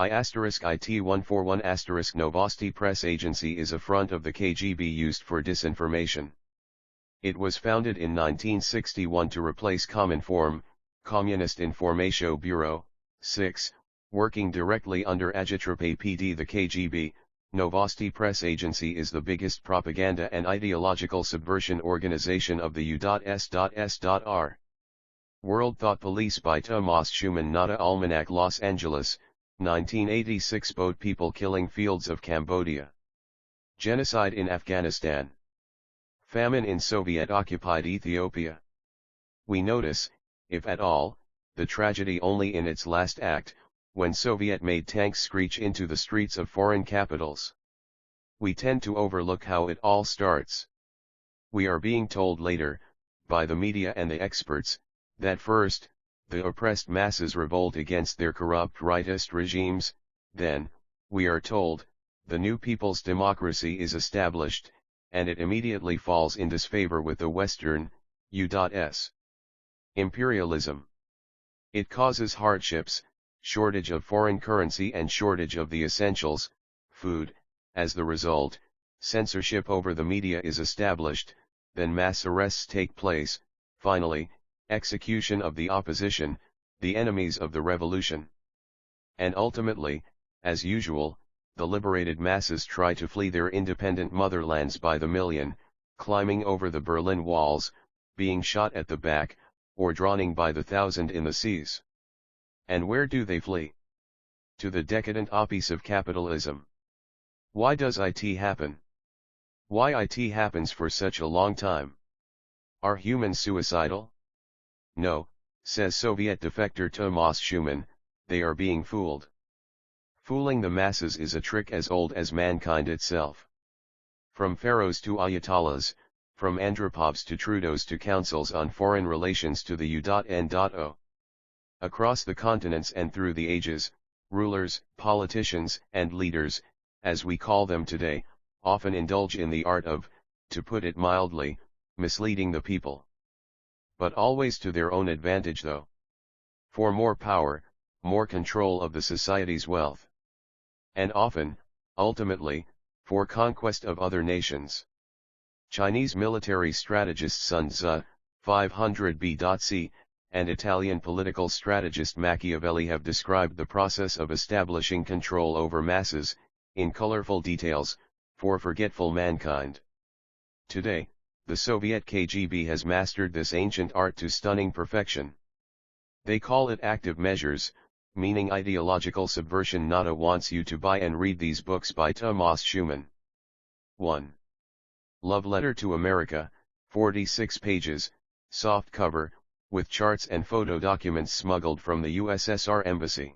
I*IT141* Novosti Press Agency is a front of the KGB used for disinformation. It was founded in 1961 to replace Cominform, Communist Informatio Bureau, 6, working directly under Agitprop PD. The KGB, Novosti Press Agency, is the biggest propaganda and ideological subversion organization of the U.S.S.R. World Thought Police by Tomas Schuman. Nata Almanac, Los Angeles, 1986. Boat people killing fields of Cambodia. Genocide in Afghanistan. Famine in Soviet-occupied Ethiopia. We notice, if at all, the tragedy only in its last act, when Soviet-made tanks screech into the streets of foreign capitals. We tend to overlook how it all starts. We are being told later, by the media and the experts, that first, the oppressed masses revolt against their corrupt rightist regimes, then, we are told, the new people's democracy is established, and it immediately falls in disfavor with the Western, U.S. imperialism. It causes hardships, shortage of foreign currency and shortage of the essentials, food. As the result, censorship over the media is established, then mass arrests take place, finally, execution of the opposition, the enemies of the revolution. And ultimately, as usual, the liberated masses try to flee their independent motherlands by the million, climbing over the Berlin walls, being shot at the back, or drowning by the thousand in the seas. And where do they flee? To the decadent abyss of capitalism. Why does IT happen? Why IT happens for such a long time? Are humans suicidal? No, says Soviet defector Tomas Schuman, they are being fooled. Fooling the masses is a trick as old as mankind itself. From pharaohs to ayatollahs, from Andropovs to Trudeaus to councils on foreign relations to the U.N.O. Across the continents and through the ages, rulers, politicians, and leaders, as we call them today, often indulge in the art of, to put it mildly, misleading the people. But always to their own advantage though. For more power, more control of the society's wealth. And often, ultimately, for conquest of other nations. Chinese military strategist Sun Tzu, 500 BC, and Italian political strategist Machiavelli have described the process of establishing control over masses, in colorful details, for forgetful mankind. Today, the Soviet KGB has mastered this ancient art to stunning perfection. They call it active measures, meaning ideological subversion. Nata wants you to buy and read these books by Tomas Schuman. 1. Love Letter to America, 46 pages, soft cover, with charts and photo documents smuggled from the USSR Embassy.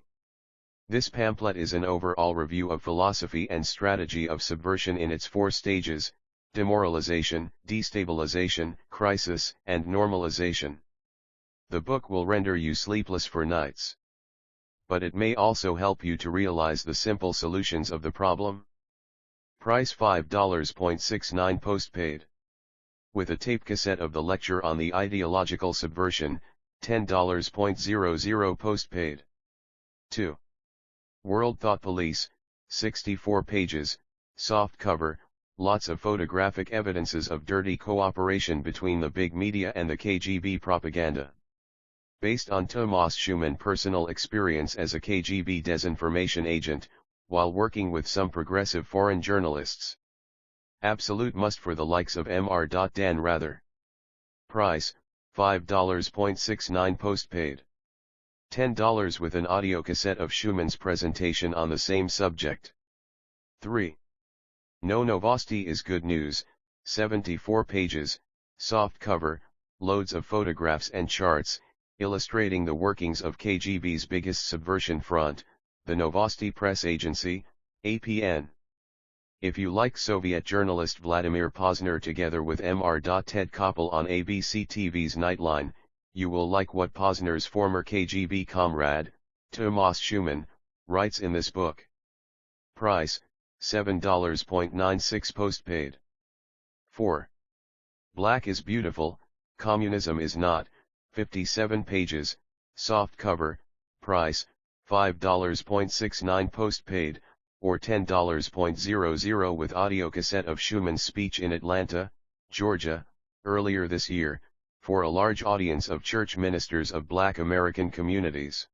This pamphlet is an overall review of philosophy and strategy of subversion in its 4 stages: demoralization, destabilization, crisis, and normalization. The book will render you sleepless for nights. But it may also help you to realize the simple solutions of the problem. Price $5.69 postpaid. With a tape cassette of the lecture on the ideological subversion, $10.00 postpaid. 2. World Thought Police, 64 pages, soft cover, lots of photographic evidences of dirty cooperation between the big media and the KGB propaganda. Based on Tomas Schuman's personal experience as a KGB disinformation agent, while working with some progressive foreign journalists. Absolute must for the likes of Mr. Dan Rather. Price, $5.69 postpaid. $10 with an audio cassette of Schuman's presentation on the same subject. 3. No Novosti is Good News, 74 pages, soft cover, loads of photographs and charts, illustrating the workings of KGB's biggest subversion front, the Novosti Press Agency, APN. If you like Soviet journalist Vladimir Posner together with Mr. Ted Koppel on ABC TV's Nightline, you will like what Posner's former KGB comrade, Tomas Schuman, writes in this book. Price, $7.96 postpaid. 4. Black is Beautiful, Communism is Not, 57 pages, soft cover, price, $5.69 postpaid, or $10.00 with audio cassette of Schuman's speech in Atlanta, Georgia, earlier this year, for a large audience of church ministers of Black American communities.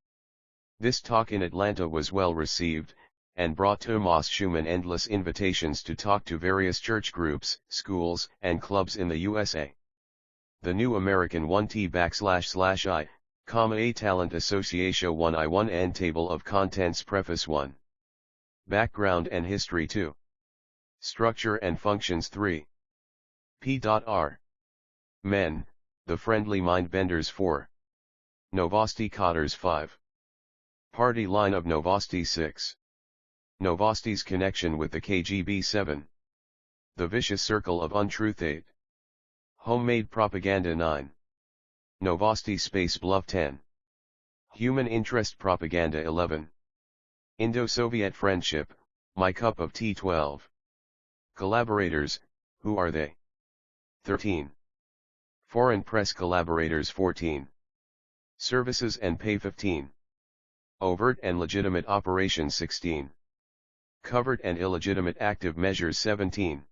This talk in Atlanta was well received, and brought Tomas Schuman endless invitations to talk to various church groups, schools, and clubs in the USA. The New American 1T//I, A Talent Association 1I1 N Table of Contents Preface 1. Background and History 2. Structure and Functions 3. P.R. Men, the Friendly Mindbenders 4. Novosti Cotters 5. Party line of Novosti 6. Novosti's connection with the KGB 7. The Vicious Circle of Untruth 8. Homemade Propaganda 9. Novosti Space Bluff 10. Human Interest Propaganda 11. Indo-Soviet Friendship, My Cup of Tea 12. Collaborators, Who Are They? 13. Foreign Press Collaborators 14. Services and Pay 15. Overt and Legitimate Operations 16. Covert and Illegitimate Active Measures 17.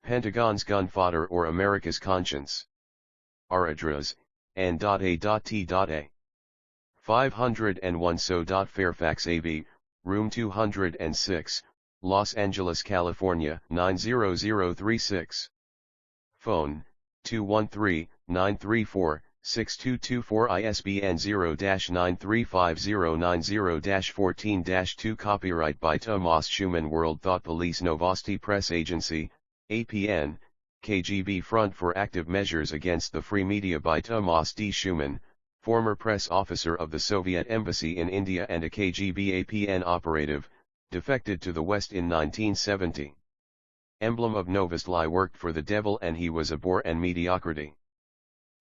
Pentagon's Gun Fodder or America's Conscience. Our address, n.a.t.a. 501 So. Fairfax AV, Room 206, Los Angeles, California 90036. Phone, 213-934-6224 ISBN 0-93509-0-14-2 Copyright by Tomas Schuman World Thought Police Novosti Press Agency, APN, KGB Front for Active Measures Against the Free Media by Tomas D. Schuman, former press officer of the Soviet Embassy in India and a KGB APN operative, defected to the West in 1970. Emblem of Novosti worked for the devil and he was a bore and mediocrity.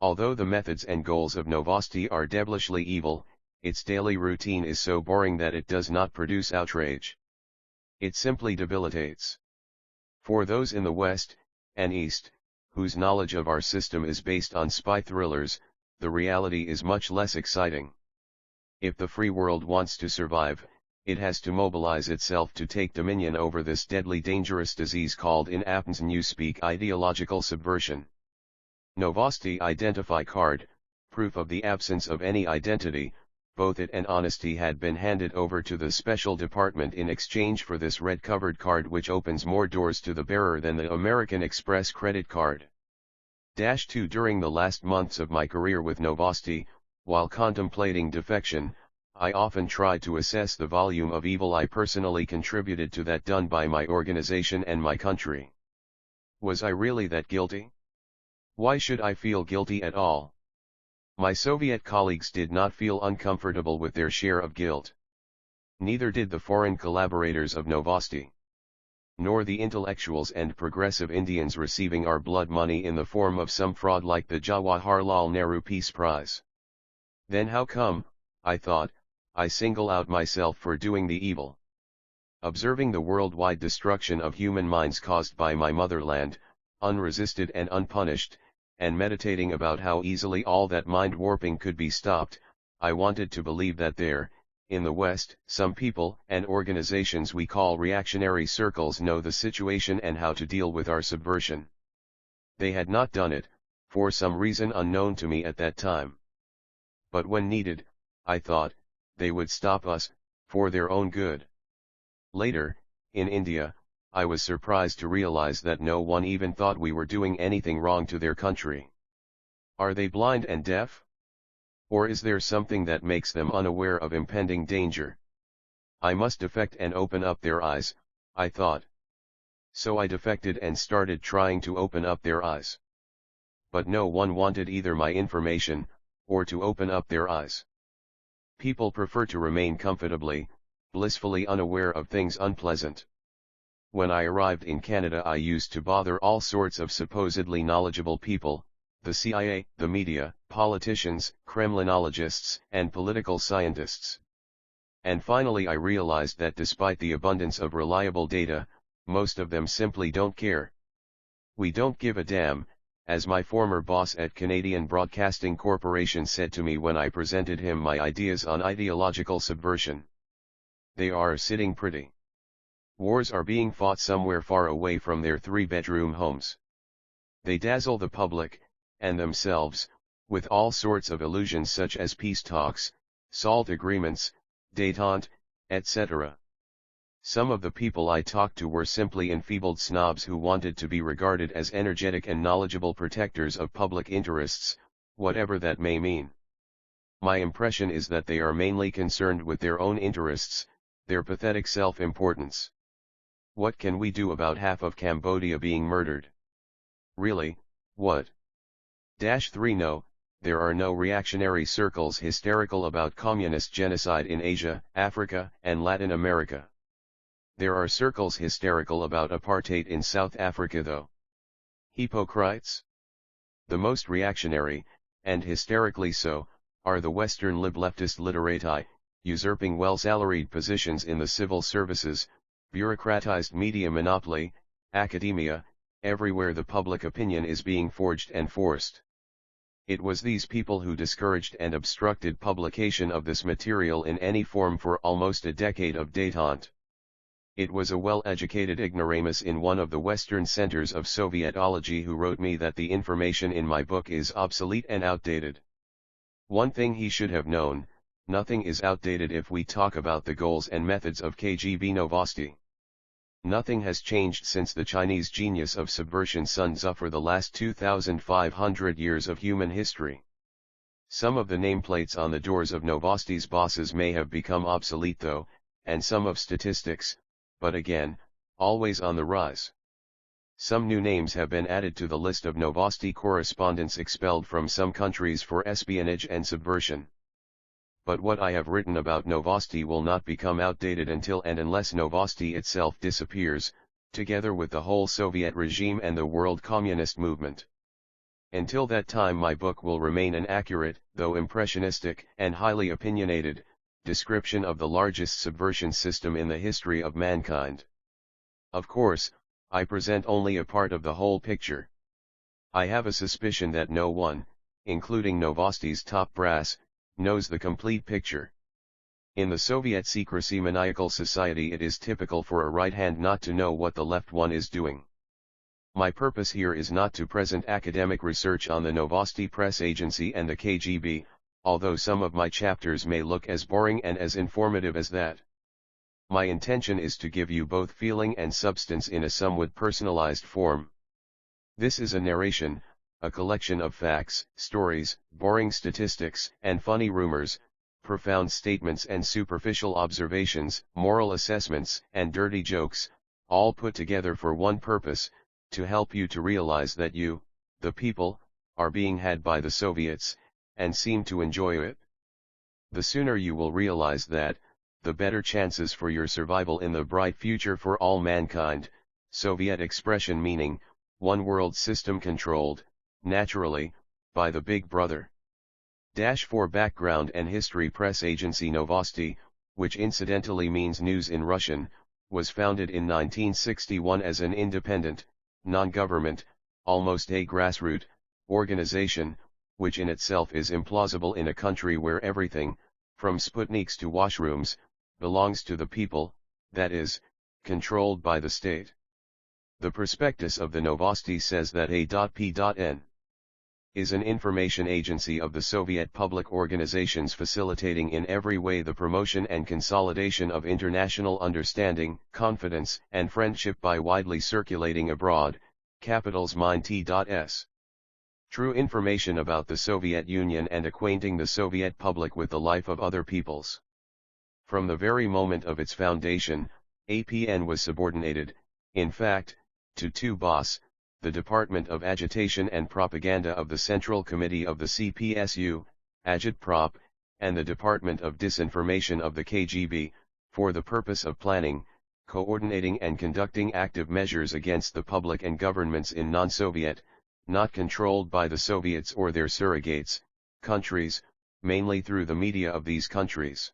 Although the methods and goals of Novosti are devilishly evil, its daily routine is so boring that it does not produce outrage. It simply debilitates. For those in the West, and East, whose knowledge of our system is based on spy thrillers, the reality is much less exciting. If the free world wants to survive, it has to mobilize itself to take dominion over this deadly dangerous disease called in Appen's newspeak ideological subversion. Novosti Identify Card, proof of the absence of any identity, both it and honesty had been handed over to the special department in exchange for this red-covered card which opens more doors to the bearer than the American Express credit card. 2 During the last months of my career with Novosti, while contemplating defection, I often tried to assess the volume of evil I personally contributed to that done by my organization and my country. Was I really that guilty? Why should I feel guilty at all? My Soviet colleagues did not feel uncomfortable with their share of guilt. Neither did the foreign collaborators of Novosti. Nor the intellectuals and progressive Indians receiving our blood money in the form of some fraud like the Jawaharlal Nehru Peace Prize. Then how come, I thought, I single out myself for doing the evil? Observing the worldwide destruction of human minds caused by my motherland, unresisted and unpunished, and meditating about how easily all that mind warping could be stopped, I wanted to believe that there, in the West, some people and organizations we call reactionary circles know the situation and how to deal with our subversion. They had not done it, for some reason unknown to me at that time. But when needed, I thought, they would stop us, for their own good. Later, in India, I was surprised to realize that no one even thought we were doing anything wrong to their country. Are they blind and deaf? Or is there something that makes them unaware of impending danger? I must defect and open up their eyes, I thought. So I defected and started trying to open up their eyes. But no one wanted either my information, or to open up their eyes. People prefer to remain comfortably, blissfully unaware of things unpleasant. When I arrived in Canada I used to bother all sorts of supposedly knowledgeable people, the CIA, the media, politicians, Kremlinologists, and political scientists. And finally I realized that despite the abundance of reliable data, most of them simply don't care. We don't give a damn, as my former boss at Canadian Broadcasting Corporation said to me when I presented him my ideas on ideological subversion. They are sitting pretty. Wars are being fought somewhere far away from their three-bedroom homes. They dazzle the public, and themselves, with all sorts of illusions such as peace talks, SALT agreements, détente, etc. Some of the people I talked to were simply enfeebled snobs who wanted to be regarded as energetic and knowledgeable protectors of public interests, whatever that may mean. My impression is that they are mainly concerned with their own interests, their pathetic self-importance. What can we do about half of Cambodia being murdered? Really, what? 3 No, there are no reactionary circles hysterical about communist genocide in Asia, Africa, and Latin America. There are circles hysterical about apartheid in South Africa though. Hypocrites? The most reactionary, and hysterically so, are the Western lib-leftist literati, usurping well-salaried positions in the civil services, bureaucratized media monopoly, academia, everywhere the public opinion is being forged and forced. It was these people who discouraged and obstructed publication of this material in any form for almost a decade of détente. It was a well-educated ignoramus in one of the Western centers of Sovietology who wrote me that the information in my book is obsolete and outdated. One thing he should have known, nothing is outdated if we talk about the goals and methods of KGB Novosti. Nothing has changed since the Chinese genius of subversion Sun Tzu for the last 2,500 years of human history. Some of the nameplates on the doors of Novosti's bosses may have become obsolete though, and some of statistics, but again, always on the rise. Some new names have been added to the list of Novosti correspondents expelled from some countries for espionage and subversion. But what I have written about Novosti will not become outdated until and unless Novosti itself disappears, together with the whole Soviet regime and the world communist movement. Until that time my book will remain an accurate, though impressionistic and highly opinionated, description of the largest subversion system in the history of mankind. Of course, I present only a part of the whole picture. I have a suspicion that no one, including Novosti's top brass, knows the complete picture. In the Soviet secrecy maniacal society it is typical for a right hand not to know what the left one is doing. My purpose here is not to present academic research on the Novosti Press Agency and the KGB, although some of my chapters may look as boring and as informative as that. My intention is to give you both feeling and substance in a somewhat personalized form. This is a narration, a collection of facts, stories, boring statistics, and funny rumors, profound statements and superficial observations, moral assessments, and dirty jokes, all put together for one purpose, to help you to realize that you, the people, are being had by the Soviets, and seem to enjoy it. The sooner you will realize that, the better chances for your survival in the bright future for all mankind. Soviet expression meaning, one world system controlled, naturally, by the Big Brother. For background and history Press Agency Novosti, which incidentally means news in Russian, was founded in 1961 as an independent, non-government, almost a grassroots, organization, which in itself is implausible in a country where everything, from Sputniks to washrooms, belongs to the people, that is, controlled by the state. The prospectus of the Novosti says that A.P.N. is an information agency of the Soviet public organizations facilitating in every way the promotion and consolidation of international understanding, confidence, and friendship by widely circulating abroad, capitals mine T.S. true information about the Soviet Union and acquainting the Soviet public with the life of other peoples. From the very moment of its foundation, APN was subordinated, in fact, to two BOS, the Department of Agitation and Propaganda of the Central Committee of the CPSU, Agitprop, and the Department of Disinformation of the KGB, for the purpose of planning, coordinating and conducting active measures against the public and governments in non-Soviet, not controlled by the Soviets or their surrogates, countries, mainly through the media of these countries.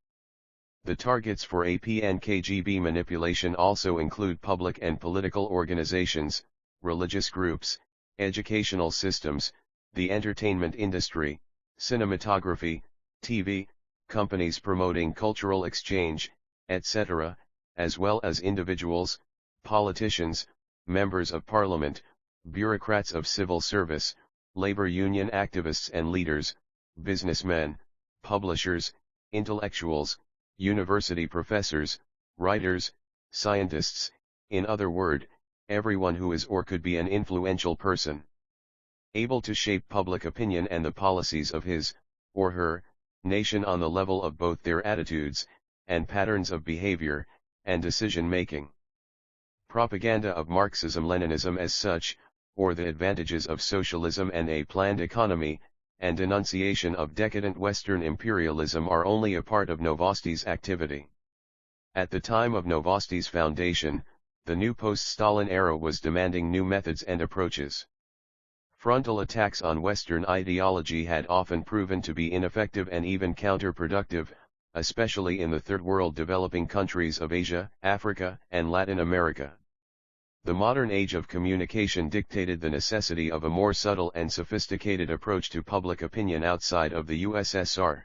The targets for APN KGB manipulation also include public and political organizations, religious groups, educational systems, the entertainment industry, cinematography, TV, companies promoting cultural exchange, etc., as well as individuals, politicians, members of parliament, bureaucrats of civil service, labor union activists and leaders, businessmen, publishers, intellectuals, university professors, writers, scientists, in other words, everyone who is or could be an influential person, able to shape public opinion and the policies of his, or her, nation on the level of both their attitudes, and patterns of behavior, and decision-making. Propaganda of Marxism-Leninism as such, or the advantages of socialism and a planned economy, and denunciation of decadent Western imperialism are only a part of Novosti's activity. At the time of Novosti's foundation, the new post-Stalin era was demanding new methods and approaches. Frontal attacks on Western ideology had often proven to be ineffective and even counterproductive, especially in the Third World developing countries of Asia, Africa, and Latin America. The modern age of communication dictated the necessity of a more subtle and sophisticated approach to public opinion outside of the USSR.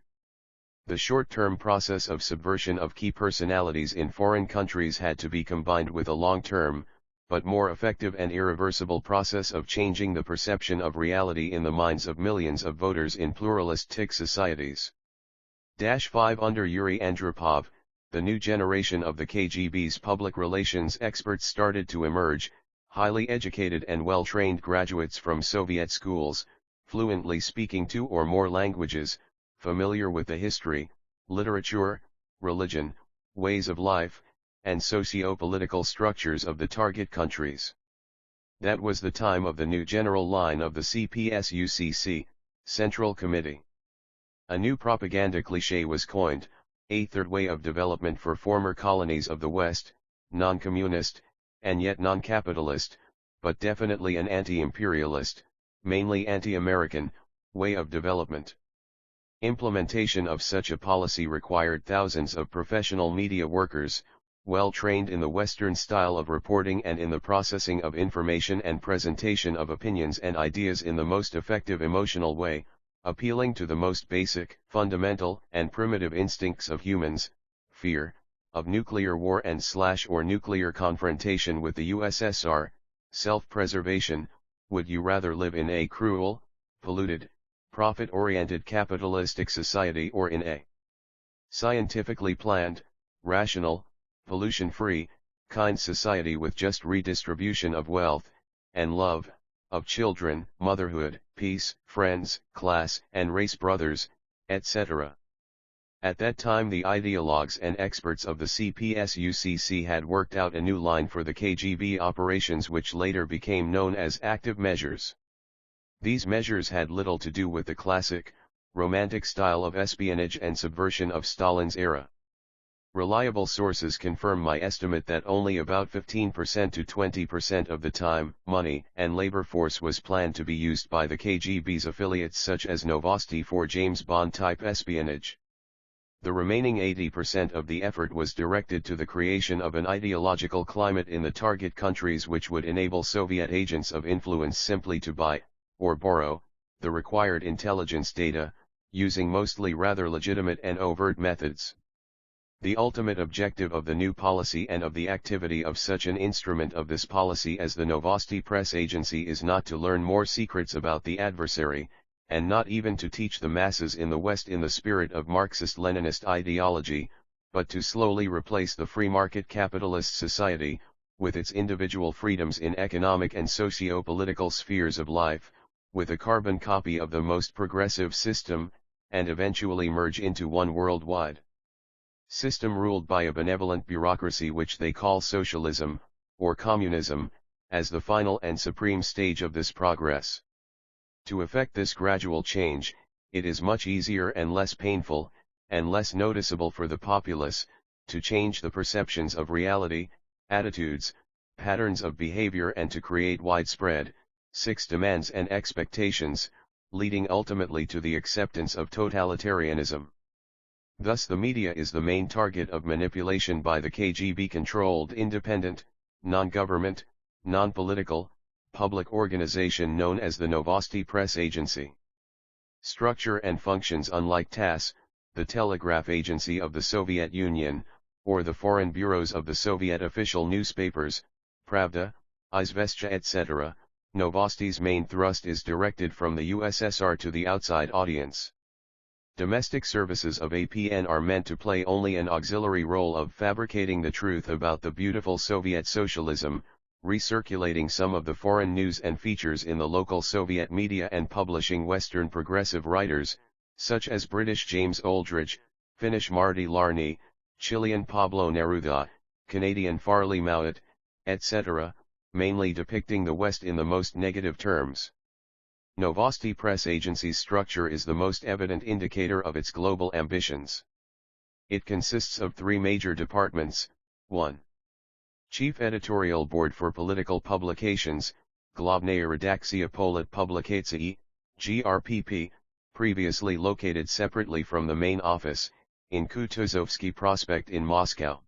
The short-term process of subversion of key personalities in foreign countries had to be combined with a long-term, but more effective and irreversible process of changing the perception of reality in the minds of millions of voters in pluralistic societies. 5 Under Yuri Andropov, the new generation of the KGB's public relations experts started to emerge, highly educated and well-trained graduates from Soviet schools, fluently speaking 2 or more languages, familiar with the history, literature, religion, ways of life, and socio-political structures of the target countries. That was the time of the new general line of the CPS-UCC, Central Committee. A new propaganda cliché was coined, a third way of development for former colonies of the West, non-communist, and yet non-capitalist, but definitely an anti-imperialist, mainly anti-American, way of development. Implementation of such a policy required thousands of professional media workers, well trained in the Western style of reporting and in the processing of information and presentation of opinions and ideas in the most effective emotional way, appealing to the most basic, fundamental, and primitive instincts of humans, fear, of nuclear war and or nuclear confrontation with the USSR, self-preservation, would you rather live in a cruel, polluted, profit-oriented capitalistic society or in a scientifically planned, rational, pollution-free, kind society with just redistribution of wealth, and love, of children, motherhood, peace, friends, class and race brothers, etc. At that time the ideologues and experts of the CPS-UCC had worked out a new line for the KGB operations which later became known as active measures. These measures had little to do with the classic, romantic style of espionage and subversion of Stalin's era. Reliable sources confirm my estimate that only about 15% to 20% of the time, money, and labor force was planned to be used by the KGB's affiliates such as Novosti for James Bond-type espionage. The remaining 80% of the effort was directed to the creation of an ideological climate in the target countries which would enable Soviet agents of influence simply to buy, or borrow, the required intelligence data, using mostly rather legitimate and overt methods. The ultimate objective of the new policy and of the activity of such an instrument of this policy as the Novosti Press Agency is not to learn more secrets about the adversary, and not even to teach the masses in the West in the spirit of Marxist-Leninist ideology, but to slowly replace the free market capitalist society, with its individual freedoms in economic and socio-political spheres of life, with a carbon copy of the most progressive system, and eventually merge into one worldwide system ruled by a benevolent bureaucracy which they call socialism, or communism, as the final and supreme stage of this progress. To effect this gradual change, it is much easier and less painful, and less noticeable for the populace, to change the perceptions of reality, attitudes, patterns of behavior and to create widespread, demands and expectations, leading ultimately to the acceptance of totalitarianism. Thus the media is the main target of manipulation by the KGB-controlled independent, non-government, non-political, public organization known as the Novosti Press Agency. Structure and functions: unlike TASS, the telegraph agency of the Soviet Union, or the foreign bureaus of the Soviet official newspapers, Pravda, Izvestia etc., Novosti's main thrust is directed from the USSR to the outside audience. Domestic services of APN are meant to play only an auxiliary role of fabricating the truth about the beautiful Soviet socialism, recirculating some of the foreign news and features in the local Soviet media and publishing Western progressive writers, such as British James Aldrich, Finnish Martti Larney, Chilean Pablo Neruda, Canadian Farley Mowat, etc., mainly depicting the West in the most negative terms. Novosti Press Agency's structure is the most evident indicator of its global ambitions. It consists of three major departments: 1. Chief Editorial Board for Political Publications, Główna Redakcja Politpublikacji, GRPP, previously located separately from the main office, in Kutuzovsky Prospect in Moscow.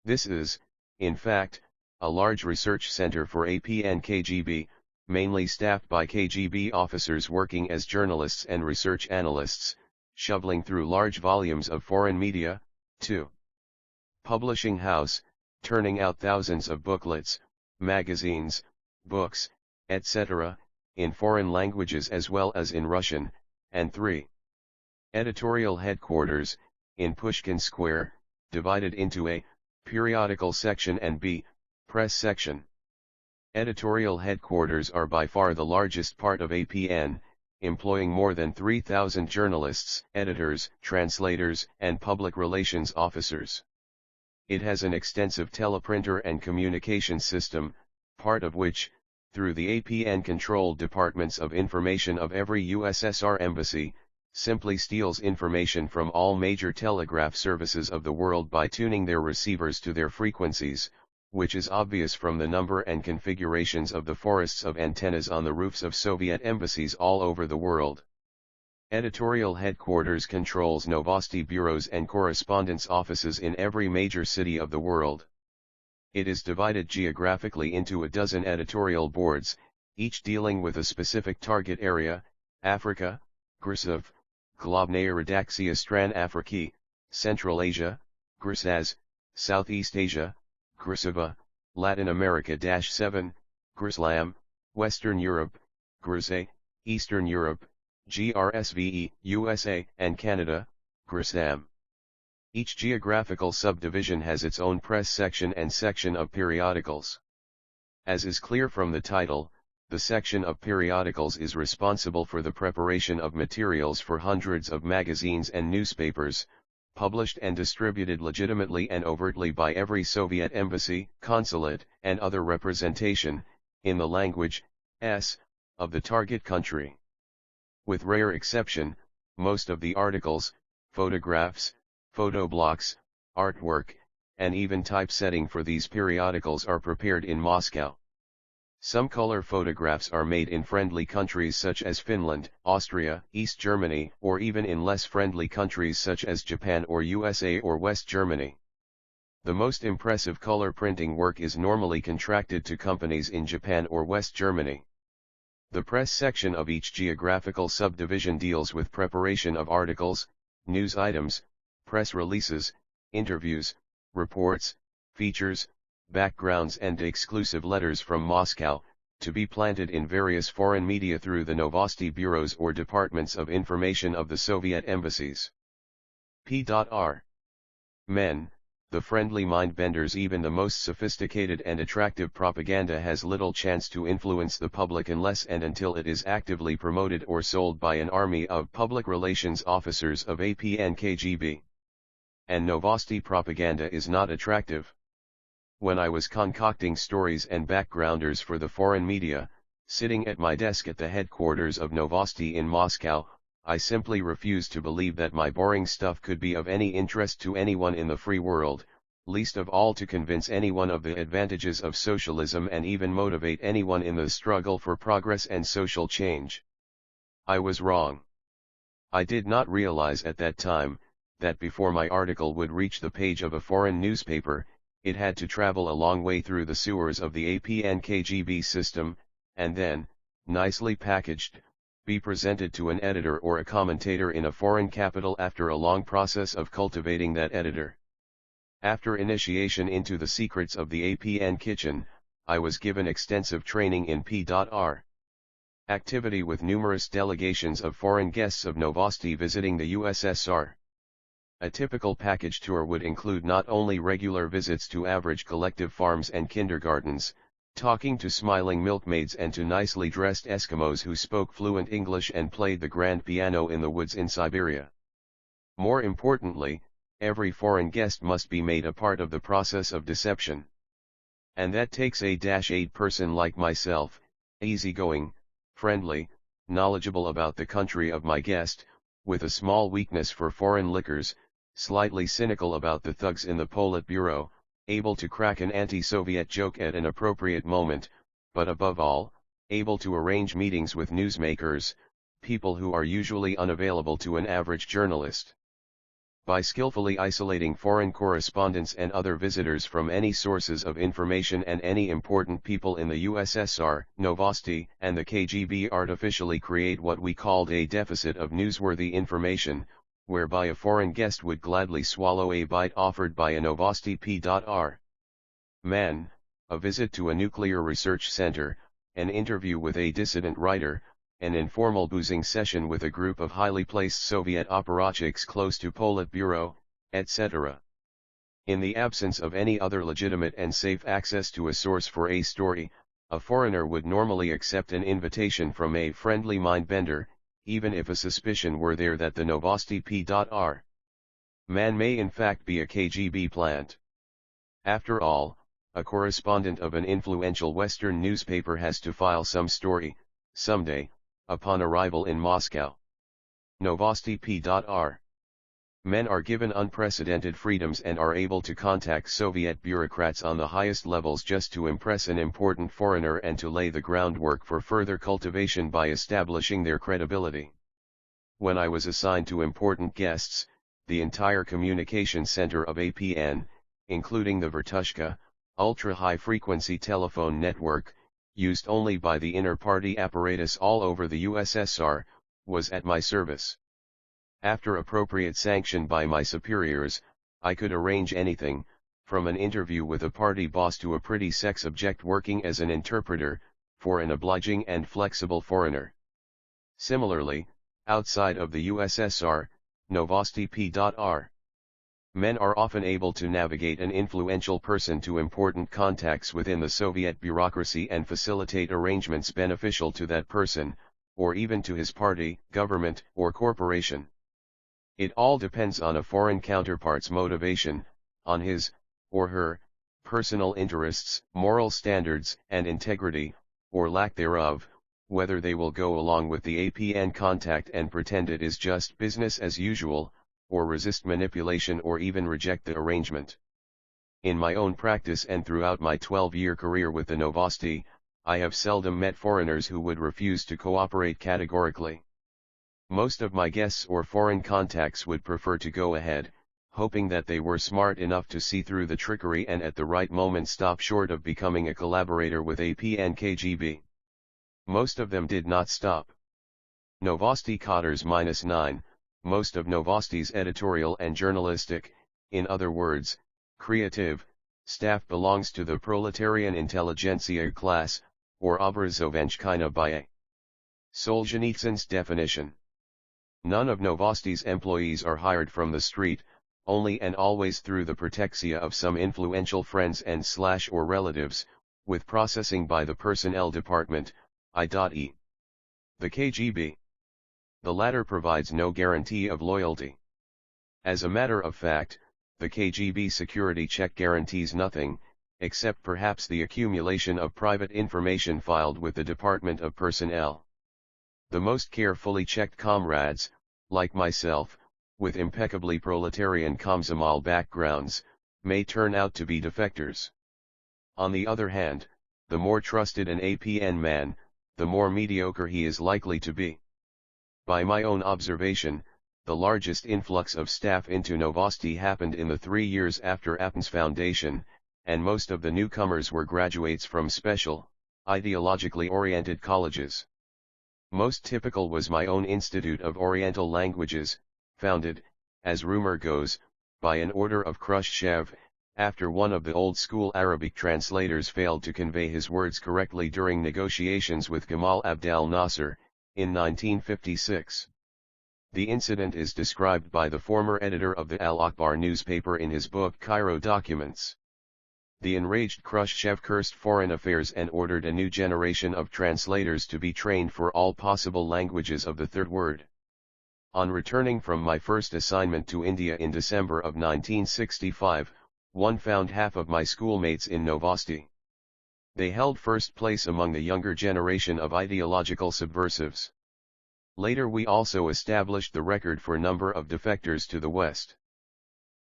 This is, in fact, a large research center for APN KGB, mainly staffed by KGB officers working as journalists and research analysts, shoveling through large volumes of foreign media. 2. Publishing house, turning out thousands of booklets, magazines, books, etc., in foreign languages as well as in Russian. And 3. Editorial headquarters, in Pushkin Square, divided into A. periodical section and B. press section. Editorial headquarters are by far the largest part of APN, employing more than 3,000 journalists, editors, translators, and public relations officers. It has an extensive teleprinter and communication system, part of which, through the APN-controlled departments of information of every USSR embassy, simply steals information from all major telegraph services of the world by tuning their receivers to their frequencies, which is obvious from the number and configurations of the forests of antennas on the roofs of Soviet embassies all over the world. Editorial headquarters controls Novosti bureaus and correspondence offices in every major city of the world. It is divided geographically into a dozen editorial boards, each dealing with a specific target area: Africa, Grusov, Główna Redakcja Stran Afriki, Central Asia, Grusaz, Southeast Asia, Grusova, Latin America-7, Gruslam, Western Europe, Gruse, Eastern Europe, GRSVE, USA, and Canada, Grusam. Each geographical subdivision has its own press section and section of periodicals. As is clear from the title, the section of periodicals is responsible for the preparation of materials for hundreds of magazines and newspapers, published and distributed legitimately and overtly by every Soviet embassy, consulate, and other representation, in the language, of the target country. With rare exception, most of the articles, photographs, photoblocks, artwork, and even typesetting for these periodicals are prepared in Moscow. Some color photographs are made in friendly countries such as Finland, Austria, East Germany, or even in less friendly countries such as Japan or USA or West Germany. The most impressive color printing work is normally contracted to companies in Japan or West Germany. The press section of each geographical subdivision deals with preparation of articles, news items, press releases, interviews, reports, features, backgrounds and exclusive letters from Moscow, to be planted in various foreign media through the Novosti bureaus or departments of information of the Soviet embassies. P.R. Men, the friendly mind-benders. Even the most sophisticated and attractive propaganda has little chance to influence the public unless and until it is actively promoted or sold by an army of public relations officers of APN KGB. And Novosti propaganda is not attractive. When I was concocting stories and backgrounders for the foreign media, sitting at my desk at the headquarters of Novosti in Moscow, I simply refused to believe that my boring stuff could be of any interest to anyone in the free world, least of all to convince anyone of the advantages of socialism and even motivate anyone in the struggle for progress and social change. I was wrong. I did not realize at that time, that before my article would reach the page of a foreign newspaper, it had to travel a long way through the sewers of the APN KGB system, and then, nicely packaged, be presented to an editor or a commentator in a foreign capital after a long process of cultivating that editor. After initiation into the secrets of the APN kitchen, I was given extensive training in P.R. activity with numerous delegations of foreign guests of Novosti visiting the USSR. A typical package tour would include not only regular visits to average collective farms and kindergartens, talking to smiling milkmaids and to nicely dressed Eskimos who spoke fluent English and played the grand piano in the woods in Siberia. More importantly, every foreign guest must be made a part of the process of deception. And that takes a person like myself, easygoing, friendly, knowledgeable about the country of my guest, with a small weakness for foreign liquors, slightly cynical about the thugs in the Politburo, able to crack an anti-Soviet joke at an appropriate moment, but above all, able to arrange meetings with newsmakers, people who are usually unavailable to an average journalist. By skillfully isolating foreign correspondents and other visitors from any sources of information and any important people in the USSR, Novosti and the KGB artificially create what we called a deficit of newsworthy information, whereby a foreign guest would gladly swallow a bite offered by a Novosti P.R. man, a visit to a nuclear research center, an interview with a dissident writer, an informal boozing session with a group of highly placed Soviet apparatchiks close to Politburo, etc. In the absence of any other legitimate and safe access to a source for a story, a foreigner would normally accept an invitation from a friendly mindbender, even if a suspicion were there that the Novosti P.R. man may in fact be a KGB plant. After all, a correspondent of an influential Western newspaper has to file some story, someday, upon arrival in Moscow. Novosti P.R. men are given unprecedented freedoms and are able to contact Soviet bureaucrats on the highest levels just to impress an important foreigner and to lay the groundwork for further cultivation by establishing their credibility. When I was assigned to important guests, the entire communication center of APN, including the Vertushka, ultra-high-frequency telephone network, used only by the inter-party apparatus all over the USSR, was at my service. After appropriate sanction by my superiors, I could arrange anything, from an interview with a party boss to a pretty sex object working as an interpreter, for an obliging and flexible foreigner. Similarly, outside of the USSR, Novosti P.R. men are often able to navigate an influential person to important contacts within the Soviet bureaucracy and facilitate arrangements beneficial to that person, or even to his party, government, or corporation. It all depends on a foreign counterpart's motivation, on his, or her, personal interests, moral standards, and integrity, or lack thereof, whether they will go along with the APN contact and pretend it is just business as usual, or resist manipulation or even reject the arrangement. In my own practice and throughout my 12-year career with the Novosti, I have seldom met foreigners who would refuse to cooperate categorically. Most of my guests or foreign contacts would prefer to go ahead, hoping that they were smart enough to see through the trickery and at the right moment stop short of becoming a collaborator with APN KGB. Most of them did not stop. Novosti Cotters -9, most of Novosti's editorial and journalistic, in other words, creative, staff belongs to the proletarian intelligentsia class, or obrazovenchkina by a. Solzhenitsyn's definition. None of Novosti's employees are hired from the street, only and always through the protexia of some influential friends and or relatives, with processing by the personnel department, i.e. the KGB. The latter provides no guarantee of loyalty. As a matter of fact, the KGB security check guarantees nothing, except perhaps the accumulation of private information filed with the Department of Personnel. The most carefully checked comrades, like myself, with impeccably proletarian Komsomol backgrounds, may turn out to be defectors. On the other hand, the more trusted an APN man, the more mediocre he is likely to be. By my own observation, the largest influx of staff into Novosti happened in the 3 years after APN's foundation, and most of the newcomers were graduates from special, ideologically oriented colleges. Most typical was my own Institute of Oriental Languages, founded, as rumor goes, by an order of Khrushchev, after one of the old-school Arabic translators failed to convey his words correctly during negotiations with Gamal Abdel Nasser, in 1956. The incident is described by the former editor of the Al-Akhbar newspaper in his book Cairo Documents. The enraged Khrushchev cursed foreign affairs and ordered a new generation of translators to be trained for all possible languages of the third world. On returning from my first assignment to India in December of 1965, one found half of my schoolmates in Novosti. They held first place among the younger generation of ideological subversives. Later we also established the record for number of defectors to the West.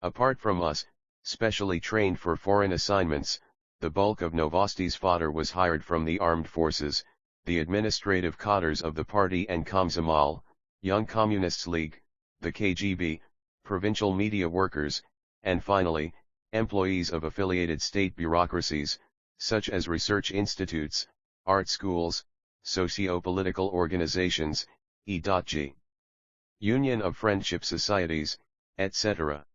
Apart from us, specially trained for foreign assignments, the bulk of Novosti's fodder was hired from the armed forces, the administrative cadres of the party and Komsomol, Young Communists League, the KGB, provincial media workers, and finally, employees of affiliated state bureaucracies, such as research institutes, art schools, socio-political organizations, e.g. Union of Friendship Societies, etc.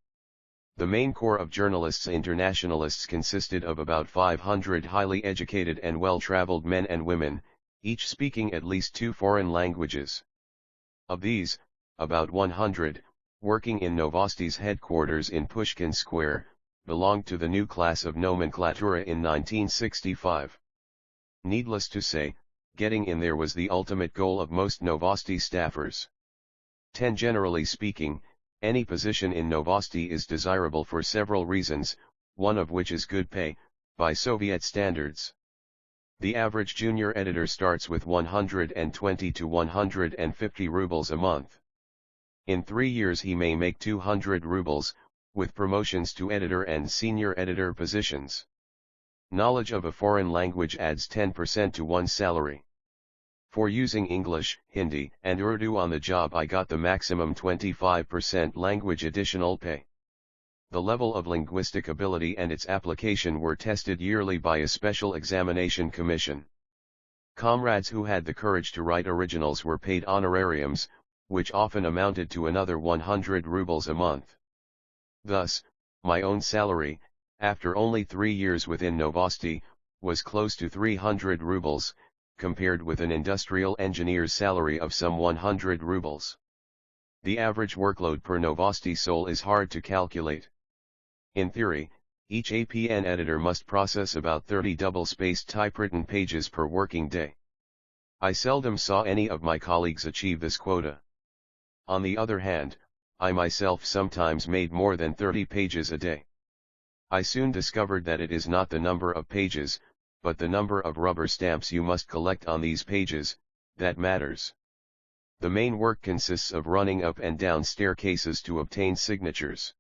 The main core of journalists internationalists consisted of about 500 highly educated and well-traveled men and women, each speaking at least 2 foreign languages. Of these, about 100, working in Novosti's headquarters in Pushkin Square, belonged to the new class of nomenklatura in 1965. Needless to say, getting in there was the ultimate goal of most Novosti staffers. Generally speaking, any position in Novosti is desirable for several reasons, one of which is good pay, by Soviet standards. The average junior editor starts with 120 to 150 rubles a month. In 3 years he may make 200 rubles, with promotions to editor and senior editor positions. Knowledge of a foreign language adds 10% to one's salary. For using English, Hindi, and Urdu on the job I got the maximum 25% language additional pay. The level of linguistic ability and its application were tested yearly by a special examination commission. Comrades who had the courage to write originals were paid honorariums, which often amounted to another 100 rubles a month. Thus, my own salary, after only 3 years within Novosti, was close to 300 rubles, compared with an industrial engineer's salary of some 100 rubles. The average workload per Novosti soul is hard to calculate. In theory, each APN editor must process about 30 double-spaced typewritten pages per working day. I seldom saw any of my colleagues achieve this quota. On the other hand, I myself sometimes made more than 30 pages a day. I soon discovered that it is not the number of pages, but the number of rubber stamps you must collect on these pages, that matters. The main work consists of running up and down staircases to obtain signatures.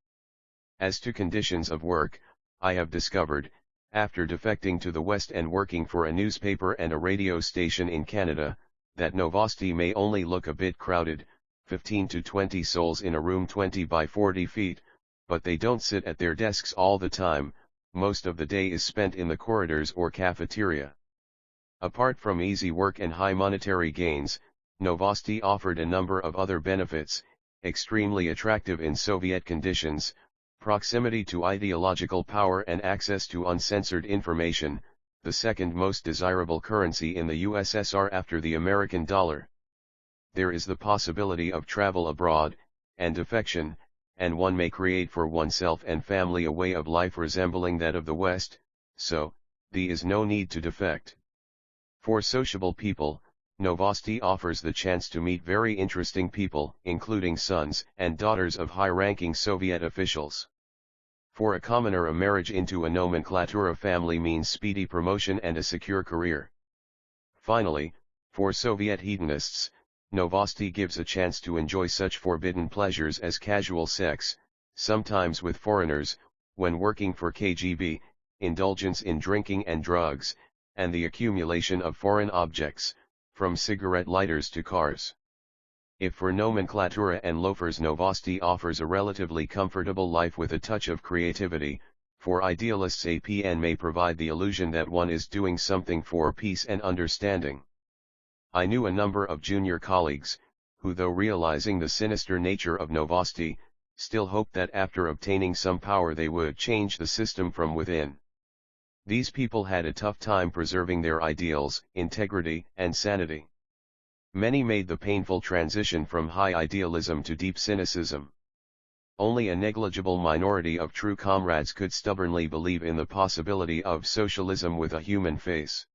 As to conditions of work, I have discovered, after defecting to the West and working for a newspaper and a radio station in Canada, that Novosti may only look a bit crowded, 15 to 20 souls in a room 20 by 40 feet, but they don't sit at their desks all the time. Most of the day is spent in the corridors or cafeteria. Apart from easy work and high monetary gains, Novosti offered a number of other benefits, extremely attractive in Soviet conditions: proximity to ideological power and access to uncensored information, the second most desirable currency in the USSR after the American dollar. There is the possibility of travel abroad, and defection, and one may create for oneself and family a way of life resembling that of the West, so, there is no need to defect. For sociable people, Novosti offers the chance to meet very interesting people, including sons and daughters of high-ranking Soviet officials. For a commoner, a marriage into a nomenklatura family means speedy promotion and a secure career. Finally, for Soviet hedonists, Novosti gives a chance to enjoy such forbidden pleasures as casual sex, sometimes with foreigners, when working for KGB, indulgence in drinking and drugs, and the accumulation of foreign objects, from cigarette lighters to cars. If for nomenklatura and loafers Novosti offers a relatively comfortable life with a touch of creativity, For idealists, APN may provide the illusion that one is doing something for peace and understanding. I knew a number of junior colleagues, who, though realizing the sinister nature of Novosti, still hoped that after obtaining some power they would change the system from within. These people had a tough time preserving their ideals, integrity, and sanity. Many made the painful transition from high idealism to deep cynicism. Only a negligible minority of true comrades could stubbornly believe in the possibility of socialism with a human face.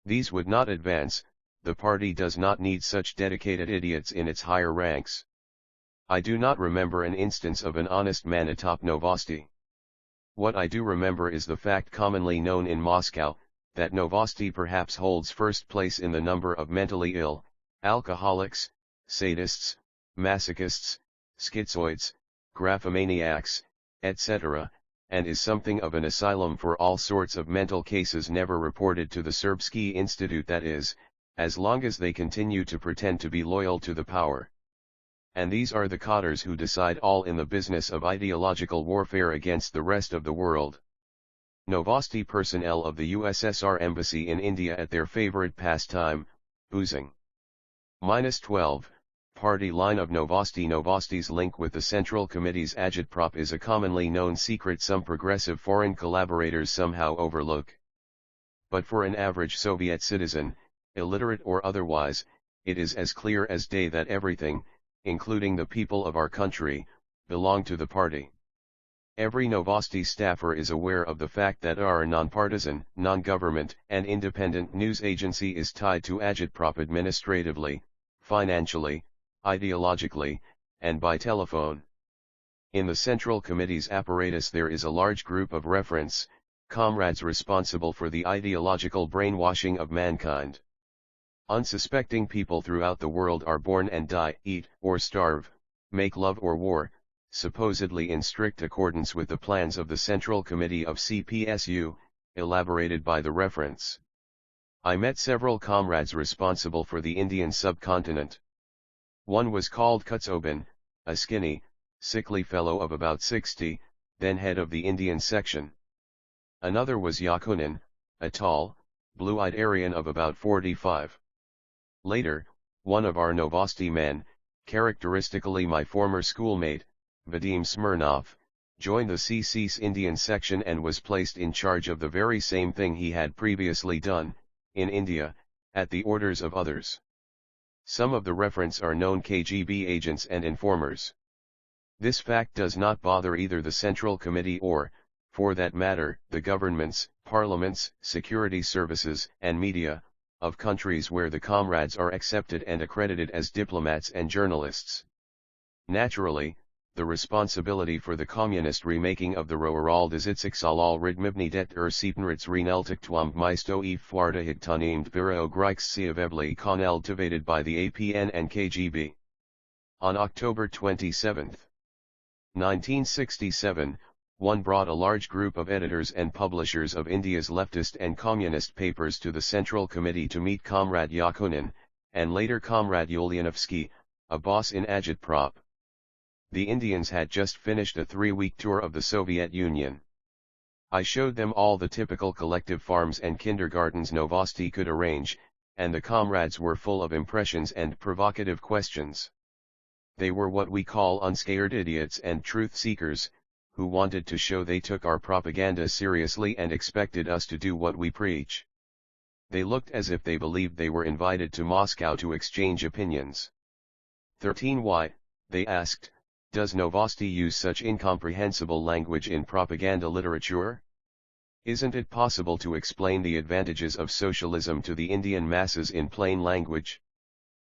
These would not advance. The party does not need such dedicated idiots in its higher ranks. I do not remember an instance of an honest man atop Novosti. What I do remember is the fact commonly known in Moscow, that Novosti perhaps holds first place in the number of mentally ill, alcoholics, sadists, masochists, schizoids, graphomaniacs, etc., and is something of an asylum for all sorts of mental cases never reported to the Serbsky Institute, that is, as long as they continue to pretend to be loyal to the power. And these are the codders who decide all in the business of ideological warfare against the rest of the world. Novosti personnel of the USSR embassy in India at their favorite pastime, boozing. -12, party line of Novosti. Novosti's link with the Central Committee's agitprop is a commonly known secret some progressive foreign collaborators somehow overlook. But for an average Soviet citizen, illiterate or otherwise, it is as clear as day that everything, including the people of our country, belong to the party. Every Novosti staffer is aware of the fact that our nonpartisan, non-government, and independent news agency is tied to agitprop administratively, financially, ideologically, and by telephone. In the Central Committee's apparatus there is a large group of reference comrades responsible for the ideological brainwashing of mankind. Unsuspecting people throughout the world are born and die, eat or starve, make love or war, supposedly in strict accordance with the plans of the Central Committee of CPSU, elaborated by the reference. I met several comrades responsible for the Indian subcontinent. One was called Kutsobin, a skinny, sickly fellow of about 60, then head of the Indian section. Another was Yakunin, a tall, blue-eyed Aryan of about 45. Later, one of our Novosti men, characteristically my former schoolmate, Vadim Smirnov, joined the CC's Indian section and was placed in charge of the very same thing he had previously done, in India, at the orders of others. Some of the referents are known KGB agents and informers. This fact does not bother either the Central Committee or, for that matter, the governments, parliaments, security services, and media, of countries where the comrades are accepted and accredited as diplomats and journalists. Naturally, the responsibility for the communist remaking of the Roeraldizitsiksalal Ridmibny det Siepenrits Reneltiktwam Maisto e Fwartahigtanimed Biro Grijksiavebli Koneltivated by the APN and KGB. On October 27, 1967, one brought a large group of editors and publishers of India's leftist and communist papers to the Central Committee to meet Comrade Yakunin, and later Comrade Ulyanovsky, a boss in agitprop. The Indians had just finished a 3-week tour of the Soviet Union. I showed them all the typical collective farms and kindergartens Novosti could arrange, and the comrades were full of impressions and provocative questions. They were what we call unscared idiots and truth seekers, who wanted to show they took our propaganda seriously and expected us to do what we preach. They looked as if they believed they were invited to Moscow to exchange opinions. 13. Why, they asked, does Novosti use such incomprehensible language in propaganda literature? Isn't it possible to explain the advantages of socialism to the Indian masses in plain language?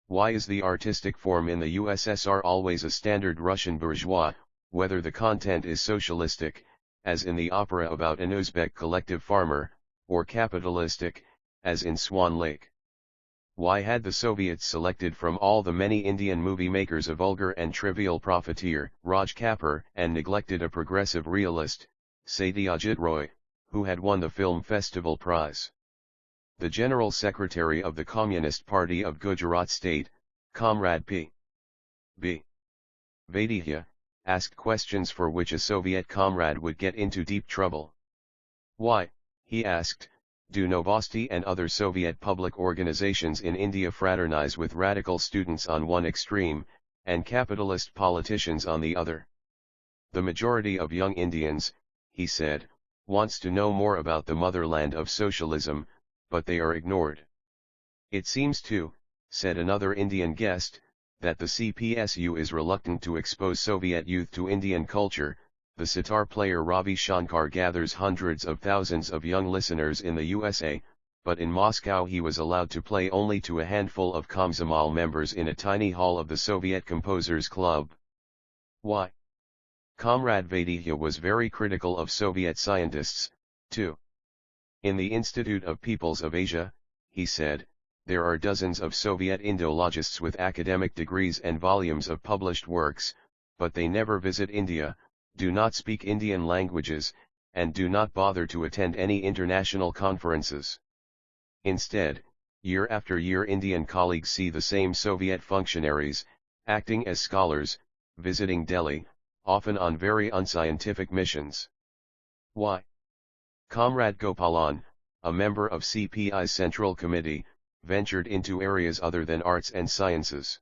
Why is the artistic form in the USSR always a standard Russian bourgeois, whether the content is socialistic, as in the opera about an Uzbek collective farmer, or capitalistic, as in Swan Lake? Why had the Soviets selected from all the many Indian movie makers a vulgar and trivial profiteer, Raj Kapoor, and neglected a progressive realist, Satyajit Roy, who had won the Film Festival Prize? The General Secretary of the Communist Party of Gujarat State, Comrade P. B. Vaidya, asked questions for which a Soviet comrade would get into deep trouble. Why, he asked, do Novosti and other Soviet public organizations in India fraternize with radical students on one extreme, and capitalist politicians on the other? The majority of young Indians, he said, wants to know more about the motherland of socialism, but they are ignored. It seems too, said another Indian guest, that the CPSU is reluctant to expose Soviet youth to Indian culture. The sitar player Ravi Shankar gathers hundreds of thousands of young listeners in the USA, but in Moscow he was allowed to play only to a handful of Komsomol members in a tiny hall of the Soviet Composers Club. Why? Comrade Vaidya was very critical of Soviet scientists, too. In the Institute of Peoples of Asia, he said, there are dozens of Soviet Indologists with academic degrees and volumes of published works, but they never visit India, do not speak Indian languages, and do not bother to attend any international conferences. Instead, year after year Indian colleagues see the same Soviet functionaries, acting as scholars, visiting Delhi, often on very unscientific missions. Why? Comrade Gopalan, a member of CPI's Central Committee, ventured into areas other than arts and sciences.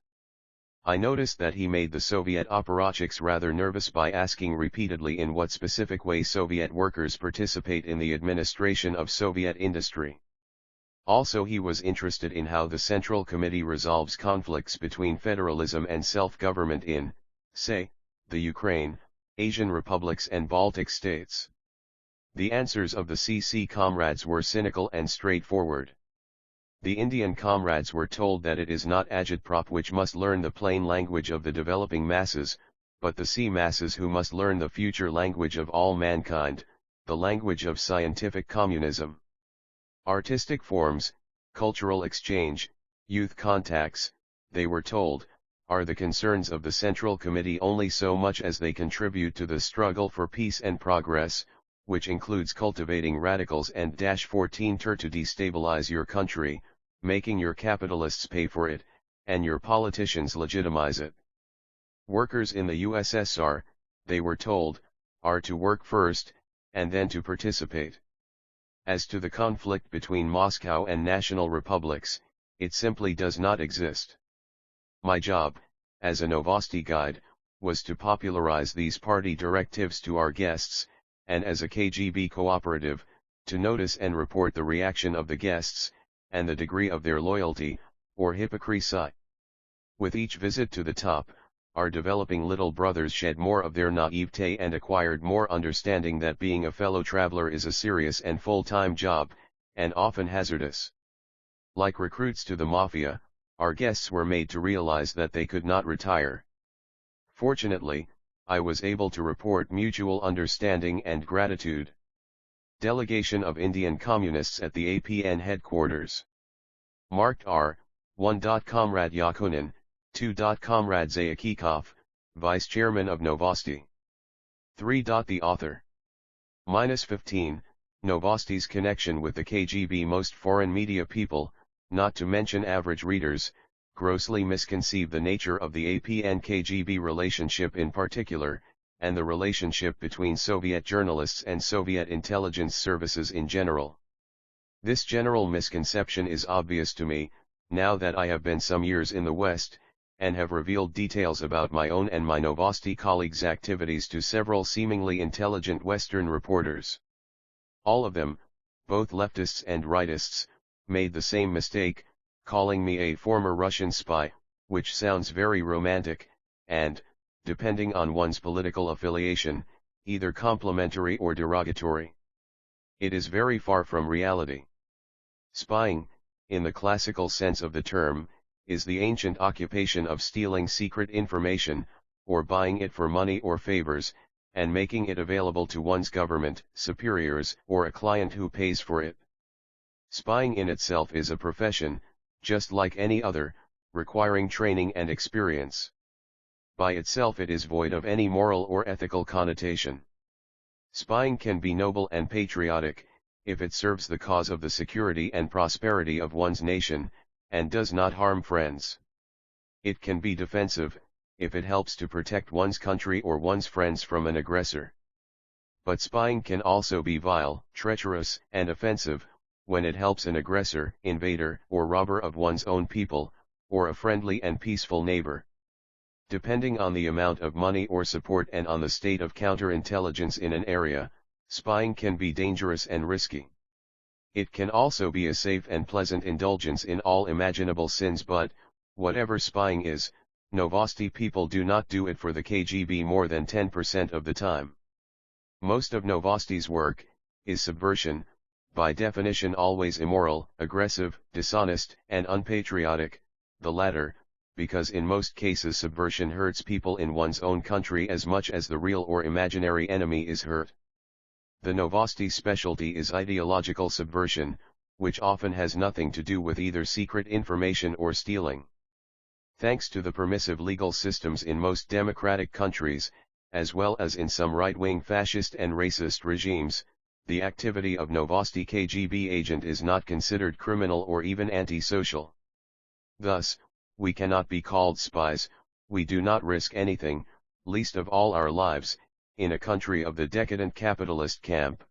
I noticed that he made the Soviet apparatchiks rather nervous by asking repeatedly in what specific way Soviet workers participate in the administration of Soviet industry. Also he was interested in how the Central Committee resolves conflicts between federalism and self-government in, say, the Ukraine, Asian republics and Baltic states. The answers of the CC comrades were cynical and straightforward. The Indian comrades were told that it is not agitprop which must learn the plain language of the developing masses, but the C masses who must learn the future language of all mankind, the language of scientific communism. Artistic forms, cultural exchange, youth contacts, they were told, are the concerns of the Central Committee only so much as they contribute to the struggle for peace and progress, which includes cultivating radicals and 14 to destabilize your country, making your capitalists pay for it, and your politicians legitimize it. Workers in the USSR, they were told, are to work first, and then to participate. As to the conflict between Moscow and national republics, it simply does not exist. My job, as a Novosti guide, was to popularize these party directives to our guests, and as a KGB cooperative, to notice and report the reaction of the guests, and the degree of their loyalty, or hypocrisy. With each visit to the top, our developing little brothers shed more of their naivete and acquired more understanding that being a fellow traveler is a serious and full-time job, and often hazardous. Like recruits to the mafia, our guests were made to realize that they could not retire. Fortunately, I was able to report mutual understanding and gratitude. Delegation of Indian Communists at the APN headquarters. Marked R. 1. Comrade Yakunin, 2. Comrade Zayakikov, Vice Chairman of Novosti. 3. The author. -15, Novosti's connection with the KGB. Most foreign media people, not to mention average readers, grossly misconceive the nature of the APN-KGB relationship in particular, and the relationship between Soviet journalists and Soviet intelligence services in general. This general misconception is obvious to me, now that I have been some years in the West, and have revealed details about my own and my Novosti colleagues' activities to several seemingly intelligent Western reporters. All of them, both leftists and rightists, made the same mistake, calling me a former Russian spy, which sounds very romantic, and, depending on one's political affiliation, either complimentary or derogatory. It is very far from reality. Spying, in the classical sense of the term, is the ancient occupation of stealing secret information, or buying it for money or favors, and making it available to one's government, superiors, or a client who pays for it. Spying in itself is a profession, just like any other, requiring training and experience. By itself it is void of any moral or ethical connotation. Spying can be noble and patriotic, if it serves the cause of the security and prosperity of one's nation, and does not harm friends. It can be defensive, if it helps to protect one's country or one's friends from an aggressor. But spying can also be vile, treacherous, and offensive, when it helps an aggressor, invader, or robber of one's own people, or a friendly and peaceful neighbor. Depending on the amount of money or support and on the state of counterintelligence in an area, spying can be dangerous and risky. It can also be a safe and pleasant indulgence in all imaginable sins, but, whatever spying is, Novosti people do not do it for the KGB more than 10% of the time. Most of Novosti's work is subversion, by definition always immoral, aggressive, dishonest, and unpatriotic, the latter, because in most cases subversion hurts people in one's own country as much as the real or imaginary enemy is hurt. The Novosti specialty is ideological subversion, which often has nothing to do with either secret information or stealing. Thanks to the permissive legal systems in most democratic countries, as well as in some right-wing fascist and racist regimes, the activity of Novosti KGB agent is not considered criminal or even antisocial. Thus, we cannot be called spies, we do not risk anything, least of all our lives, in a country of the decadent capitalist camp.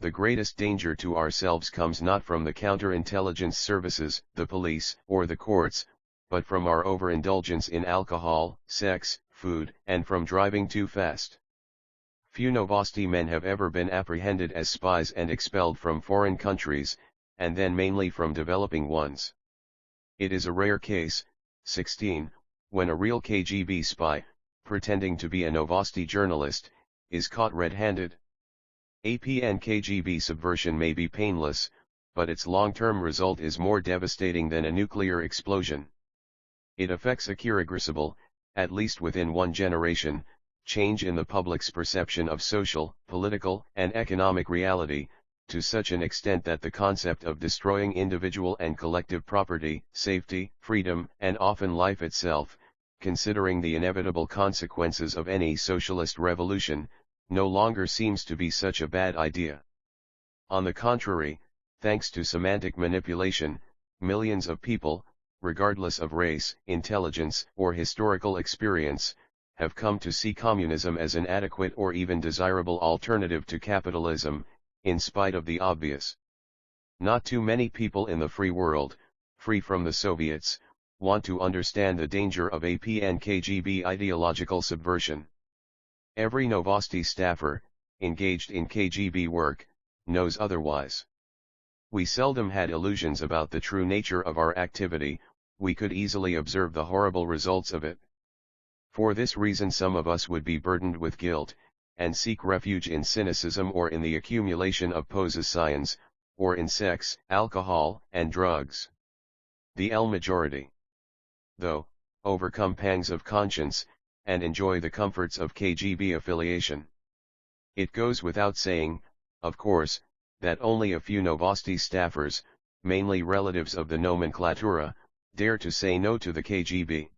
The greatest danger to ourselves comes not from the counterintelligence services, the police, or the courts, but from our overindulgence in alcohol, sex, food, and from driving too fast. Few Novosti men have ever been apprehended as spies and expelled from foreign countries, and then mainly from developing ones. It is a rare case, 16, when a real KGB spy, pretending to be a Novosti journalist, is caught red-handed. APN KGB subversion may be painless, but its long-term result is more devastating than a nuclear explosion. It affects a irreversible, at least within one generation, change in the public's perception of social, political, and economic reality, to such an extent that the concept of destroying individual and collective property, safety, freedom, and often life itself, considering the inevitable consequences of any socialist revolution, no longer seems to be such a bad idea. On the contrary, thanks to semantic manipulation, millions of people, regardless of race, intelligence, or historical experience, have come to see communism as an adequate or even desirable alternative to capitalism, in spite of the obvious. Not too many people in the free world, free from the Soviets, want to understand the danger of APN KGB ideological subversion. Every Novosti staffer, engaged in KGB work, knows otherwise. We seldom had illusions about the true nature of our activity, we could easily observe the horrible results of it. For this reason some of us would be burdened with guilt, and seek refuge in cynicism or in the accumulation of pseudoscience, or in sex, alcohol, and drugs. The majority, though, overcome pangs of conscience, and enjoy the comforts of KGB affiliation. It goes without saying, of course, that only a few Novosti staffers, mainly relatives of the nomenklatura, dare to say no to the KGB.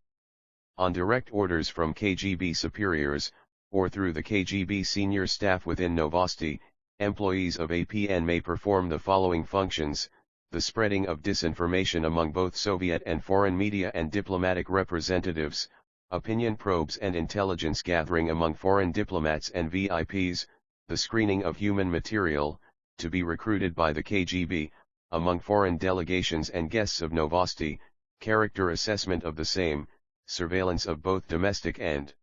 On direct orders from KGB superiors, or through the KGB senior staff within Novosti, employees of APN may perform the following functions: the spreading of disinformation among both Soviet and foreign media and diplomatic representatives, opinion probes and intelligence gathering among foreign diplomats and VIPs, the screening of human material, to be recruited by the KGB, among foreign delegations and guests of Novosti, character assessment of the same, surveillance of both domestic and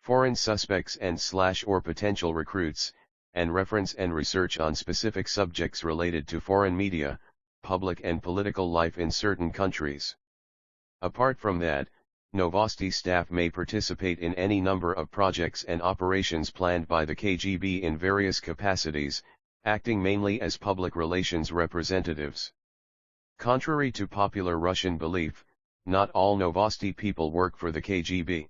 foreign suspects and or potential recruits, and reference and research on specific subjects related to foreign media, public and political life in certain countries. Apart from that, Novosti staff may participate in any number of projects and operations planned by the KGB in various capacities, acting mainly as public relations representatives. Contrary to popular Russian belief, not all Novosti people work for the KGB.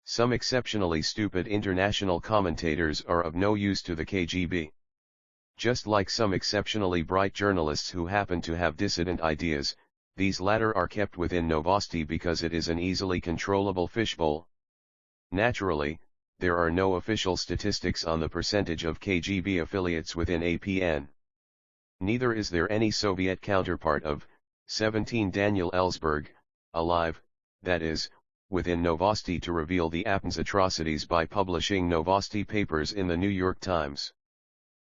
Some exceptionally stupid international commentators are of no use to the KGB. Just like some exceptionally bright journalists who happen to have dissident ideas, these latter are kept within Novosti because it is an easily controllable fishbowl. Naturally, there are no official statistics on the percentage of KGB affiliates within APN. Neither is there any Soviet counterpart of 17 Daniel Ellsberg, alive, that is, within Novosti to reveal the APN's atrocities by publishing Novosti papers in the New York Times.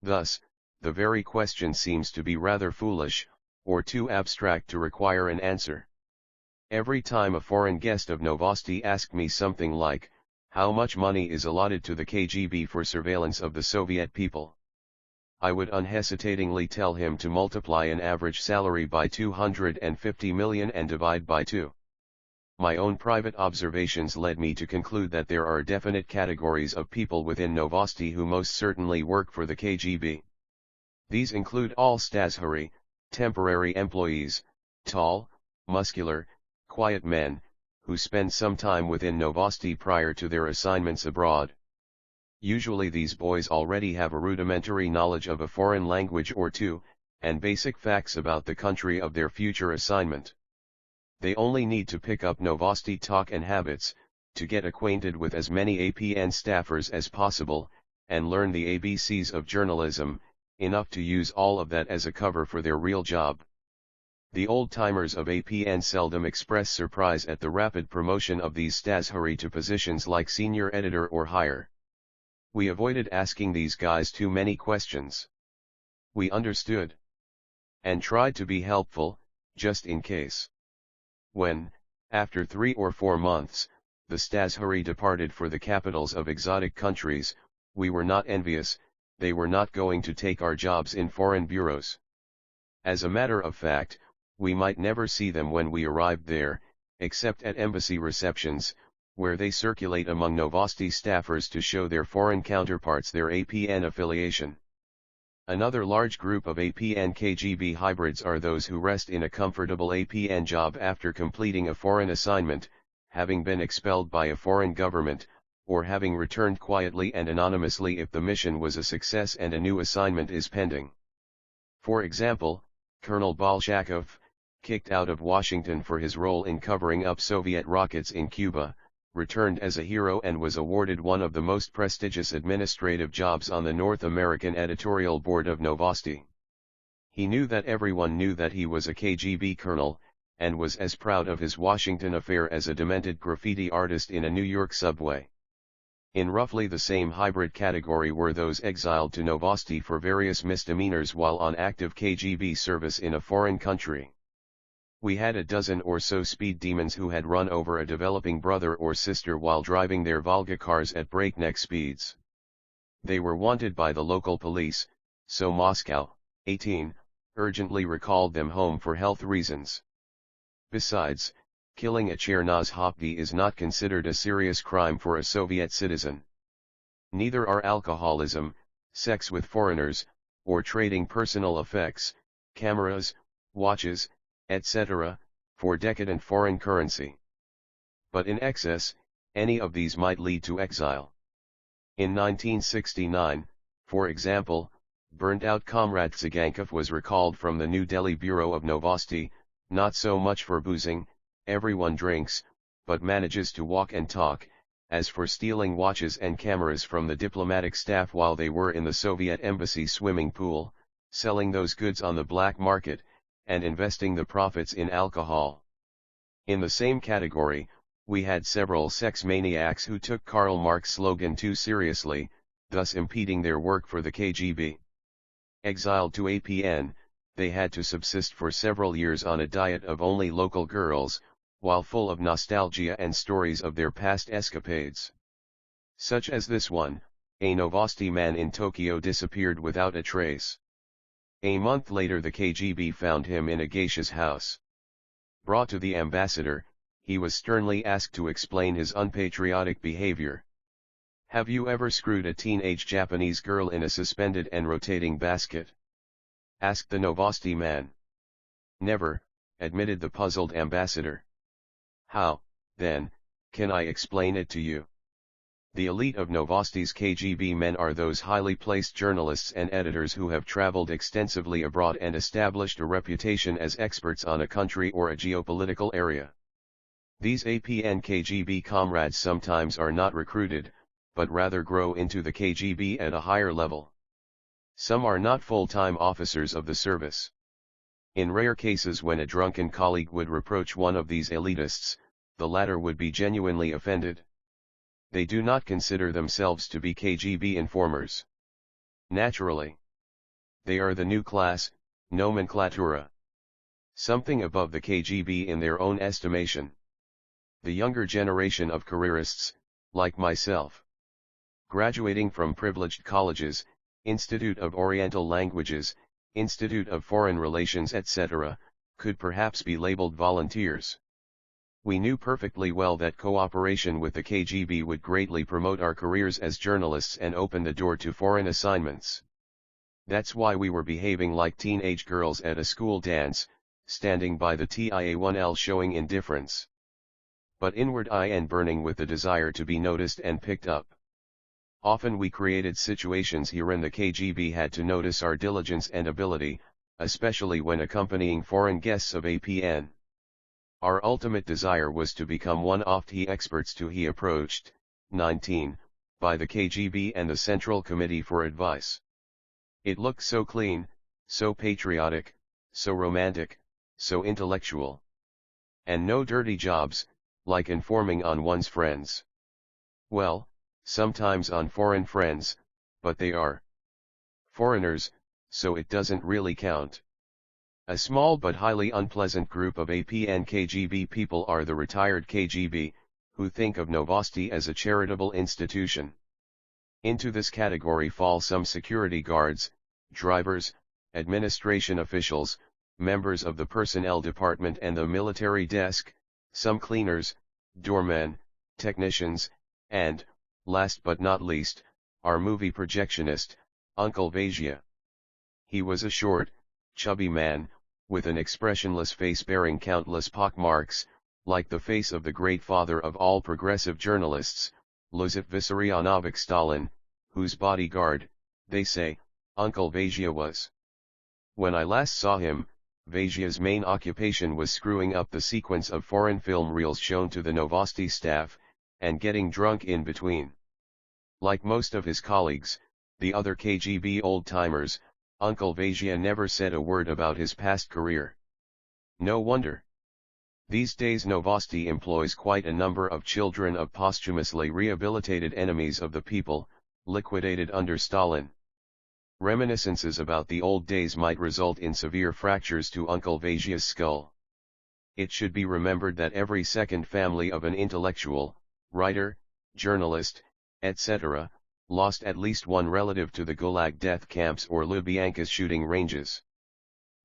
Thus, the very question seems to be rather foolish, or too abstract to require an answer. Every time a foreign guest of Novosti asked me something like, how much money is allotted to the KGB for surveillance of the Soviet people? I would unhesitatingly tell him to multiply an average salary by 250 million and divide by 2. My own private observations led me to conclude that there are definite categories of people within Novosti who most certainly work for the KGB. These include all Stazhari, temporary employees, tall, muscular, quiet men, who spend some time within Novosti prior to their assignments abroad. Usually these boys already have a rudimentary knowledge of a foreign language or two, and basic facts about the country of their future assignment. They only need to pick up Novosti talk and habits, to get acquainted with as many APN staffers as possible, and learn the ABCs of journalism, enough to use all of that as a cover for their real job. The old-timers of APN seldom express surprise at the rapid promotion of these Stazhari to positions like senior editor or higher. We avoided asking these guys too many questions. We understood. And tried to be helpful, just in case. When, after 3 or 4 months, the Stazhari departed for the capitals of exotic countries, we were not envious, they were not going to take our jobs in foreign bureaus. As a matter of fact, we might never see them when we arrived there, except at embassy receptions, where they circulate among Novosti staffers to show their foreign counterparts their APN affiliation. Another large group of APN KGB hybrids are those who rest in a comfortable APN job after completing a foreign assignment, having been expelled by a foreign government, or having returned quietly and anonymously if the mission was a success and a new assignment is pending. For example, Colonel Bolshakov, kicked out of Washington for his role in covering up Soviet rockets in Cuba, returned as a hero and was awarded one of the most prestigious administrative jobs on the North American editorial board of Novosti. He knew that everyone knew that he was a KGB colonel, and was as proud of his Washington affair as a demented graffiti artist in a New York subway. In roughly the same hybrid category were those exiled to Novosti for various misdemeanors while on active KGB service in a foreign country. We had a dozen or so speed demons who had run over a developing brother or sister while driving their Volga cars at breakneck speeds. They were wanted by the local police, so Moscow, 18, urgently recalled them home for health reasons. Besides, killing a Chernozhovsky is not considered a serious crime for a Soviet citizen. Neither are alcoholism, sex with foreigners, or trading personal effects, cameras, watches, etc., for decadent foreign currency. But in excess, any of these might lead to exile. In 1969, for example, burnt-out comrade Tsigankov was recalled from the New Delhi bureau of Novosti, not so much for boozing, everyone drinks, but manages to walk and talk, as for stealing watches and cameras from the diplomatic staff while they were in the Soviet embassy swimming pool, selling those goods on the black market, and investing the profits in alcohol. In the same category, we had several sex maniacs who took Karl Marx's slogan too seriously, thus impeding their work for the KGB. Exiled to APN, they had to subsist for several years on a diet of only local girls, while full of nostalgia and stories of their past escapades. Such as this one, a Novosti man in Tokyo disappeared without a trace. A month later the KGB found him in a geisha's house. Brought to the ambassador, he was sternly asked to explain his unpatriotic behavior. "Have you ever screwed a teenage Japanese girl in a suspended and rotating basket?" asked the Novosti man. "Never," admitted the puzzled ambassador. "How, then, can I explain it to you?" The elite of Novosti's KGB men are those highly placed journalists and editors who have traveled extensively abroad and established a reputation as experts on a country or a geopolitical area. These APN KGB comrades sometimes are not recruited, but rather grow into the KGB at a higher level. Some are not full-time officers of the service. In rare cases when a drunken colleague would reproach one of these elitists, the latter would be genuinely offended. They do not consider themselves to be KGB informers. Naturally, they are the new class, nomenclatura. Something above the KGB in their own estimation. The younger generation of careerists, like myself, graduating from privileged colleges, Institute of Oriental Languages, Institute of Foreign Relations etc., could perhaps be labeled volunteers. We knew perfectly well that cooperation with the KGB would greatly promote our careers as journalists and open the door to foreign assignments. That's why we were behaving like teenage girls at a school dance, standing by the TIA-1L showing indifference. But inward and burning with the desire to be noticed and picked up. Often we created situations wherein the KGB had to notice our diligence and ability, especially when accompanying foreign guests of APN. Our ultimate desire was to become one of the experts to he approached, 19, by the KGB and the Central Committee for advice. It looked so clean, so patriotic, so romantic, so intellectual. And no dirty jobs, like informing on one's friends. Well, sometimes on foreign friends, but they are foreigners, so it doesn't really count. A small but highly unpleasant group of APN KGB people are the retired KGB, who think of Novosti as a charitable institution. Into this category fall some security guards, drivers, administration officials, members of the personnel department and the military desk, some cleaners, doormen, technicians, and, last but not least, our movie projectionist, Uncle Vasia. He was a short, chubby man, with an expressionless face bearing countless pockmarks, like the face of the great father of all progressive journalists, Losif Vissarionovich Stalin, whose bodyguard, they say, Uncle Vasia was. When I last saw him, Vasia's main occupation was screwing up the sequence of foreign film reels shown to the Novosti staff, and getting drunk in between. Like most of his colleagues, the other KGB old-timers, Uncle Vasia never said a word about his past career. No wonder. These days Novosti employs quite a number of children of posthumously rehabilitated enemies of the people, liquidated under Stalin. Reminiscences about the old days might result in severe fractures to Uncle Vasia's skull. It should be remembered that every second family of an intellectual, writer, journalist, etc., lost at least one relative to the Gulag death camps or Lubyanka's shooting ranges.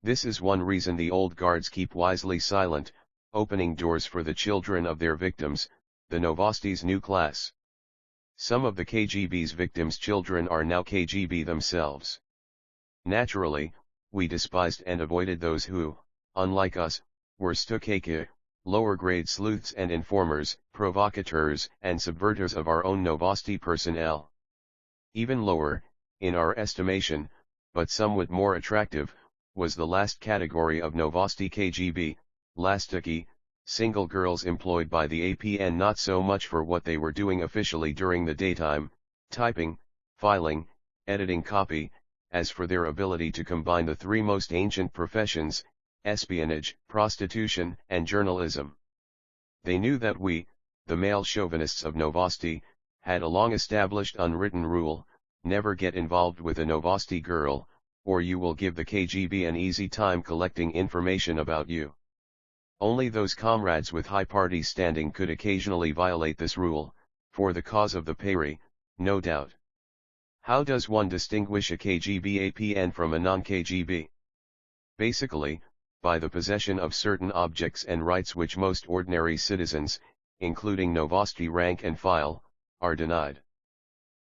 This is one reason the old guards keep wisely silent, opening doors for the children of their victims, the Novosti's new class. Some of the KGB's victims' children are now KGB themselves. Naturally, we despised and avoided those who, unlike us, were stukaki, lower-grade sleuths and informers, provocateurs and subverters of our own Novosti personnel. Even lower, in our estimation, but somewhat more attractive, was the last category of Novosti KGB, lastuki, single girls employed by the APN not so much for what they were doing officially during the daytime, typing, filing, editing copy, as for their ability to combine the three most ancient professions, espionage, prostitution, and journalism. They knew that we, the male chauvinists of Novosti, had a long-established unwritten rule: never get involved with a Novosti girl, or you will give the KGB an easy time collecting information about you. Only those comrades with high party standing could occasionally violate this rule, for the cause of the payri, no doubt. How does one distinguish a KGB APN from a non-KGB? Basically, by the possession of certain objects and rights which most ordinary citizens, including Novosti rank and file, are denied.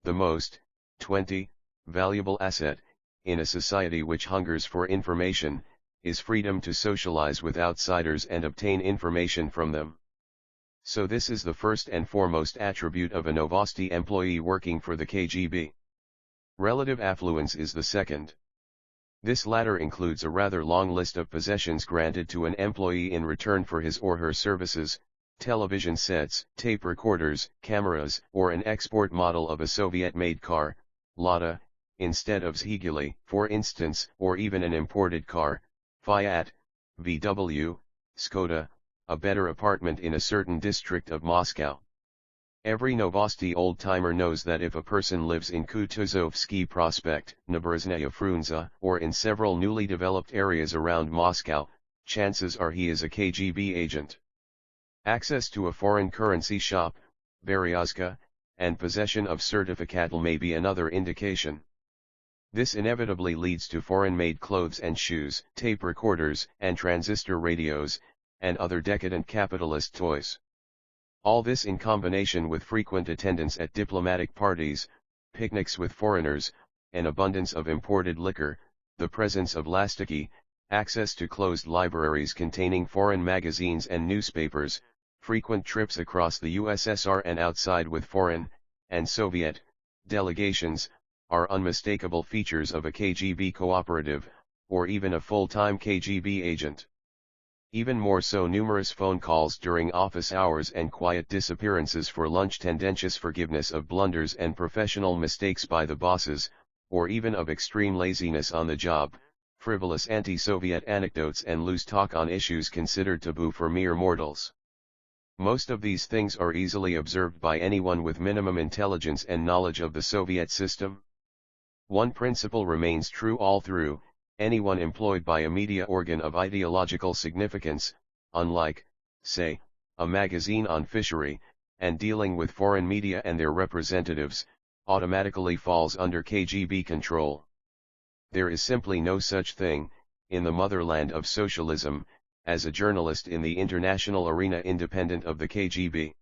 The most, 20, valuable asset, in a society which hungers for information, is freedom to socialize with outsiders and obtain information from them. So this is the first and foremost attribute of a Novosti employee working for the KGB. Relative affluence is the second. This latter includes a rather long list of possessions granted to an employee in return for his or her services: television sets, tape recorders, cameras, or an export model of a Soviet-made car, Lada, instead of Zhiguli, for instance, or even an imported car, Fiat, VW, Skoda, a better apartment in a certain district of Moscow. Every Novosti old-timer knows that if a person lives in Kutuzovsky Prospect, Naberezhnaya Frunze, or in several newly developed areas around Moscow, chances are he is a KGB agent. Access to a foreign currency shop, Beryozka, and possession of certificatel may be another indication. This inevitably leads to foreign-made clothes and shoes, tape recorders, and transistor radios, and other decadent capitalist toys. All this in combination with frequent attendance at diplomatic parties, picnics with foreigners, an abundance of imported liquor, the presence of lastiki, access to closed libraries containing foreign magazines and newspapers, frequent trips across the USSR and outside with foreign, and Soviet, delegations, are unmistakable features of a KGB cooperative, or even a full-time KGB agent. Even more so, numerous phone calls during office hours and quiet disappearances for lunch, tendentious forgiveness of blunders and professional mistakes by the bosses, or even of extreme laziness on the job, frivolous anti-Soviet anecdotes and loose talk on issues considered taboo for mere mortals. Most of these things are easily observed by anyone with minimum intelligence and knowledge of the Soviet system. One principle remains true all through: anyone employed by a media organ of ideological significance, unlike, say, a magazine on fishery, and dealing with foreign media and their representatives, automatically falls under KGB control. There is simply no such thing, in the motherland of socialism, as a journalist in the international arena independent of the KGB.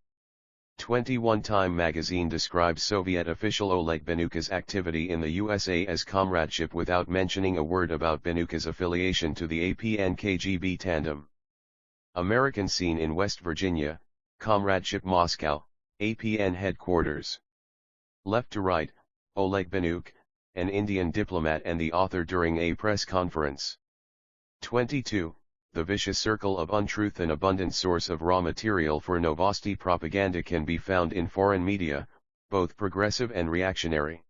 21 Time magazine describes Soviet official Oleg Benuka's activity in the USA as comradeship without mentioning a word about Benuka's affiliation to the APN-KGB tandem. American scene in West Virginia, comradeship Moscow, APN headquarters. Left to right, Oleg Benuk, an Indian diplomat and the author during a press conference. 22. The vicious circle of untruth. An abundant source of raw material for Novosti propaganda can be found in foreign media, both progressive and reactionary.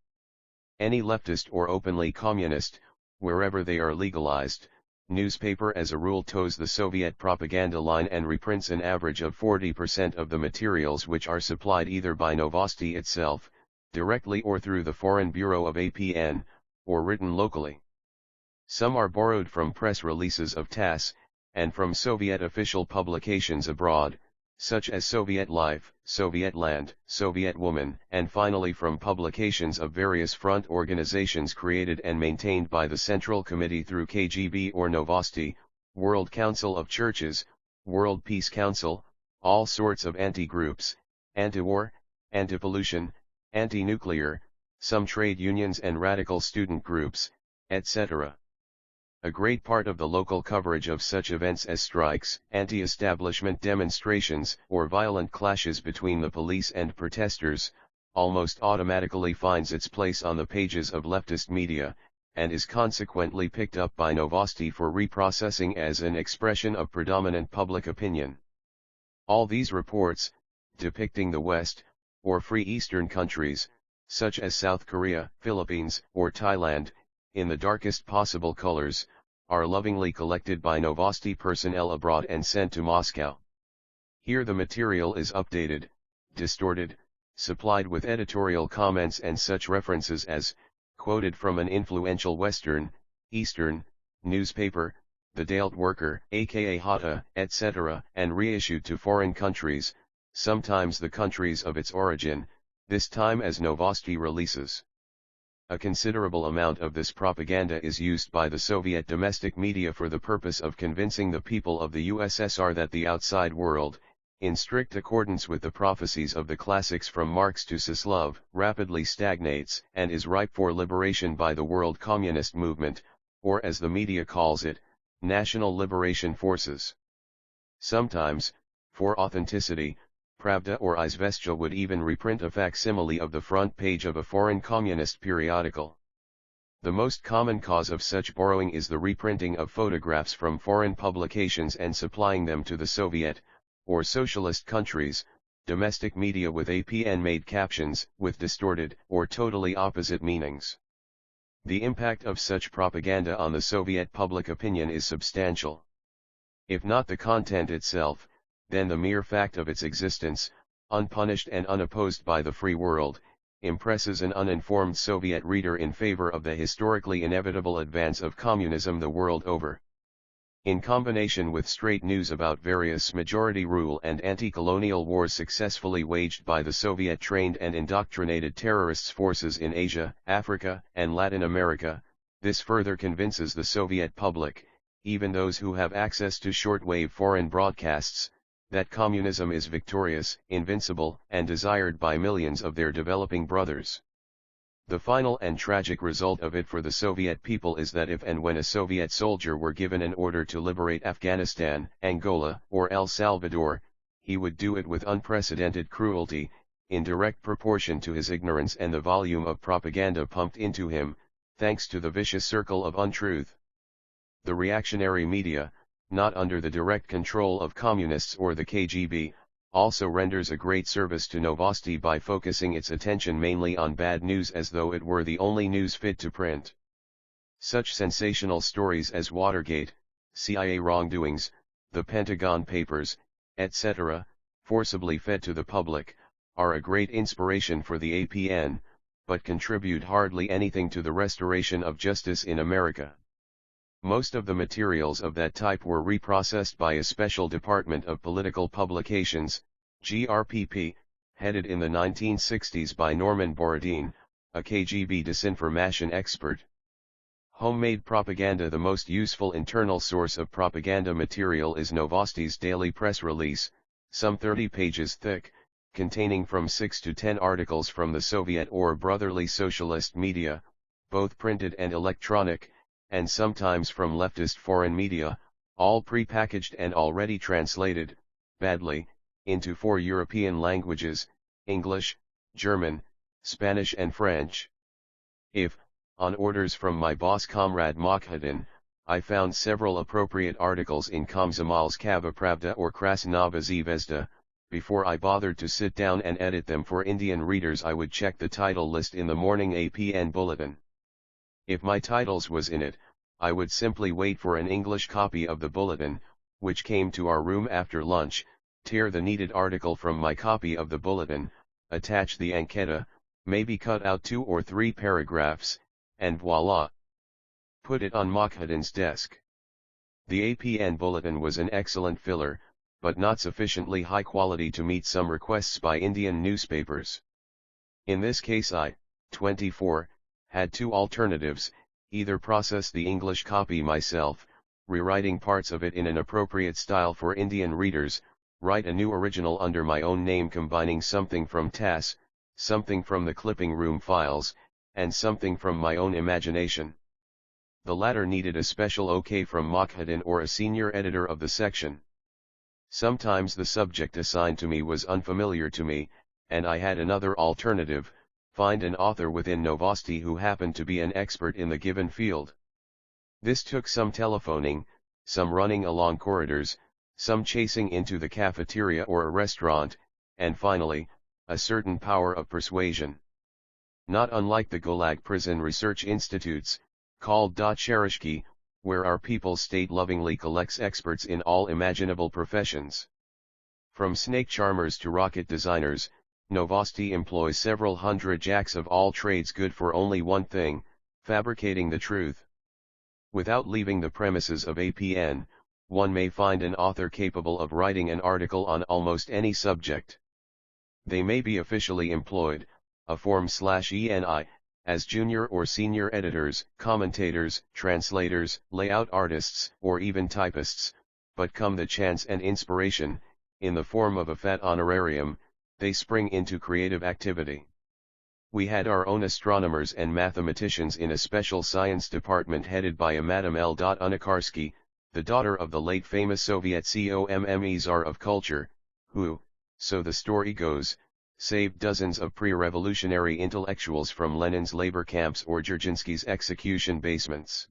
Any leftist or openly communist, wherever they are legalized, newspaper as a rule toes the Soviet propaganda line and reprints an average of 40% of the materials which are supplied either by Novosti itself, directly or through the Foreign Bureau of APN, or written locally. Some are borrowed from press releases of TASS, and from Soviet official publications abroad, such as Soviet Life, Soviet Land, Soviet Woman, and finally from publications of various front organizations created and maintained by the Central Committee through KGB or Novosti, World Council of Churches, World Peace Council, all sorts of anti-groups, anti-war, anti-pollution, anti-nuclear, some trade unions and radical student groups, etc. A great part of the local coverage of such events as strikes, anti-establishment demonstrations, or violent clashes between the police and protesters, almost automatically finds its place on the pages of leftist media, and is consequently picked up by Novosti for reprocessing as an expression of predominant public opinion. All these reports, depicting the West, or free Eastern countries, such as South Korea, Philippines, or Thailand, in the darkest possible colors, are lovingly collected by Novosti personnel abroad and sent to Moscow. Here the material is updated, distorted, supplied with editorial comments and such references as, quoted from an influential Western, Eastern, newspaper, the Dalt Worker, aka Hata, etc., and reissued to foreign countries, sometimes the countries of its origin, this time as Novosti releases. A considerable amount of this propaganda is used by the Soviet domestic media for the purpose of convincing the people of the USSR that the outside world, in strict accordance with the prophecies of the classics from Marx to Suslov, rapidly stagnates and is ripe for liberation by the world communist movement, or as the media calls it, national liberation forces. Sometimes, for authenticity, Pravda or Izvestia would even reprint a facsimile of the front page of a foreign communist periodical. The most common cause of such borrowing is the reprinting of photographs from foreign publications and supplying them to the Soviet, or socialist countries, domestic media with APN-made captions, with distorted or totally opposite meanings. The impact of such propaganda on the Soviet public opinion is substantial. If not the content itself, then the mere fact of its existence, unpunished and unopposed by the free world, impresses an uninformed Soviet reader in favor of the historically inevitable advance of communism the world over. In combination with straight news about various majority rule and anti-colonial wars successfully waged by the Soviet-trained and indoctrinated terrorists forces in Asia, Africa, and Latin America, this further convinces the Soviet public, even those who have access to shortwave foreign broadcasts, that communism is victorious, invincible, and desired by millions of their developing brothers. The final and tragic result of it for the Soviet people is that if and when a Soviet soldier were given an order to liberate Afghanistan, Angola, or El Salvador, he would do it with unprecedented cruelty, in direct proportion to his ignorance and the volume of propaganda pumped into him, thanks to the vicious circle of untruth. The reactionary media, not under the direct control of communists or the KGB, also renders a great service to Novosti by focusing its attention mainly on bad news as though it were the only news fit to print. Such sensational stories as Watergate, CIA wrongdoings, the Pentagon Papers, etc., forcibly fed to the public, are a great inspiration for the APN, but contribute hardly anything to the restoration of justice in America. Most of the materials of that type were reprocessed by a special department of political publications, GRPP, headed in the 1960s by Norman Borodin, a KGB disinformation expert. Homemade propaganda. The most useful internal source of propaganda material is Novosti's daily press release, some 30 pages thick, containing from 6 to 10 articles from the Soviet or brotherly socialist media, both printed and electronic, and sometimes from leftist foreign media, all pre-packaged and already translated, badly, into 4 European languages, English, German, Spanish and French. If, on orders from my boss Comrade Mokhadin, I found several appropriate articles in Komsomolskaya Pravda or Krasnaya Zvezda, before I bothered to sit down and edit them for Indian readers, I would check the title list in the morning APN bulletin. If my titles was in it, I would simply wait for an English copy of the bulletin, which came to our room after lunch, tear the needed article from my copy of the bulletin, attach the anketa, maybe cut out 2 or 3 paragraphs, and voila! Put it on Mokhadin's desk. The APN bulletin was an excellent filler, but not sufficiently high quality to meet some requests by Indian newspapers. In this case I, 24, had 2 alternatives: either process the English copy myself, rewriting parts of it in an appropriate style for Indian readers, write a new original under my own name combining something from TASS, something from the clipping room files, and something from my own imagination. The latter needed a special OK from Mokhadin or a senior editor of the section. Sometimes the subject assigned to me was unfamiliar to me, and I had another alternative: find an author within Novosti who happened to be an expert in the given field. This took some telephoning, some running along corridors, some chasing into the cafeteria or a restaurant, and finally, a certain power of persuasion. Not unlike the Gulag prison research institutes, called Cherishki, where our people's state lovingly collects experts in all imaginable professions. From snake charmers to rocket designers, Novosti employs several hundred jacks of all trades good for only one thing: fabricating the truth. Without leaving the premises of APN, one may find an author capable of writing an article on almost any subject. They may be officially employed, a form/ENI, as junior or senior editors, commentators, translators, layout artists, or even typists, but come the chance and inspiration, in the form of a fat honorarium, they spring into creative activity. We had our own astronomers and mathematicians in a special science department headed by a Madame L. Unikarsky, the daughter of the late famous Soviet COMME Tsar of Culture, who, so the story goes, saved dozens of pre-revolutionary intellectuals from Lenin's labor camps or Dzerzhinsky's execution basements.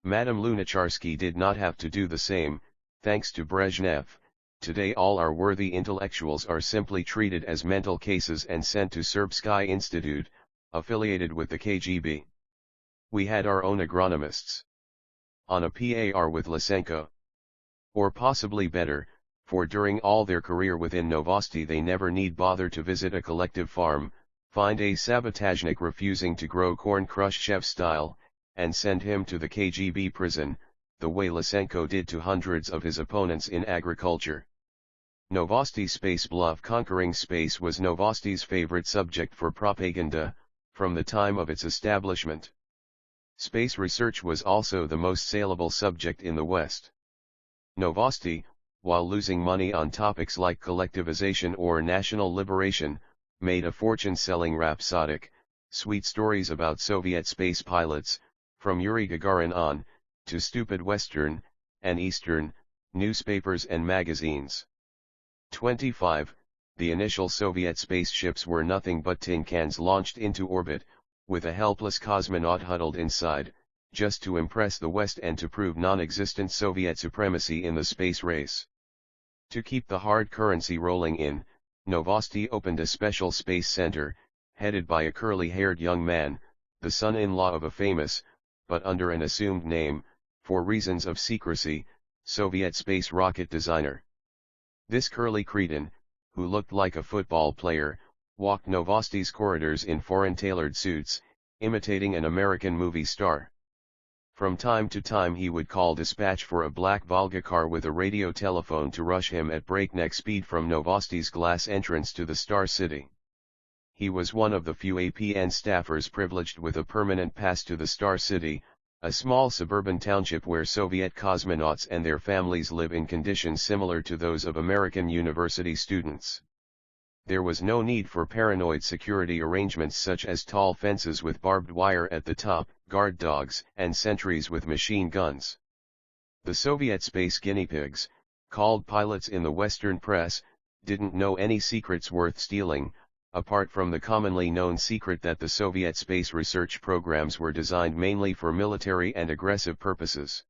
Madame Lunacharsky did not have to do the same, thanks to Brezhnev. Today all our worthy intellectuals are simply treated as mental cases and sent to Serbsky Institute, affiliated with the KGB. We had our own agronomists. On a PAR with Lysenko. Or possibly better, for during all their career within Novosti they never need bother to visit a collective farm, find a sabotagnik refusing to grow corn Khrushchev style, and send him to the KGB prison, the way Lysenko did to hundreds of his opponents in agriculture. Novosti space bluff. Conquering space was Novosti's favorite subject for propaganda, from the time of its establishment. Space research was also the most saleable subject in the West. Novosti, while losing money on topics like collectivization or national liberation, made a fortune selling rhapsodic, sweet stories about Soviet space pilots, from Yuri Gagarin on, to stupid Western, and Eastern, newspapers and magazines. 25. The initial Soviet spaceships were nothing but tin cans launched into orbit, with a helpless cosmonaut huddled inside, just to impress the West and to prove non-existent Soviet supremacy in the space race. To keep the hard currency rolling in, Novosti opened a special space center, headed by a curly-haired young man, the son-in-law of a famous, but under an assumed name, for reasons of secrecy, Soviet space rocket designer. This curly cretin, who looked like a football player, walked Novosti's corridors in foreign tailored suits, imitating an American movie star. From time to time he would call dispatch for a black Volga car with a radio telephone to rush him at breakneck speed from Novosti's glass entrance to the Star City. He was one of the few APN staffers privileged with a permanent pass to the Star City, a small suburban township where Soviet cosmonauts and their families live in conditions similar to those of American university students. There was no need for paranoid security arrangements such as tall fences with barbed wire at the top, guard dogs, and sentries with machine guns. The Soviet space guinea pigs, called pilots in the Western press, didn't know any secrets worth stealing, apart from the commonly known secret that the Soviet space research programs were designed mainly for military and aggressive purposes.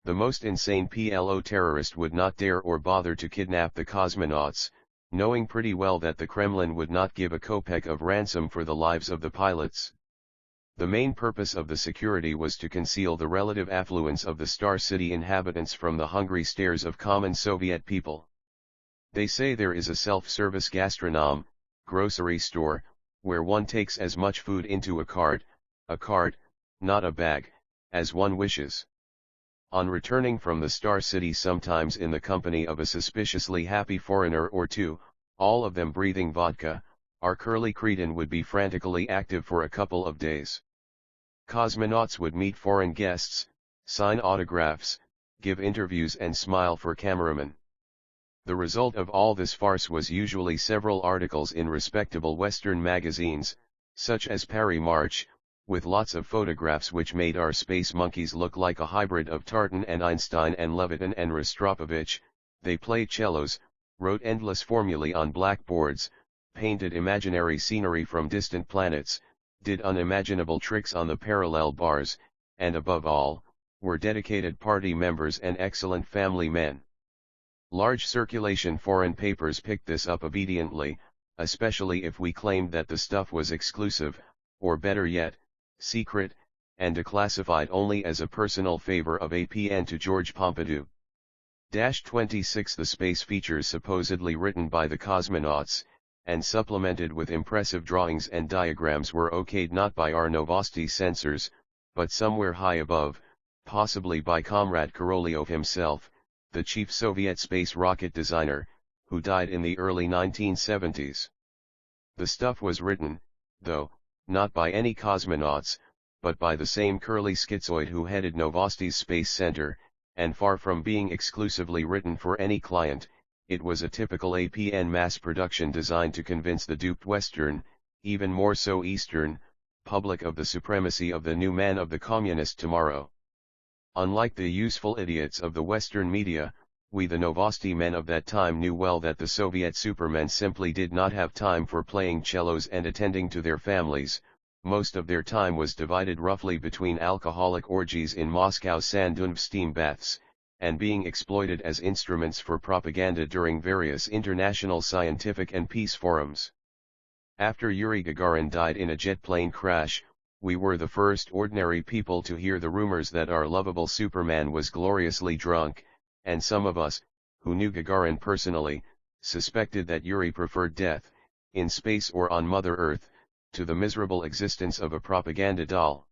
The most insane PLO terrorist would not dare or bother to kidnap the cosmonauts, knowing pretty well that the Kremlin would not give a kopeck of ransom for the lives of the pilots. The main purpose of the security was to conceal the relative affluence of the Star City inhabitants from the hungry stares of common Soviet people. They say there is a self-service gastronome, grocery store, where one takes as much food into a cart, not a bag, as one wishes. On returning from the Star City, sometimes in the company of a suspiciously happy foreigner or two, all of them breathing vodka, our curly cretin would be frantically active for a couple of days. Cosmonauts would meet foreign guests, sign autographs, give interviews and smile for cameramen. The result of all this farce was usually several articles in respectable Western magazines, such as Paris March, with lots of photographs which made our space monkeys look like a hybrid of Tartan and Einstein and Levitin and Rostropovich. They played cellos, wrote endless formulae on blackboards, painted imaginary scenery from distant planets, did unimaginable tricks on the parallel bars, and above all, were dedicated party members and excellent family men. Large circulation foreign papers picked this up obediently, especially if we claimed that the stuff was exclusive, or better yet, secret, and declassified only as a personal favor of APN to George Pompidou. 26 The space features supposedly written by the cosmonauts, and supplemented with impressive drawings and diagrams were okayed not by our Novosti censors, but somewhere high above, possibly by Comrade Korolev himself, the chief Soviet space rocket designer, who died in the early 1970s. The stuff was written, though, not by any cosmonauts, but by the same curly schizoid who headed Novosti's space center, and far from being exclusively written for any client, it was a typical APN mass production designed to convince the duped Western, even more so Eastern, public of the supremacy of the new man of the communist tomorrow. Unlike the useful idiots of the Western media, we the Novosti men of that time knew well that the Soviet supermen simply did not have time for playing cellos and attending to their families. Most of their time was divided roughly between alcoholic orgies in Moscow's Sandunv steam baths, and being exploited as instruments for propaganda during various international scientific and peace forums. After Yuri Gagarin died in a jet plane crash, we were the first ordinary people to hear the rumors that our lovable Superman was gloriously drunk, and some of us, who knew Gagarin personally, suspected that Yuri preferred death, in space or on Mother Earth, to the miserable existence of a propaganda doll.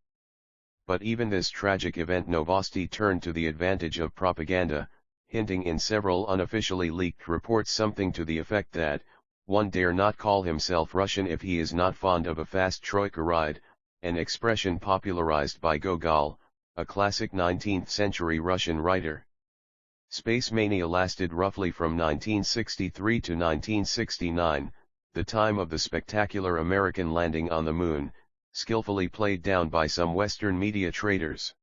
But even this tragic event Novosti turned to the advantage of propaganda, hinting in several unofficially leaked reports something to the effect that, one dare not call himself Russian if he is not fond of a fast troika ride, an expression popularized by Gogol, a classic 19th century Russian writer. Space mania lasted roughly from 1963 to 1969, the time of the spectacular American landing on the moon, skillfully played down by some Western media traders.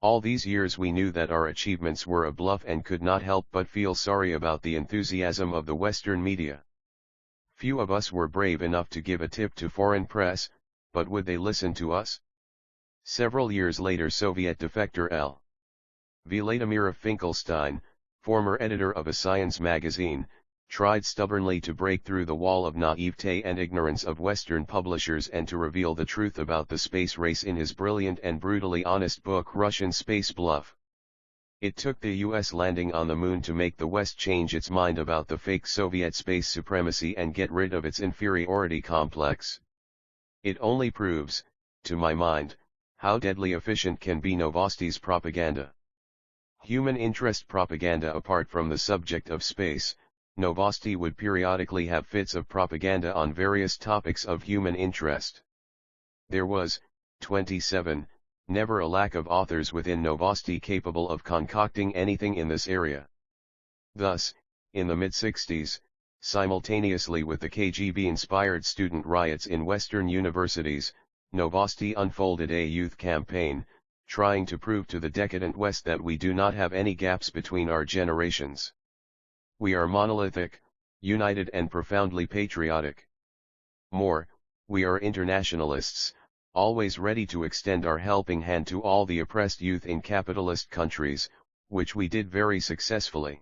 All these years we knew that our achievements were a bluff and could not help but feel sorry about the enthusiasm of the Western media. Few of us were brave enough to give a tip to foreign press, but would they listen to us? Several years later Soviet defector L. Vladimir Finkelstein, former editor of a science magazine, tried stubbornly to break through the wall of naivete and ignorance of Western publishers and to reveal the truth about the space race in his brilliant and brutally honest book Russian Space Bluff. It took the US landing on the moon to make the West change its mind about the fake Soviet space supremacy and get rid of its inferiority complex. It only proves, to my mind, how deadly efficient can be Novosti's propaganda. Human interest propaganda. Apart from the subject of space, Novosti would periodically have fits of propaganda on various topics of human interest. There was, 27, never a lack of authors within Novosti capable of concocting anything in this area. Thus, in the mid-60s, simultaneously with the KGB-inspired student riots in Western universities, Novosti unfolded a youth campaign, trying to prove to the decadent West that we do not have any gaps between our generations. We are monolithic, united and profoundly patriotic. More, we are internationalists, always ready to extend our helping hand to all the oppressed youth in capitalist countries, which we did very successfully.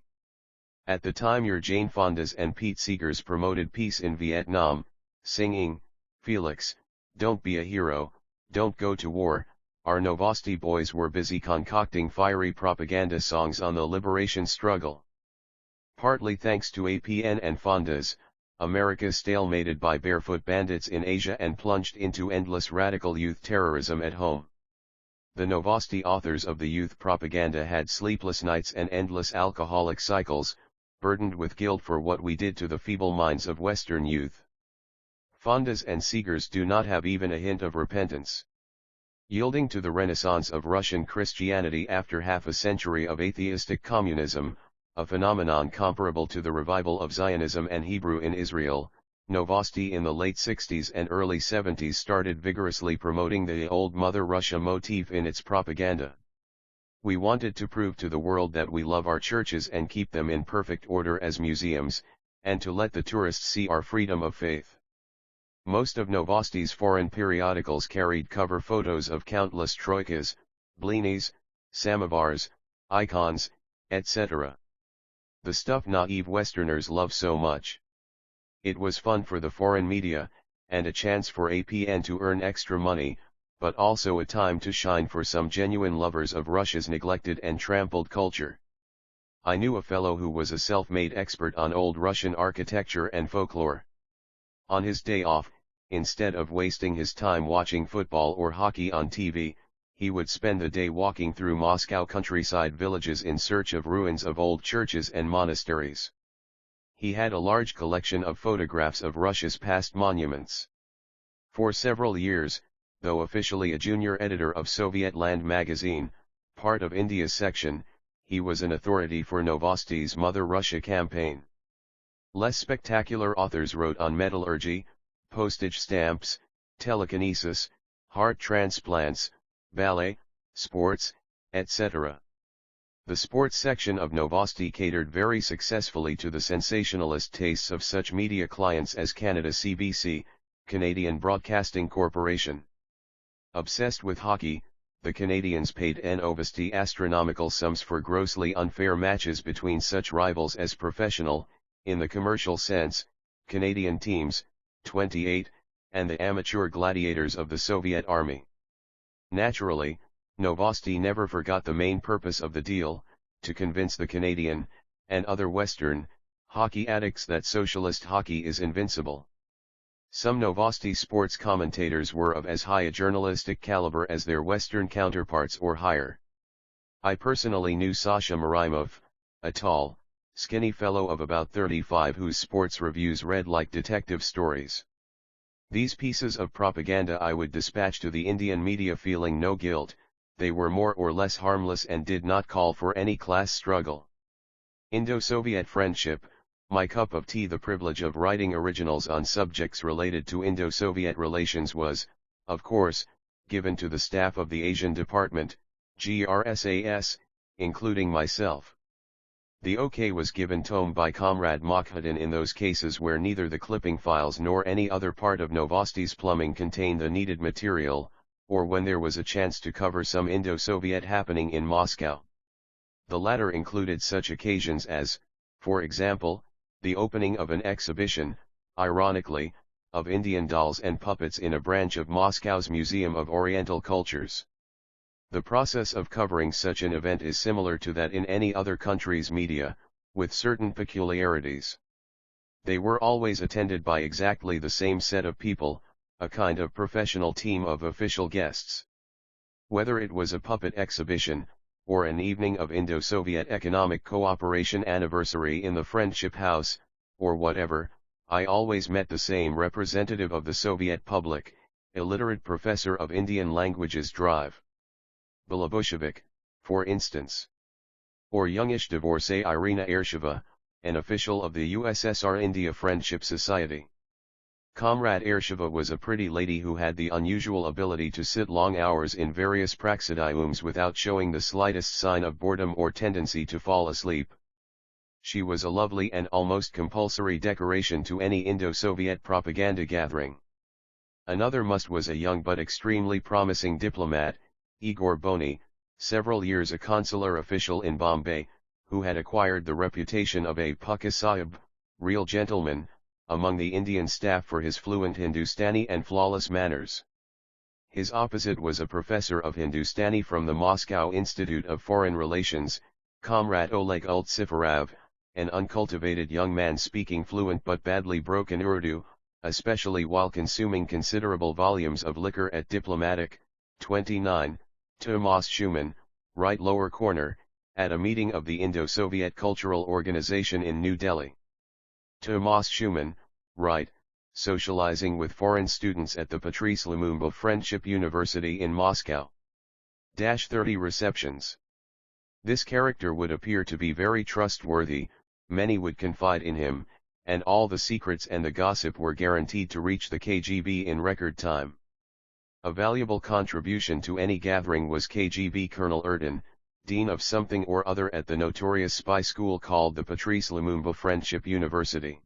At the time your Jane Fondas and Pete Seegers promoted peace in Vietnam, singing, "Felix, don't be a hero, don't go to war," our Novosti boys were busy concocting fiery propaganda songs on the liberation struggle. Partly thanks to APN and Fondas, America stalemated by barefoot bandits in Asia and plunged into endless radical youth terrorism at home. The Novosti authors of the youth propaganda had sleepless nights and endless alcoholic cycles, burdened with guilt for what we did to the feeble minds of Western youth. Fondas and Seegers do not have even a hint of repentance. Yielding to the renaissance of Russian Christianity after half a century of atheistic communism, a phenomenon comparable to the revival of Zionism and Hebrew in Israel, Novosti in the late 60s and early 70s started vigorously promoting the old Mother Russia motif in its propaganda. We wanted to prove to the world that we love our churches and keep them in perfect order as museums, and to let the tourists see our freedom of faith. Most of Novosti's foreign periodicals carried cover photos of countless troikas, blinis, samovars, icons, etc. The stuff naive Westerners love so much. It was fun for the foreign media, and a chance for APN to earn extra money, but also a time to shine for some genuine lovers of Russia's neglected and trampled culture. I knew a fellow who was a self-made expert on old Russian architecture and folklore. On his day off, instead of wasting his time watching football or hockey on TV, he would spend the day walking through Moscow countryside villages in search of ruins of old churches and monasteries. He had a large collection of photographs of Russia's past monuments. For several years, though officially a junior editor of Soviet Land magazine, part of India's section, he was an authority for Novosti's Mother Russia campaign. Less spectacular authors wrote on metallurgy, postage stamps, telekinesis, heart transplants, ballet, sports, etc. The sports section of Novosti catered very successfully to the sensationalist tastes of such media clients as Canada CBC, Canadian Broadcasting Corporation. Obsessed with hockey, the Canadians paid Novosti astronomical sums for grossly unfair matches between such rivals as professional, in the commercial sense, Canadian teams, 28, and the amateur gladiators of the Soviet Army. Naturally, Novosti never forgot the main purpose of the deal, to convince the Canadian, and other Western, hockey addicts that socialist hockey is invincible. Some Novosti sports commentators were of as high a journalistic caliber as their Western counterparts or higher. I personally knew Sasha Marimov, a tall, skinny fellow of about 35 whose sports reviews read like detective stories. These pieces of propaganda I would dispatch to the Indian media feeling no guilt, they were more or less harmless and did not call for any class struggle. Indo-Soviet friendship, my cup of tea. The privilege of writing originals on subjects related to Indo-Soviet relations was, of course, given to the staff of the Asian Department, GRSAS, including myself. The OK was given tome by Comrade Mokhadin in those cases where neither the clipping files nor any other part of Novosti's plumbing contained the needed material, or when there was a chance to cover some Indo-Soviet happening in Moscow. The latter included such occasions as, for example, the opening of an exhibition, ironically, of Indian dolls and puppets in a branch of Moscow's Museum of Oriental Cultures. The process of covering such an event is similar to that in any other country's media, with certain peculiarities. They were always attended by exactly the same set of people, a kind of professional team of official guests. Whether it was a puppet exhibition, or an evening of Indo-Soviet economic cooperation anniversary in the Friendship House, or whatever, I always met the same representative of the Soviet public, illiterate professor of Indian languages Drive. Belabushevik, for instance. Or youngish divorcee Irina Ersheva, an official of the USSR India Friendship Society. Comrade Ersheva was a pretty lady who had the unusual ability to sit long hours in various praxidiums without showing the slightest sign of boredom or tendency to fall asleep. She was a lovely and almost compulsory decoration to any Indo-Soviet propaganda gathering. Another must was a young but extremely promising diplomat, Igor Bony, several years a consular official in Bombay, who had acquired the reputation of a Pukka Sahib, real gentleman, among the Indian staff for his fluent Hindustani and flawless manners. His opposite was a professor of Hindustani from the Moscow Institute of Foreign Relations, Comrade Oleg Ultsifarov, an uncultivated young man speaking fluent but badly broken Urdu, especially while consuming considerable volumes of liquor at Diplomatic, 29, Tomas Schuman, right lower corner, at a meeting of the Indo-Soviet Cultural Organization in New Delhi. Tomas Schuman, right, socializing with foreign students at the Patrice Lumumba Friendship University in Moscow. 30 receptions. This character would appear to be very trustworthy, many would confide in him, and all the secrets and the gossip were guaranteed to reach the KGB in record time. A valuable contribution to any gathering was KGB Colonel Erden, dean of something or other at the notorious spy school called the Patrice Lumumba Friendship University.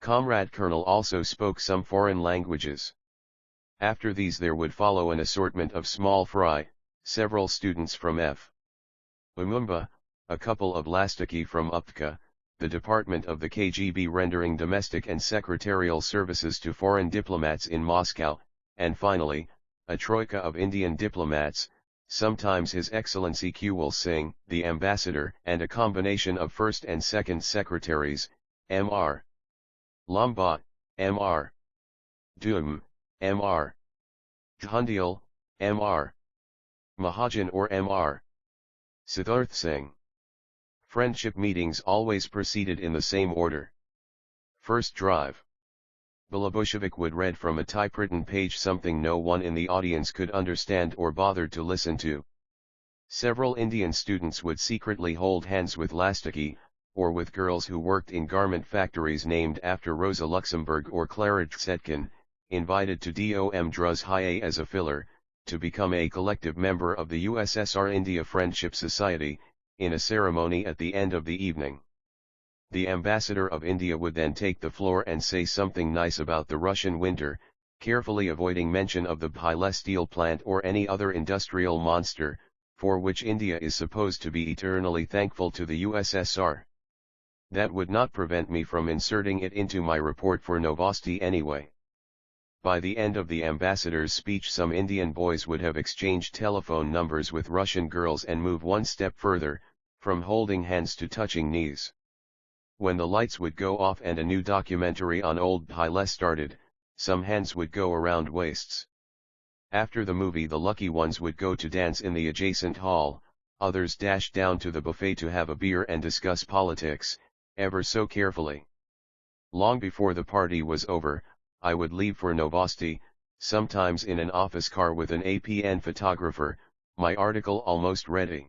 Comrade Colonel also spoke some foreign languages. After these there would follow an assortment of small fry, several students from F. Lumumba, a couple of Lastiki from UPTKA, the department of the KGB rendering domestic and secretarial services to foreign diplomats in Moscow, and finally, a troika of Indian diplomats, sometimes His Excellency Qwal Singh, the ambassador, and a combination of first and second secretaries, Mr. Lamba, Mr. Dum, Mr. Jhandial, Mr. Mahajan or Mr. Siddharth Singh. Friendship meetings always proceeded in the same order. First drive. Belabushevik would read from a typewritten page something no one in the audience could understand or bothered to listen to. Several Indian students would secretly hold hands with Lastiki, or with girls who worked in garment factories named after Rosa Luxemburg or Clara Tsetkin, invited to Dom Druzhye as a filler, to become a collective member of the USSR India Friendship Society, in a ceremony at the end of the evening. The ambassador of India would then take the floor and say something nice about the Russian winter, carefully avoiding mention of the Bhile steel plant or any other industrial monster, for which India is supposed to be eternally thankful to the USSR. That would not prevent me from inserting it into my report for Novosti anyway. By the end of the ambassador's speech some Indian boys would have exchanged telephone numbers with Russian girls and move one step further, from holding hands to touching knees. When the lights would go off and a new documentary on old Pile started, some hands would go around waists. After the movie the lucky ones would go to dance in the adjacent hall, others dashed down to the buffet to have a beer and discuss politics, ever so carefully. Long before the party was over, I would leave for Novosti, sometimes in an office car with an APN photographer, my article almost ready.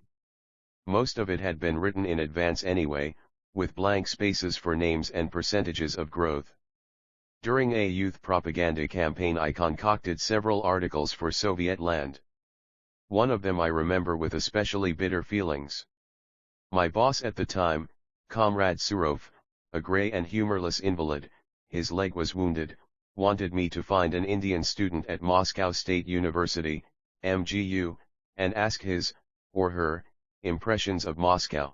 Most of it had been written in advance anyway, with blank spaces for names and percentages of growth. During a youth propaganda campaign I concocted several articles for Soviet land. One of them I remember with especially bitter feelings. My boss at the time, Comrade Surov, a grey and humorless invalid, his leg was wounded, wanted me to find an Indian student at Moscow State University, MGU, and ask his, or her, impressions of Moscow.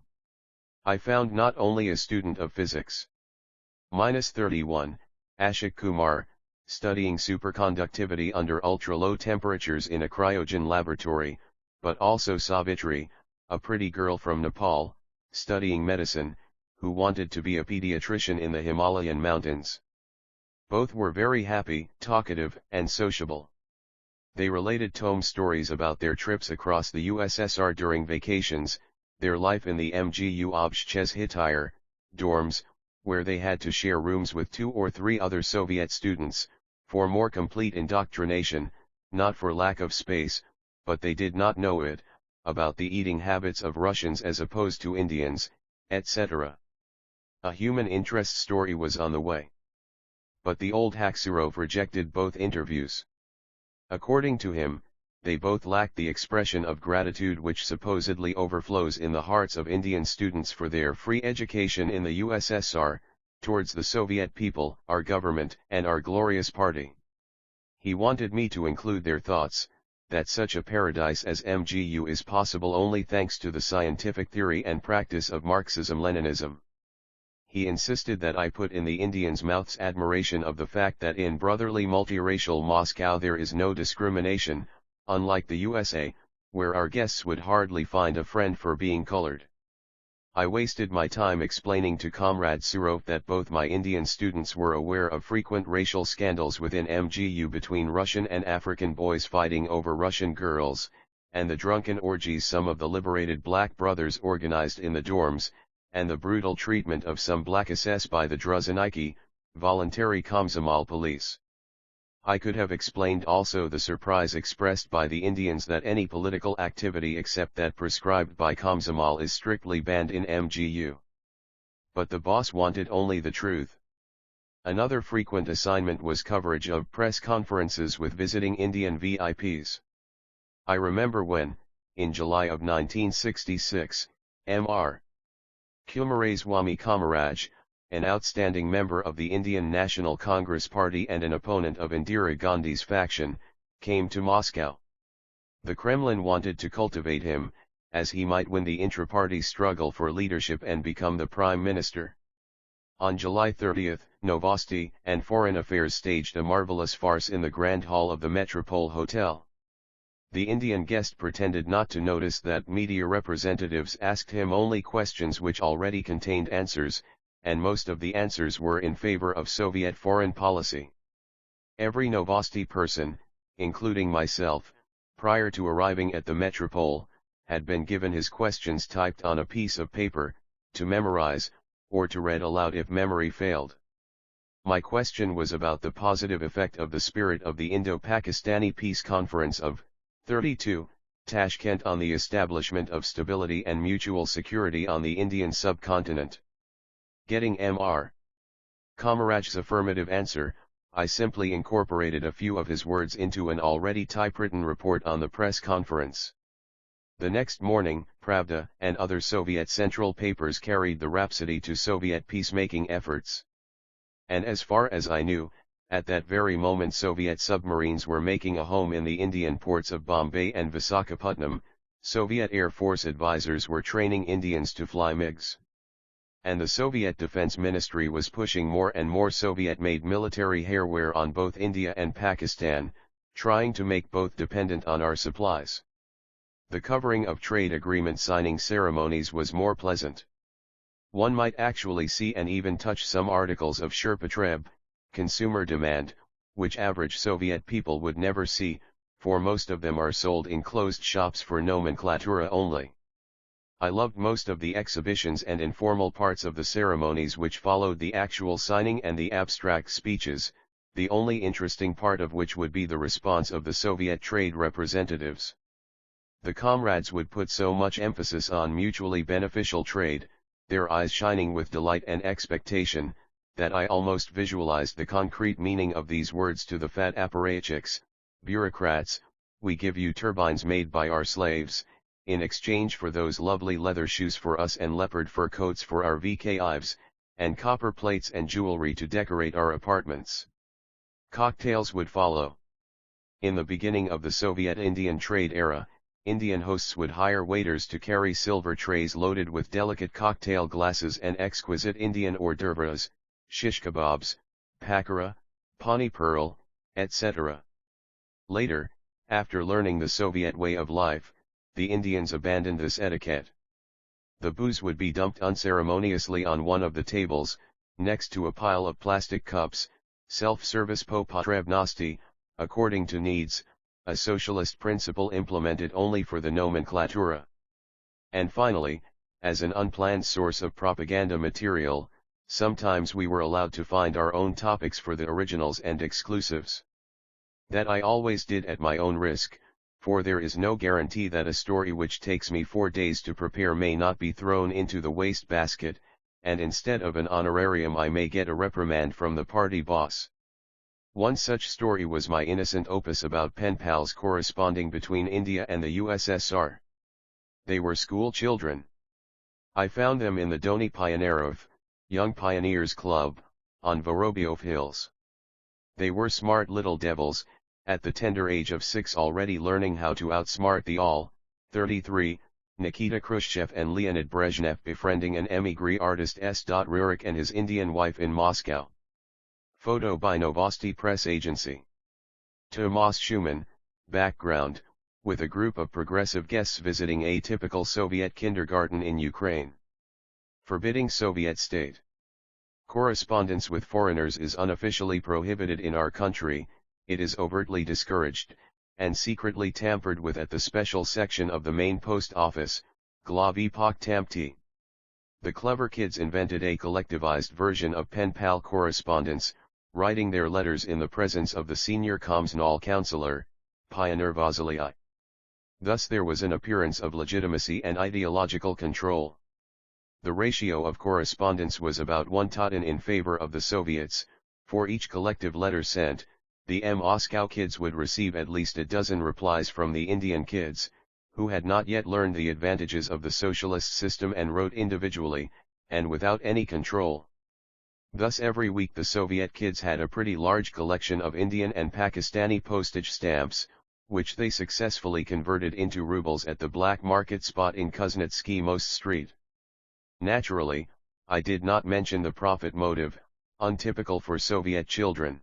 I found not only a student of physics. -31, Ashok Kumar, studying superconductivity under ultra-low temperatures in a cryogen laboratory, but also Savitri, a pretty girl from Nepal, studying medicine, who wanted to be a pediatrician in the Himalayan mountains. Both were very happy, talkative, and sociable. They related tome stories about their trips across the USSR during vacations, their life in the MGU Obshchezhitaya dorms, where they had to share rooms with 2 or 3 other Soviet students, for more complete indoctrination, not for lack of space, but they did not know it, about the eating habits of Russians as opposed to Indians, etc. A human interest story was on the way. But the old Haksurov rejected both interviews. According to him, they both lacked the expression of gratitude which supposedly overflows in the hearts of Indian students for their free education in the USSR, towards the Soviet people, our government, and our glorious party. He wanted me to include their thoughts, that such a paradise as MGU is possible only thanks to the scientific theory and practice of Marxism-Leninism. He insisted that I put in the Indians' mouths admiration of the fact that in brotherly multiracial Moscow there is no discrimination, unlike the USA, where our guests would hardly find a friend for being colored. I wasted my time explaining to Comrade Surov that both my Indian students were aware of frequent racial scandals within MGU between Russian and African boys fighting over Russian girls, and the drunken orgies some of the liberated black brothers organized in the dorms, and the brutal treatment of some black SS by the Druzhniki, voluntary Komsomol police. I could have explained also the surprise expressed by the Indians that any political activity except that prescribed by Komsomol is strictly banned in MGU. But the boss wanted only the truth. Another frequent assignment was coverage of press conferences with visiting Indian VIPs. I remember when, in July of 1966, Mr. Kumaraswamy Kamaraj, an outstanding member of the Indian National Congress Party and an opponent of Indira Gandhi's faction, came to Moscow. The Kremlin wanted to cultivate him, as he might win the intra-party struggle for leadership and become the prime minister. On July 30, Novosti and Foreign Affairs staged a marvelous farce in the Grand Hall of the Metropole Hotel. The Indian guest pretended not to notice that media representatives asked him only questions which already contained answers, and most of the answers were in favor of Soviet foreign policy. Every Novosti person, including myself, prior to arriving at the Metropole, had been given his questions typed on a piece of paper, to memorize, or to read aloud if memory failed. My question was about the positive effect of the spirit of the Indo-Pakistani Peace Conference of 32, Tashkent on the establishment of stability and mutual security on the Indian subcontinent. Getting Mr. Kamaraj's affirmative answer, I simply incorporated a few of his words into an already typewritten report on the press conference. The next morning, Pravda and other Soviet central papers carried the rhapsody to Soviet peacemaking efforts. And as far as I knew, at that very moment Soviet submarines were making a home in the Indian ports of Bombay and Visakhapatnam, Soviet Air Force advisors were training Indians to fly MiGs. And the Soviet Defense Ministry was pushing more and more Soviet-made military hardware on both India and Pakistan, trying to make both dependent on our supplies. The covering of trade agreement signing ceremonies was more pleasant. One might actually see and even touch some articles of Sherpatreb, consumer demand, which average Soviet people would never see, for most of them are sold in closed shops for nomenclatura only. I loved most of the exhibitions and informal parts of the ceremonies which followed the actual signing and the abstract speeches, the only interesting part of which would be the response of the Soviet trade representatives. The comrades would put so much emphasis on mutually beneficial trade, their eyes shining with delight and expectation, that I almost visualized the concrete meaning of these words to the fat apparatchiks, bureaucrats: we give you turbines made by our slaves, in exchange for those lovely leather shoes for us and leopard fur coats for our VKIVs, and copper plates and jewelry to decorate our apartments. Cocktails would follow. In the beginning of the Soviet-Indian trade era, Indian hosts would hire waiters to carry silver trays loaded with delicate cocktail glasses and exquisite Indian hors d'oeuvres, shish kebabs, pakora, pani purl, etc. Later, after learning the Soviet way of life, the Indians abandoned this etiquette. The booze would be dumped unceremoniously on one of the tables, next to a pile of plastic cups, self-service popotrebnosti, according to needs, a socialist principle implemented only for the nomenclatura. And finally, as an unplanned source of propaganda material, sometimes we were allowed to find our own topics for the originals and exclusives. That I always did at my own risk, for there is no guarantee that a story which takes me 4 days to prepare may not be thrown into the waste basket, and instead of an honorarium I may get a reprimand from the party boss. One such story was my innocent opus about pen pals corresponding between India and the USSR. They were school children. I found them in the Doni Pionerov, Young Pioneers Club, on Vorobyov Hills. They were smart little devils, at the tender age of 6 already learning how to outsmart the all, 33, Nikita Khrushchev and Leonid Brezhnev befriending an emigre artist S. Rurik and his Indian wife in Moscow. Photo by Novosti Press Agency. Tomas Schuman, background, with a group of progressive guests visiting a typical Soviet kindergarten in Ukraine. Forbidding Soviet state. Correspondence with foreigners is unofficially prohibited in our country, it is overtly discouraged, and secretly tampered with at the special section of the main post office, Glavi Poktamti. The clever kids invented a collectivized version of pen pal correspondence, writing their letters in the presence of the senior Komsomol counselor, Pioner Vasily. Thus there was an appearance of legitimacy and ideological control. The ratio of correspondence was about 1:1 in favor of the Soviets. For each collective letter sent, the Moscow kids would receive at least a dozen replies from the Indian kids, who had not yet learned the advantages of the socialist system and wrote individually, and without any control. Thus every week the Soviet kids had a pretty large collection of Indian and Pakistani postage stamps, which they successfully converted into rubles at the black market spot in Kuznetsky Most Street. Naturally, I did not mention the profit motive, untypical for Soviet children.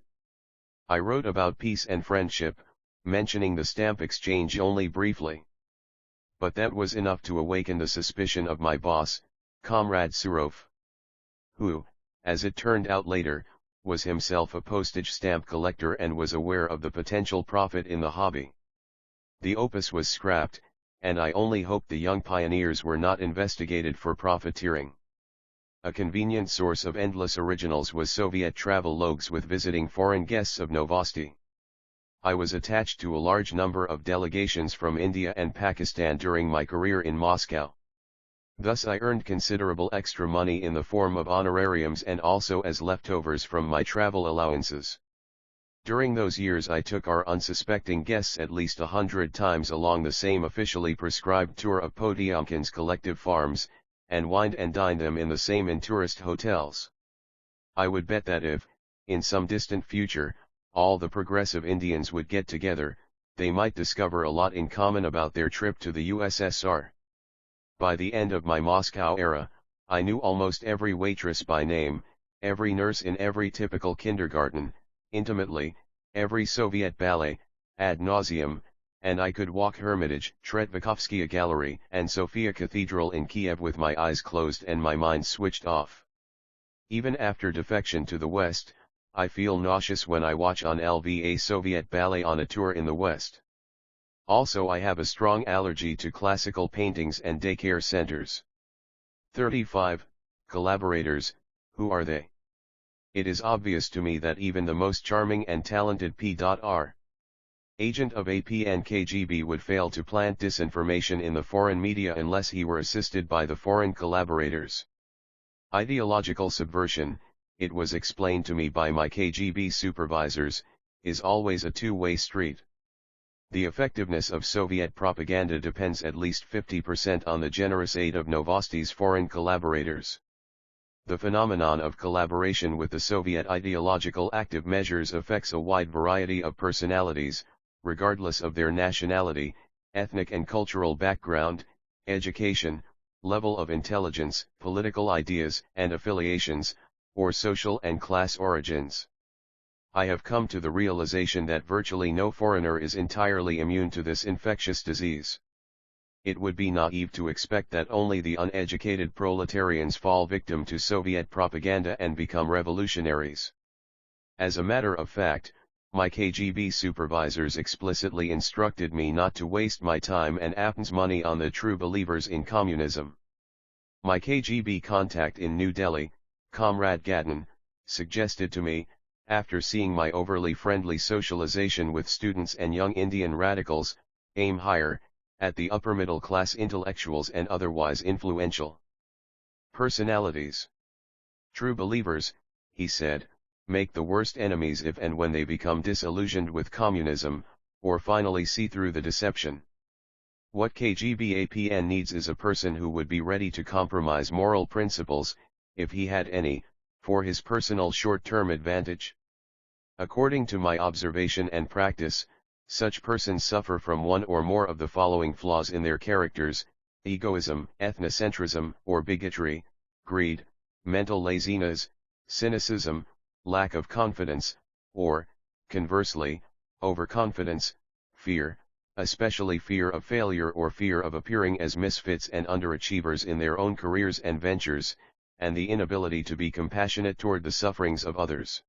I wrote about peace and friendship, mentioning the stamp exchange only briefly. But that was enough to awaken the suspicion of my boss, Comrade Surov, who, as it turned out later, was himself a postage stamp collector and was aware of the potential profit in the hobby. The opus was scrapped, and I only hoped the young pioneers were not investigated for profiteering. A convenient source of endless originals was Soviet travel logs with visiting foreign guests of Novosti. I was attached to a large number of delegations from India and Pakistan during my career in Moscow. Thus I earned considerable extra money in the form of honorariums and also as leftovers from my travel allowances. During those years I took our unsuspecting guests at least 100 times along the same officially prescribed tour of Potyomkin's collective farms, and wined and dined them in the same in tourist hotels. I would bet that if, in some distant future, all the progressive Indians would get together, they might discover a lot in common about their trip to the USSR. By the end of my Moscow era, I knew almost every waitress by name, every nurse in every typical kindergarten, intimately, every Soviet ballet, ad nauseum, and I could walk Hermitage, Tretyakhovskaya Gallery, and Sofia Cathedral in Kiev with my eyes closed and my mind switched off. Even after defection to the West, I feel nauseous when I watch on LVA Soviet ballet on a tour in the West. Also, I have a strong allergy to classical paintings and daycare centers. 35. Collaborators, who are they? It is obvious to me that even the most charming and talented P.R. agent of AP and KGB would fail to plant disinformation in the foreign media unless he were assisted by the foreign collaborators. Ideological subversion, it was explained to me by my KGB supervisors, is always a two-way street. The effectiveness of Soviet propaganda depends at least 50% on the generous aid of Novosti's foreign collaborators. The phenomenon of collaboration with the Soviet ideological active measures affects a wide variety of personalities, regardless of their nationality, ethnic and cultural background, education, level of intelligence, political ideas and affiliations, or social and class origins. I have come to the realization that virtually no foreigner is entirely immune to this infectious disease. It would be naive to expect that only the uneducated proletarians fall victim to Soviet propaganda and become revolutionaries. As a matter of fact, my KGB supervisors explicitly instructed me not to waste my time and Athens money on the true believers in communism. My KGB contact in New Delhi, Comrade Gatton, suggested to me, after seeing my overly friendly socialization with students and young Indian radicals, aim higher, at the upper middle class intellectuals and otherwise influential personalities. True believers, he said, make the worst enemies if and when they become disillusioned with communism, or finally see through the deception. What KGB APN needs is a person who would be ready to compromise moral principles, if he had any, for his personal short-term advantage. According to my observation and practice, such persons suffer from one or more of the following flaws in their characters: egoism, ethnocentrism or bigotry, greed, mental laziness, cynicism, lack of confidence, or, conversely, overconfidence, fear, especially fear of failure or fear of appearing as misfits and underachievers in their own careers and ventures, and the inability to be compassionate toward the sufferings of others.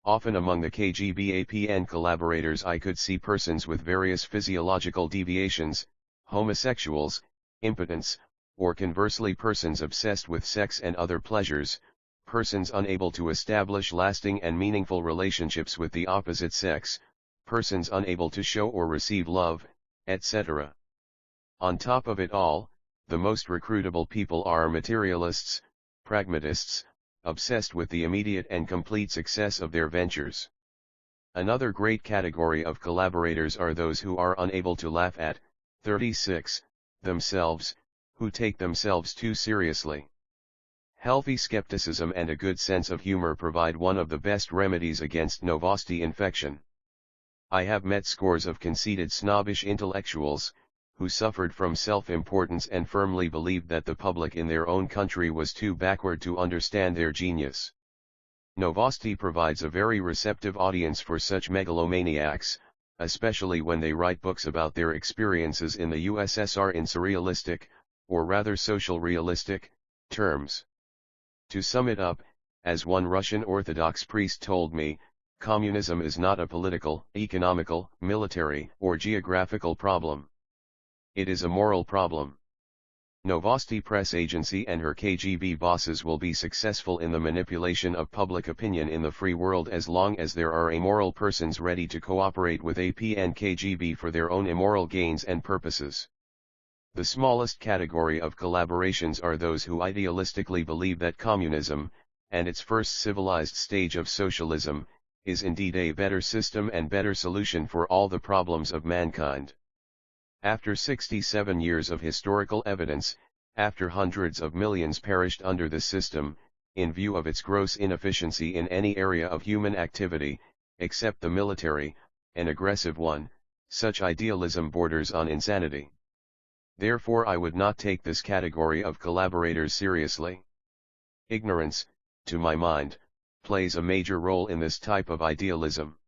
Often among the KGB APN collaborators I could see persons with various physiological deviations, homosexuals, impotents, or conversely persons obsessed with sex and other pleasures, persons unable to establish lasting and meaningful relationships with the opposite sex, persons unable to show or receive love, etc. On top of it all, the most recruitable people are materialists, pragmatists, obsessed with the immediate and complete success of their ventures. Another great category of collaborators are those who are unable to laugh at, 36, themselves, who take themselves too seriously. Healthy skepticism and a good sense of humor provide one of the best remedies against Novosti infection. I have met scores of conceited snobbish intellectuals, who suffered from self-importance and firmly believed that the public in their own country was too backward to understand their genius. Novosti provides a very receptive audience for such megalomaniacs, especially when they write books about their experiences in the USSR in surrealistic, or rather social realistic, terms. To sum it up, as one Russian Orthodox priest told me, communism is not a political, economical, military, or geographical problem. It is a moral problem. Novosti Press Agency and her KGB bosses will be successful in the manipulation of public opinion in the free world as long as there are amoral persons ready to cooperate with AP and KGB for their own immoral gains and purposes. The smallest category of collaborations are those who idealistically believe that communism, and its first civilized stage of socialism, is indeed a better system and better solution for all the problems of mankind. After 67 years of historical evidence, after hundreds of millions perished under the system, in view of its gross inefficiency in any area of human activity, except the military, an aggressive one, such idealism borders on insanity. Therefore I would not take this category of collaborators seriously. Ignorance, to my mind, plays a major role in this type of idealism.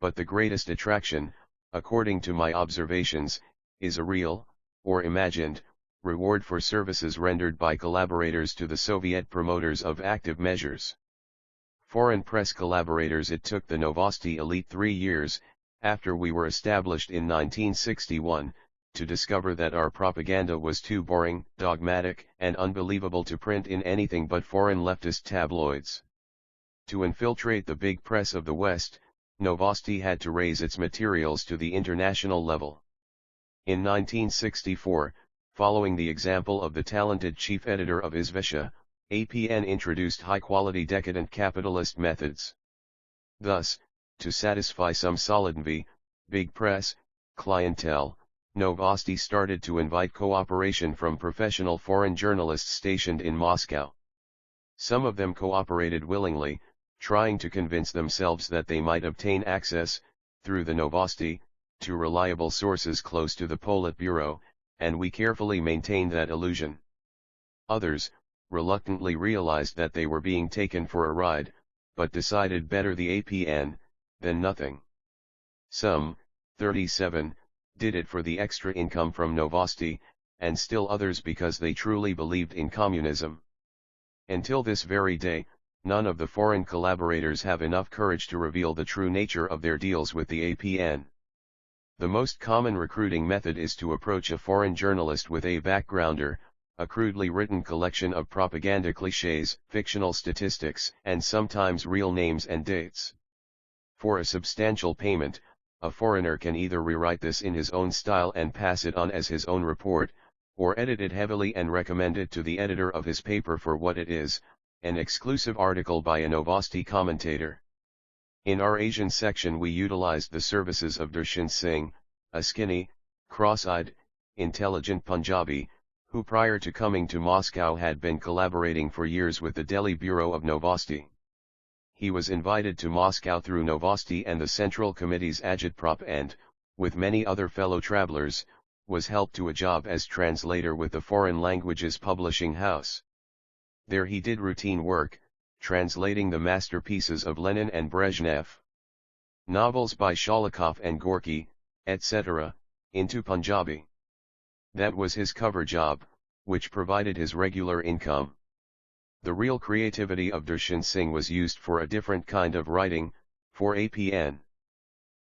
But the greatest attraction, according to my observations, is a real, or imagined, reward for services rendered by collaborators to the Soviet promoters of active measures. Foreign press collaborators. It took the Novosti elite 3 years, after we were established in 1961, to discover that our propaganda was too boring, dogmatic, and unbelievable to print in anything but foreign leftist tabloids. To infiltrate the big press of the West, Novosti had to raise its materials to the international level. In 1964, following the example of the talented chief editor of Izvestia, APN introduced high-quality decadent capitalist methods. Thus, to satisfy some solid big press clientele, Novosti started to invite cooperation from professional foreign journalists stationed in Moscow. Some of them cooperated willingly, trying to convince themselves that they might obtain access, through the Novosti, to reliable sources close to the Politburo, and we carefully maintained that illusion. Others, reluctantly realized that they were being taken for a ride, but decided better the APN, than nothing. Some, 37, did it for the extra income from Novosti, and still others because they truly believed in communism. Until this very day, none of the foreign collaborators have enough courage to reveal the true nature of their deals with the APN. The most common recruiting method is to approach a foreign journalist with a backgrounder, a crudely written collection of propaganda clichés, fictional statistics, and sometimes real names and dates. For a substantial payment, a foreigner can either rewrite this in his own style and pass it on as his own report, or edit it heavily and recommend it to the editor of his paper for what it is, an exclusive article by a Novosti commentator. In our Asian section we utilized the services of Darshan Singh, a skinny, cross-eyed, intelligent Punjabi, who prior to coming to Moscow had been collaborating for years with the Delhi Bureau of Novosti. He was invited to Moscow through Novosti and the Central Committee's agitprop and, with many other fellow travelers, was helped to a job as translator with the Foreign Languages Publishing House. There he did routine work, translating the masterpieces of Lenin and Brezhnev, novels by Sholokhov and Gorky, etc., into Punjabi. That was his cover job, which provided his regular income. The real creativity of Darshan Singh was used for a different kind of writing, for APN.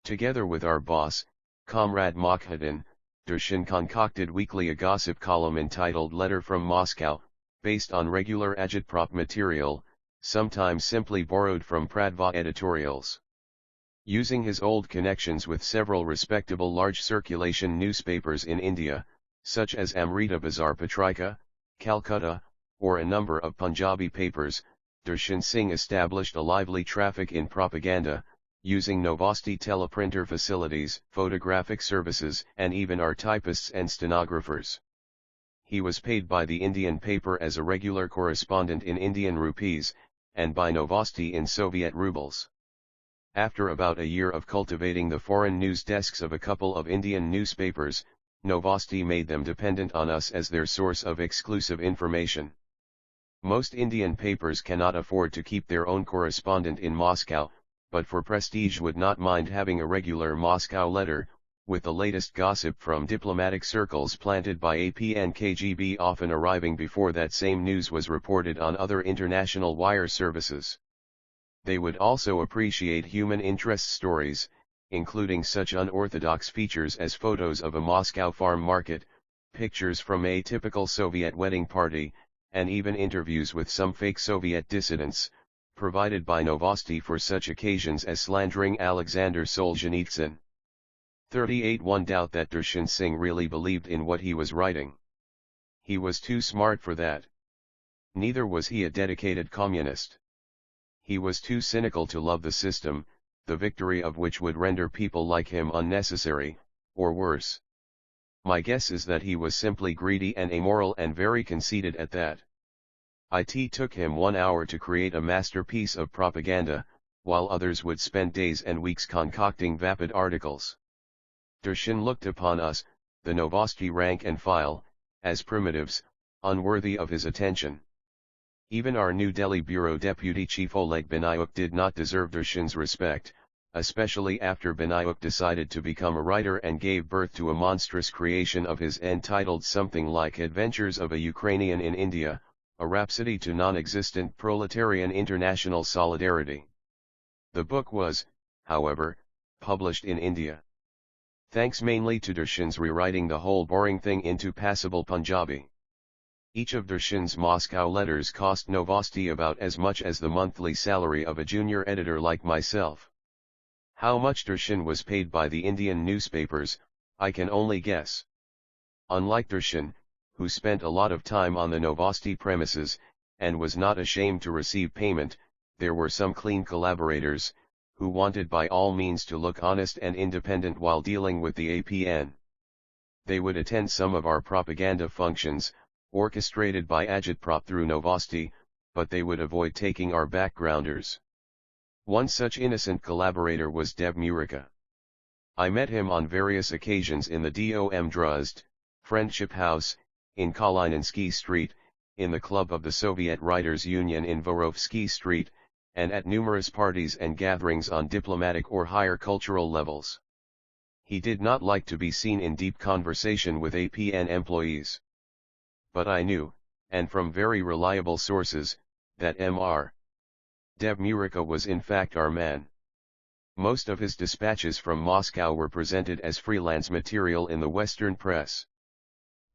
Together with our boss, Comrade Mokhadin, Darshan concocted weekly a gossip column entitled Letter from Moscow, based on regular agitprop material, sometimes simply borrowed from Pradva editorials. Using his old connections with several respectable large circulation newspapers in India, such as Amrita Bazar Patrika, Calcutta, or a number of Punjabi papers, Darshan Singh established a lively traffic in propaganda, using Novosti teleprinter facilities, photographic services, and even our typists and stenographers. He was paid by the Indian paper as a regular correspondent in Indian rupees, and by Novosti in Soviet rubles. After about a year of cultivating the foreign news desks of a couple of Indian newspapers, Novosti made them dependent on us as their source of exclusive information. Most Indian papers cannot afford to keep their own correspondent in Moscow, but for prestige would not mind having a regular Moscow letter, with the latest gossip from diplomatic circles planted by AP and KGB often arriving before that same news was reported on other international wire services. They would also appreciate human interest stories, including such unorthodox features as photos of a Moscow farm market, pictures from a typical Soviet wedding party, and even interviews with some fake Soviet dissidents, provided by Novosti for such occasions as slandering Alexander Solzhenitsyn. 38 One doubt that Darshan Singh really believed in what he was writing. He was too smart for that. Neither was he a dedicated communist. He was too cynical to love the system, the victory of which would render people like him unnecessary, or worse. My guess is that he was simply greedy and amoral and very conceited at that. It took him 1 hour to create a masterpiece of propaganda, while others would spend days and weeks concocting vapid articles. Darshan looked upon us, the Novosti rank and file, as primitives, unworthy of his attention. Even our New Delhi bureau deputy chief Oleg Benayouk did not deserve Darshan's respect, especially after Benayouk decided to become a writer and gave birth to a monstrous creation of his entitled something like Adventures of a Ukrainian in India, a rhapsody to non-existent proletarian international solidarity. The book was, however, published in India. Thanks mainly to Darshan's rewriting the whole boring thing into passable Punjabi. Each of Darshan's Moscow letters cost Novosti about as much as the monthly salary of a junior editor like myself. How much Darshan was paid by the Indian newspapers, I can only guess. Unlike Darshan, who spent a lot of time on the Novosti premises, and was not ashamed to receive payment, there were some clean collaborators, who wanted by all means to look honest and independent while dealing with the APN. They would attend some of our propaganda functions, orchestrated by Agitprop through Novosti, but they would avoid taking our backgrounders. One such innocent collaborator was Deb Murica. I met him on various occasions in the Dom Druzd, Friendship House, in Kalininsky Street, in the Club of the Soviet Writers' Union in Vorovsky Street, and at numerous parties and gatherings on diplomatic or higher cultural levels. He did not like to be seen in deep conversation with APN employees. But I knew, and from very reliable sources, that Mr. Deb Murica was in fact our man. Most of his dispatches from Moscow were presented as freelance material in the Western press.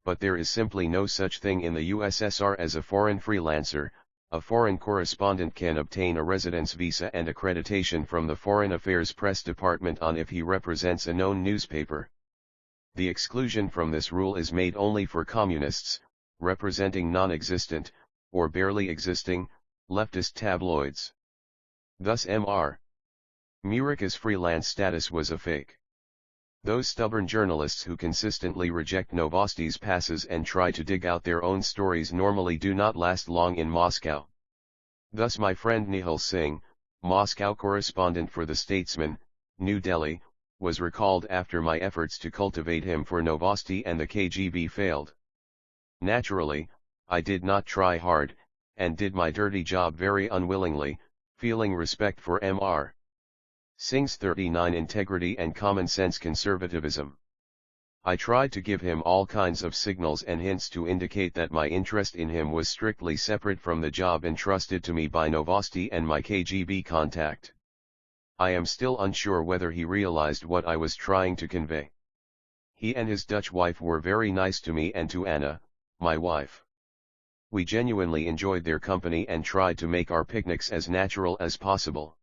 But there is simply no such thing in the USSR as a foreign freelancer. A foreign correspondent can obtain a residence visa and accreditation from the Foreign Affairs Press Department on if he represents a known newspaper. The exclusion from this rule is made only for communists, representing non-existent, or barely existing, leftist tabloids. Thus Mr. Murica's freelance status was a fake. Those stubborn journalists who consistently reject Novosti's passes and try to dig out their own stories normally do not last long in Moscow. Thus my friend Nihal Singh, Moscow correspondent for The Statesman, New Delhi, was recalled after my efforts to cultivate him for Novosti and the KGB failed. Naturally, I did not try hard, and did my dirty job very unwillingly, feeling respect for Mr. Singh's 39 integrity and common sense conservatism. I tried to give him all kinds of signals and hints to indicate that my interest in him was strictly separate from the job entrusted to me by Novosti and my KGB contact. I am still unsure whether he realized what I was trying to convey. He and his Dutch wife were very nice to me and to Anna, my wife. We genuinely enjoyed their company and tried to make our picnics as natural as possible.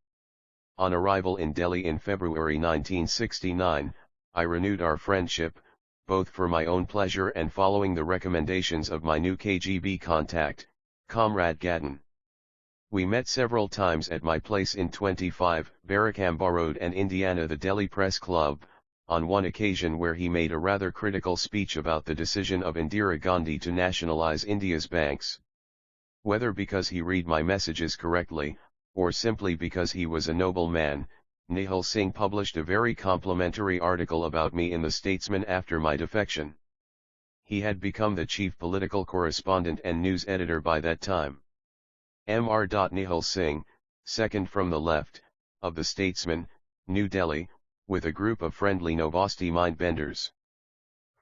On arrival in Delhi in February 1969, I renewed our friendship, both for my own pleasure and following the recommendations of my new KGB contact, Comrade Gatton. We met several times at my place in 25 Barakamba Road and Indiana, the Delhi Press Club, on one occasion where he made a rather critical speech about the decision of Indira Gandhi to nationalize India's banks. Whether because he read my messages correctly, or simply because he was a noble man, Nihal Singh published a very complimentary article about me in The Statesman after my defection. He had become the chief political correspondent and news editor by that time. Mr. Nihal Singh, second from the left, of The Statesman, New Delhi, with a group of friendly Novosti mindbenders.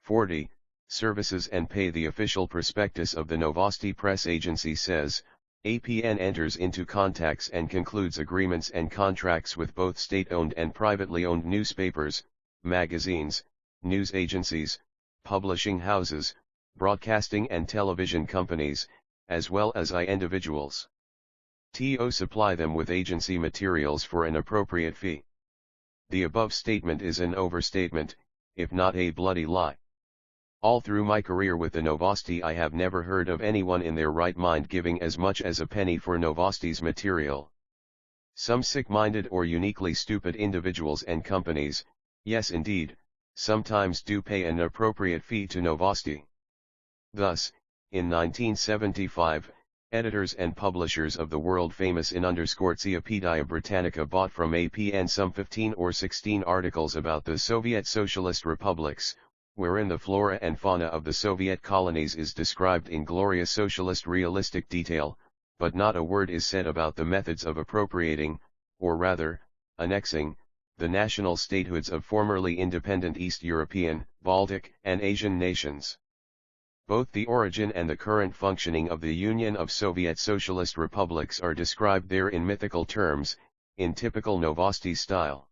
40. Services and pay. The official prospectus of the Novosti Press Agency says, APN enters into contacts and concludes agreements and contracts with both state-owned and privately owned newspapers, magazines, news agencies, publishing houses, broadcasting and television companies, as well as individuals. To supply them with agency materials for an appropriate fee. The above statement is an overstatement, if not a bloody lie. All through my career with the Novosti I have never heard of anyone in their right mind giving as much as a penny for Novosti's material. Some sick-minded or uniquely stupid individuals and companies, yes indeed, sometimes do pay an appropriate fee to Novosti. Thus, in 1975, editors and publishers of the world-famous Encyclopedia Britannica bought from APN some 15 or 16 articles about the Soviet Socialist Republics, wherein the flora and fauna of the Soviet colonies is described in glorious socialist realistic detail, but not a word is said about the methods of appropriating, or rather, annexing, the national statehoods of formerly independent East European, Baltic, and Asian nations. Both the origin and the current functioning of the Union of Soviet Socialist Republics are described there in mythical terms, in typical Novosti style.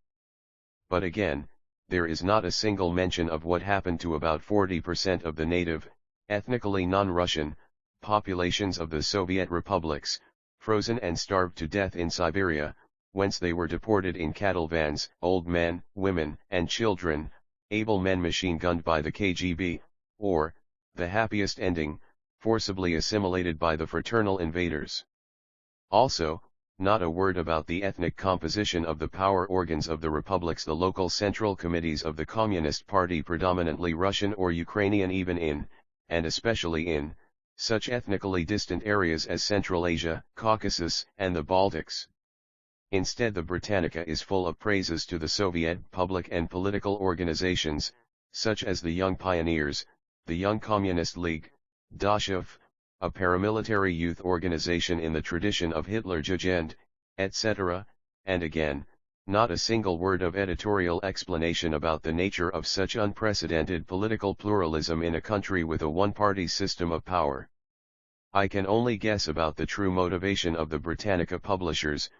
But again, there is not a single mention of what happened to about 40% of the native, ethnically non-Russian, populations of the Soviet republics, frozen and starved to death in Siberia, whence they were deported in cattle vans, old men, women, and children, able men machine-gunned by the KGB, or, the happiest ending, forcibly assimilated by the fraternal invaders. Also, not a word about the ethnic composition of the power organs of the republics, the local central committees of the Communist Party, predominantly Russian or Ukrainian, even in, and especially in, such ethnically distant areas as Central Asia, Caucasus, and the Baltics. Instead, the Britannica is full of praises to the Soviet public and political organizations, such as the Young Pioneers, the Young Communist League, Dashov, a paramilitary youth organization in the tradition of Hitlerjugend, etc., and again, not a single word of editorial explanation about the nature of such unprecedented political pluralism in a country with a one-party system of power. I can only guess about the true motivation of the Britannica publishers,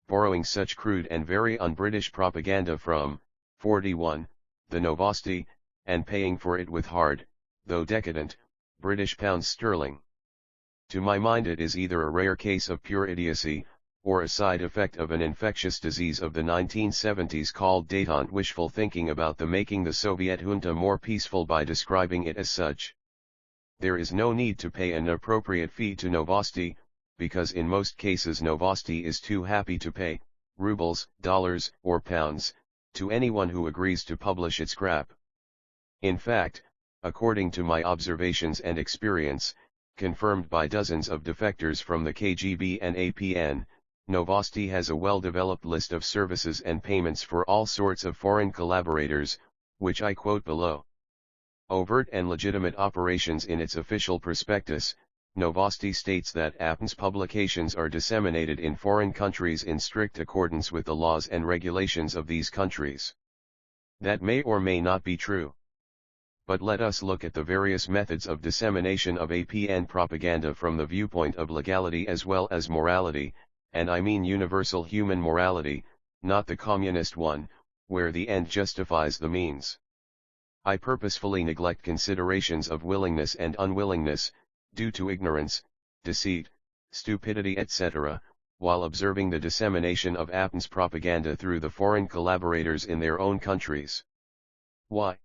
borrowing such crude and very un-British propaganda from, 41, the Novosti, and paying for it with hard, though decadent, British pounds sterling. To my mind it is either a rare case of pure idiocy, or a side effect of an infectious disease of the 1970s called détente wishful thinking about the making the Soviet junta more peaceful by describing it as such. There is no need to pay an appropriate fee to Novosti, because in most cases Novosti is too happy to pay, rubles, dollars, or pounds, to anyone who agrees to publish its crap. In fact, according to my observations and experience, confirmed by dozens of defectors from the KGB and APN, Novosti has a well-developed list of services and payments for all sorts of foreign collaborators, which I quote below. Overt and legitimate operations. In its official prospectus, Novosti states that APN's publications are disseminated in foreign countries in strict accordance with the laws and regulations of these countries. That may or may not be true. But let us look at the various methods of dissemination of APN propaganda from the viewpoint of legality as well as morality, and I mean universal human morality, not the communist one, where the end justifies the means. I purposefully neglect considerations of willingness and unwillingness, due to ignorance, deceit, stupidity, etc., while observing the dissemination of APN's propaganda through the foreign collaborators in their own countries. Why?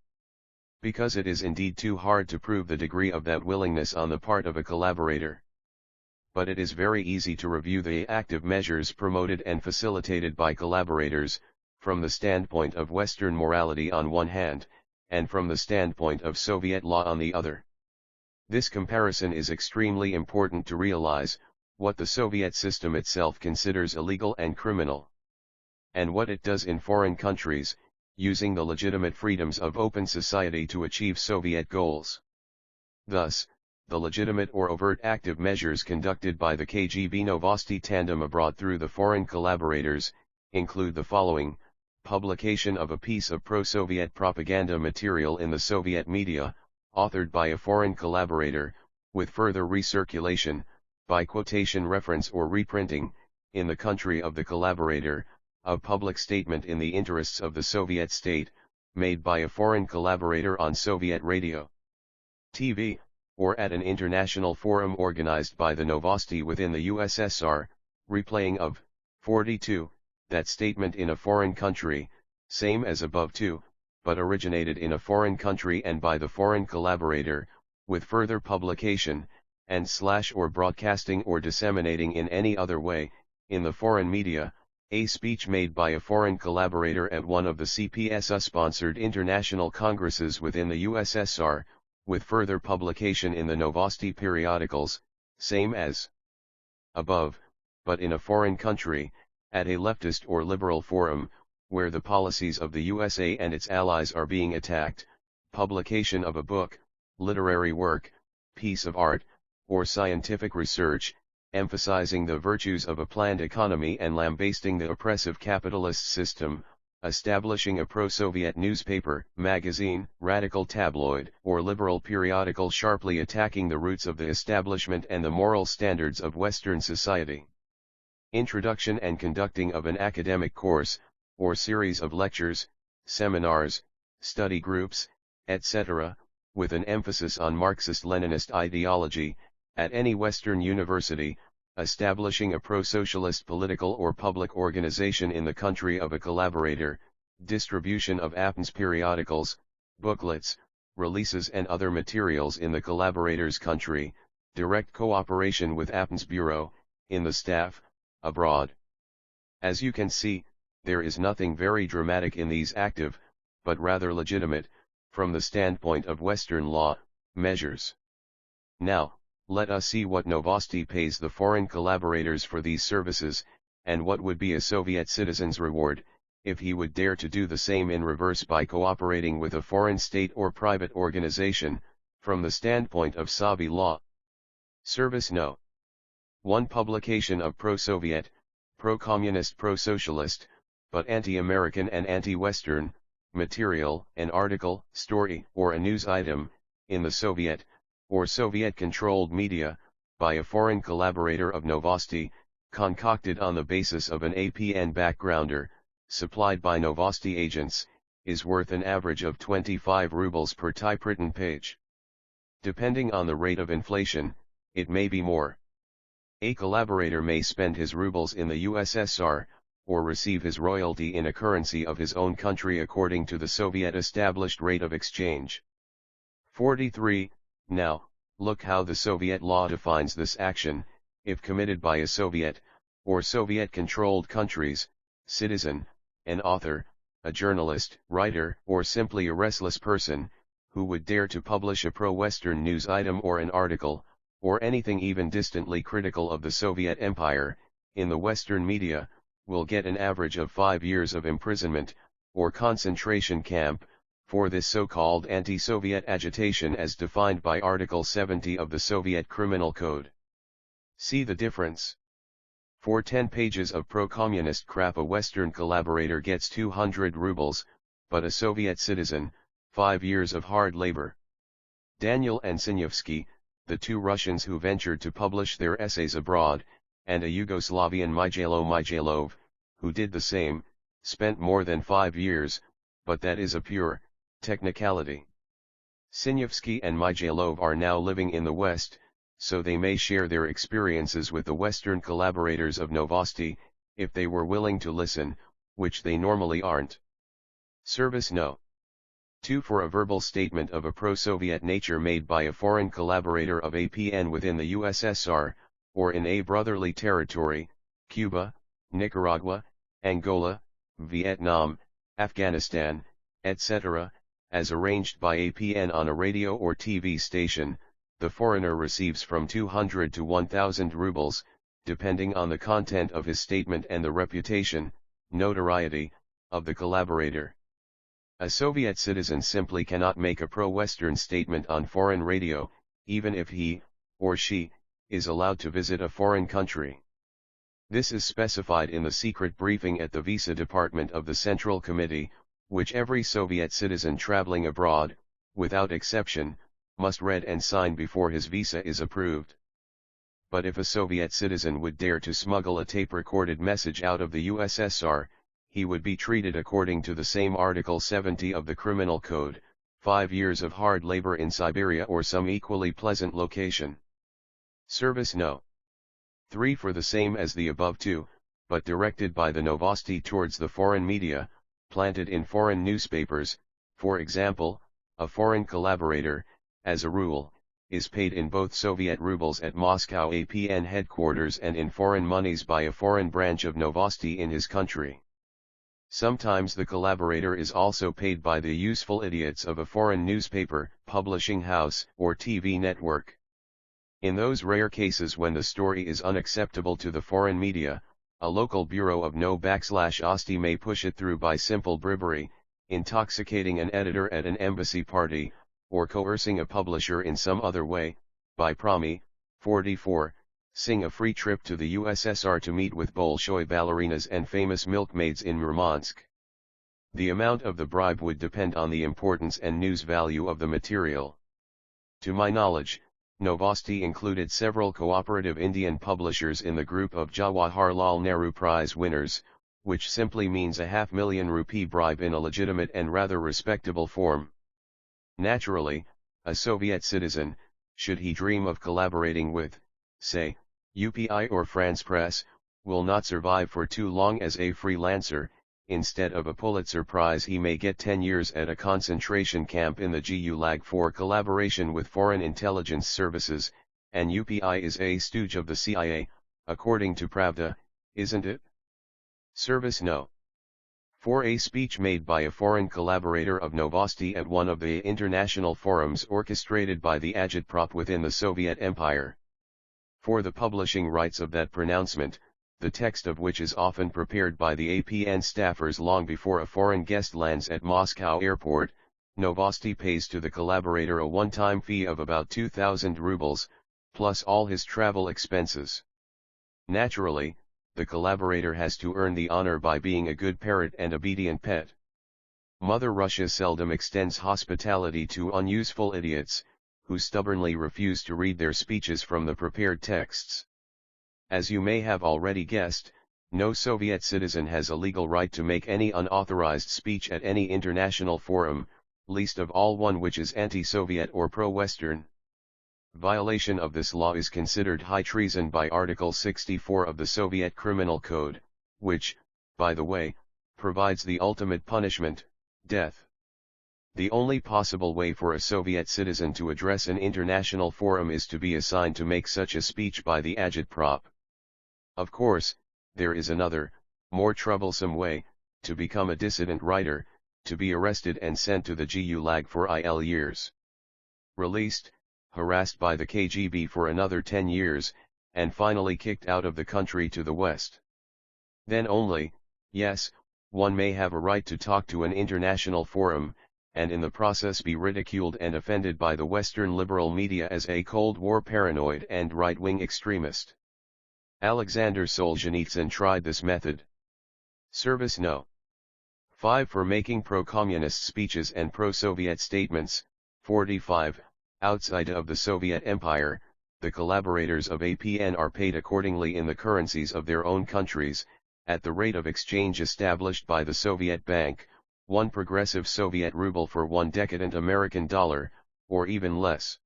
Because it is indeed too hard to prove the degree of that willingness on the part of a collaborator. But it is very easy to review the active measures promoted and facilitated by collaborators, from the standpoint of Western morality on one hand, and from the standpoint of Soviet law on the other. This comparison is extremely important to realize what the Soviet system itself considers illegal and criminal, and what it does in foreign countries, using the legitimate freedoms of open society to achieve Soviet goals. Thus, the legitimate or overt active measures conducted by the KGB Novosti tandem abroad through the foreign collaborators, include the following: publication of a piece of pro-Soviet propaganda material in the Soviet media, authored by a foreign collaborator, with further recirculation, by quotation reference or reprinting, in the country of the collaborator, a public statement in the interests of the Soviet state, made by a foreign collaborator on Soviet radio, TV, or at an international forum organized by the Novosti within the USSR, replaying of, 42, that statement in a foreign country, same as above too, but originated in a foreign country and by the foreign collaborator, with further publication, and / or broadcasting or disseminating in any other way, in the foreign media, a speech made by a foreign collaborator at one of the CPSA-sponsored international congresses within the USSR, with further publication in the Novosti periodicals, same as above, but in a foreign country, at a leftist or liberal forum, where the policies of the USA and its allies are being attacked, publication of a book, literary work, piece of art, or scientific research, emphasizing the virtues of a planned economy and lambasting the oppressive capitalist system, establishing a pro-Soviet newspaper, magazine, radical tabloid, or liberal periodical sharply attacking the roots of the establishment and the moral standards of Western society. Introduction and conducting of an academic course, or series of lectures, seminars, study groups, etc., with an emphasis on Marxist-Leninist ideology, at any Western university, establishing a pro-socialist political or public organization in the country of a collaborator, distribution of APN's periodicals, booklets, releases and other materials in the collaborator's country, direct cooperation with APN's bureau, in the staff, abroad. As you can see, there is nothing very dramatic in these active, but rather legitimate, from the standpoint of Western law, measures. Now, let us see what Novosti pays the foreign collaborators for these services, and what would be a Soviet citizen's reward, if he would dare to do the same in reverse by cooperating with a foreign state or private organization, from the standpoint of Soviet law. Service No. 1. Publication of pro-Soviet, pro-communist, pro-socialist, but anti-American and anti-Western, material, an article, story, or a news item, in the Soviet, or Soviet-controlled media, by a foreign collaborator of Novosti, concocted on the basis of an APN backgrounder, supplied by Novosti agents, is worth an average of 25 rubles per typewritten page. Depending on the rate of inflation, it may be more. A collaborator may spend his rubles in the USSR, or receive his royalty in a currency of his own country according to the Soviet established rate of exchange. 43. Now, look how the Soviet law defines this action, if committed by a Soviet, or Soviet-controlled countries, citizen, an author, a journalist, writer, or simply a restless person, who would dare to publish a pro-Western news item or an article, or anything even distantly critical of the Soviet Empire, in the Western media, will get an average of 5 years of imprisonment, or concentration camp, for this so-called anti-Soviet agitation as defined by Article 70 of the Soviet Criminal Code. See the difference. For 10 pages of pro-communist crap a Western collaborator gets 200 rubles, but a Soviet citizen, 5 years of hard labor. Daniel and Sinyovsky, the two Russians who ventured to publish their essays abroad, and a Yugoslavian Mijailov, who did the same, spent more than 5 years, but that is a pure technicality. Sinyovsky and Mijailov are now living in the West, so they may share their experiences with the Western collaborators of Novosti, if they were willing to listen, which they normally aren't. Service No. 2. For a verbal statement of a pro-Soviet nature made by a foreign collaborator of APN within the USSR, or in a brotherly territory, Cuba, Nicaragua, Angola, Vietnam, Afghanistan, etc., as arranged by APN on a radio or TV station, the foreigner receives from 200 to 1,000 rubles, depending on the content of his statement and the reputation, notoriety, of the collaborator. A Soviet citizen simply cannot make a pro-Western statement on foreign radio, even if he, or she, is allowed to visit a foreign country. This is specified in the secret briefing at the Visa Department of the Central Committee, which every Soviet citizen traveling abroad, without exception, must read and sign before his visa is approved. But if a Soviet citizen would dare to smuggle a tape-recorded message out of the USSR, he would be treated according to the same Article 70 of the Criminal Code, 5 years of hard labor in Siberia or some equally pleasant location. Service No. 3. For the same as the above two, but directed by the Novosti towards the foreign media, planted in foreign newspapers, for example, a foreign collaborator, as a rule, is paid in both Soviet rubles at Moscow APN headquarters and in foreign monies by a foreign branch of Novosti in his country. Sometimes the collaborator is also paid by the useful idiots of a foreign newspaper, publishing house, or TV network. In those rare cases when the story is unacceptable to the foreign media, a local bureau of No/Osti may push it through by simple bribery, intoxicating an editor at an embassy party, or coercing a publisher in some other way, by Promi, 44, sing a free trip to the USSR to meet with Bolshoi ballerinas and famous milkmaids in Murmansk. The amount of the bribe would depend on the importance and news value of the material. To my knowledge, Novosti included several cooperative Indian publishers in the group of Jawaharlal Nehru Prize winners, which simply means a ₹500,000 rupee bribe in a legitimate and rather respectable form. Naturally, a Soviet citizen, should he dream of collaborating with, say, UPI or France Press, will not survive for too long as a freelancer. Instead of a Pulitzer Prize, he may get 10 years at a concentration camp in the Gulag for collaboration with foreign intelligence services, and UPI is a stooge of the CIA, according to Pravda, isn't it? Service no. For a speech made by a foreign collaborator of Novosti at one of the international forums orchestrated by the agitprop within the Soviet Empire. For the publishing rights of that pronouncement, the text of which is often prepared by the APN staffers long before a foreign guest lands at Moscow airport, Novosti pays to the collaborator a one-time fee of about 2,000 rubles, plus all his travel expenses. Naturally, the collaborator has to earn the honor by being a good parrot and obedient pet. Mother Russia seldom extends hospitality to unuseful idiots, who stubbornly refuse to read their speeches from the prepared texts. As you may have already guessed, no Soviet citizen has a legal right to make any unauthorized speech at any international forum, least of all one which is anti-Soviet or pro-Western. Violation of this law is considered high treason by Article 64 of the Soviet Criminal Code, which, by the way, provides the ultimate punishment, death. The only possible way for a Soviet citizen to address an international forum is to be assigned to make such a speech by the agitprop. Of course, there is another, more troublesome way, to become a dissident writer, to be arrested and sent to the Gulag for years. Released, harassed by the KGB for another 10 years, and finally kicked out of the country to the West. Then only, yes, one may have a right to talk to an international forum, and in the process be ridiculed and offended by the Western liberal media as a Cold War paranoid and right-wing extremist. Alexander Solzhenitsyn tried this method. Service no. 5 For making pro-communist speeches and pro-Soviet statements. 45. Outside of the Soviet Empire, the collaborators of APN are paid accordingly in the currencies of their own countries, at the rate of exchange established by the Soviet Bank, 1 progressive Soviet ruble for 1 decadent American dollar, or even less.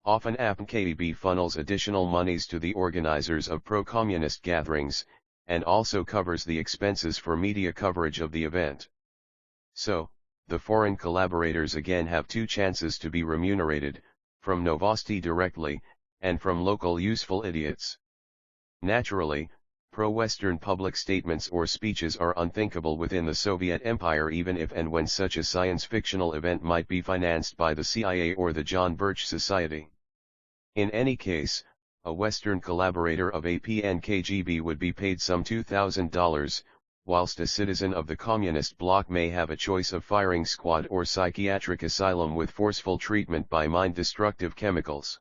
Often APN-KGB funnels additional monies to the organizers of pro-communist gatherings, and also covers the expenses for media coverage of the event. So, the foreign collaborators again have 2 chances to be remunerated, from Novosti directly, and from local useful idiots. Naturally, pro-Western public statements or speeches are unthinkable within the Soviet Empire, even if and when such a science-fictional event might be financed by the CIA or the John Birch Society. In any case, a Western collaborator of APN-KGB would be paid some $2,000, whilst a citizen of the communist bloc may have a choice of firing squad or psychiatric asylum with forceful treatment by mind-destructive chemicals.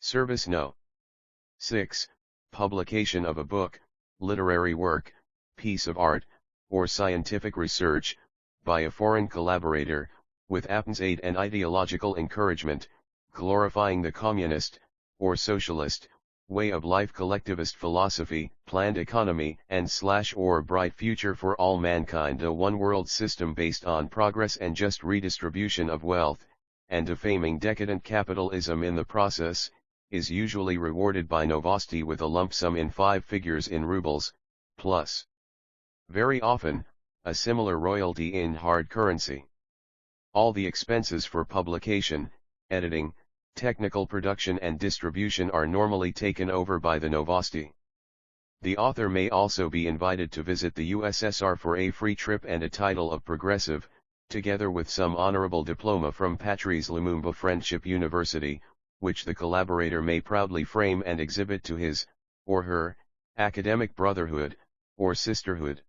Service no. 6. Publication of a book, literary work, piece of art, or scientific research, by a foreign collaborator, with APN's aid and ideological encouragement, glorifying the communist, or socialist, way of life, collectivist philosophy, planned economy and/or bright future for all mankind, a one-world system based on progress and just redistribution of wealth, and defaming decadent capitalism in the process, is usually rewarded by Novosti with a lump sum in 5 figures in rubles, plus, very often, a similar royalty in hard currency. All the expenses for publication, editing, technical production and distribution are normally taken over by the Novosti. The author may also be invited to visit the USSR for a free trip and a title of progressive, together with some honorable diploma from Patrice Lumumba Friendship University, which the collaborator may proudly frame and exhibit to his, or her, academic brotherhood, or sisterhood.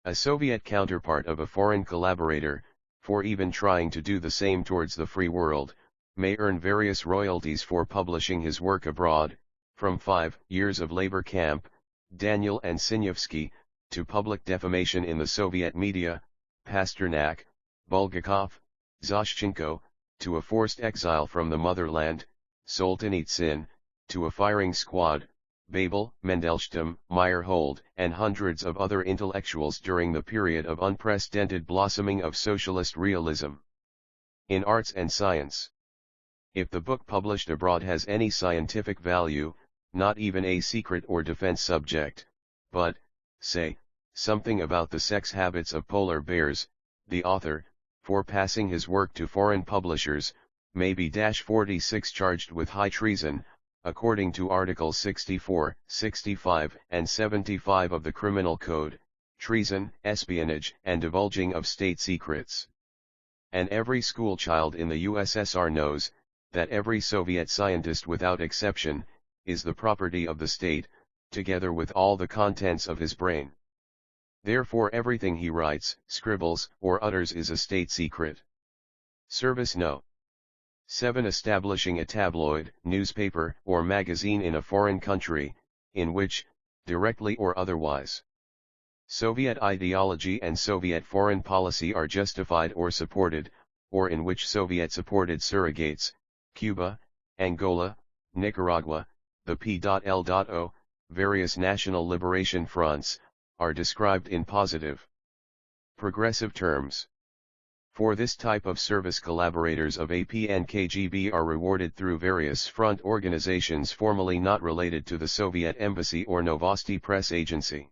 A Soviet counterpart of a foreign collaborator, for even trying to do the same towards the free world, may earn various royalties for publishing his work abroad, from 5 years of labor camp, Daniel and Sinyevsky, to public defamation in the Soviet media, Pasternak, Bulgakov, Zoshchenko, to a forced exile from the motherland, Solzhenitsyn, to a firing squad, Babel, Mandelstam, Meyerhold, and hundreds of other intellectuals during the period of unprecedented blossoming of socialist realism. In arts and science. If the book published abroad has any scientific value, not even a secret or defense subject, but, say, something about the sex habits of polar bears, the author, for passing his work to foreign publishers, may be 46 charged with high treason, according to Articles 64, 65, and 75 of the Criminal Code, treason, espionage, and divulging of state secrets. And every schoolchild in the USSR knows that every Soviet scientist without exception is the property of the state, together with all the contents of his brain. Therefore everything he writes, scribbles, or utters is a state secret. Service No. 7. Establishing a tabloid, newspaper, or magazine in a foreign country, in which, directly or otherwise, Soviet ideology and Soviet foreign policy are justified or supported, or in which Soviet-supported surrogates, Cuba, Angola, Nicaragua, the P.L.O., various national liberation fronts, are described in positive, progressive terms. For this type of service, collaborators of AP and KGB are rewarded through various front organizations formally not related to the Soviet Embassy or Novosti Press Agency.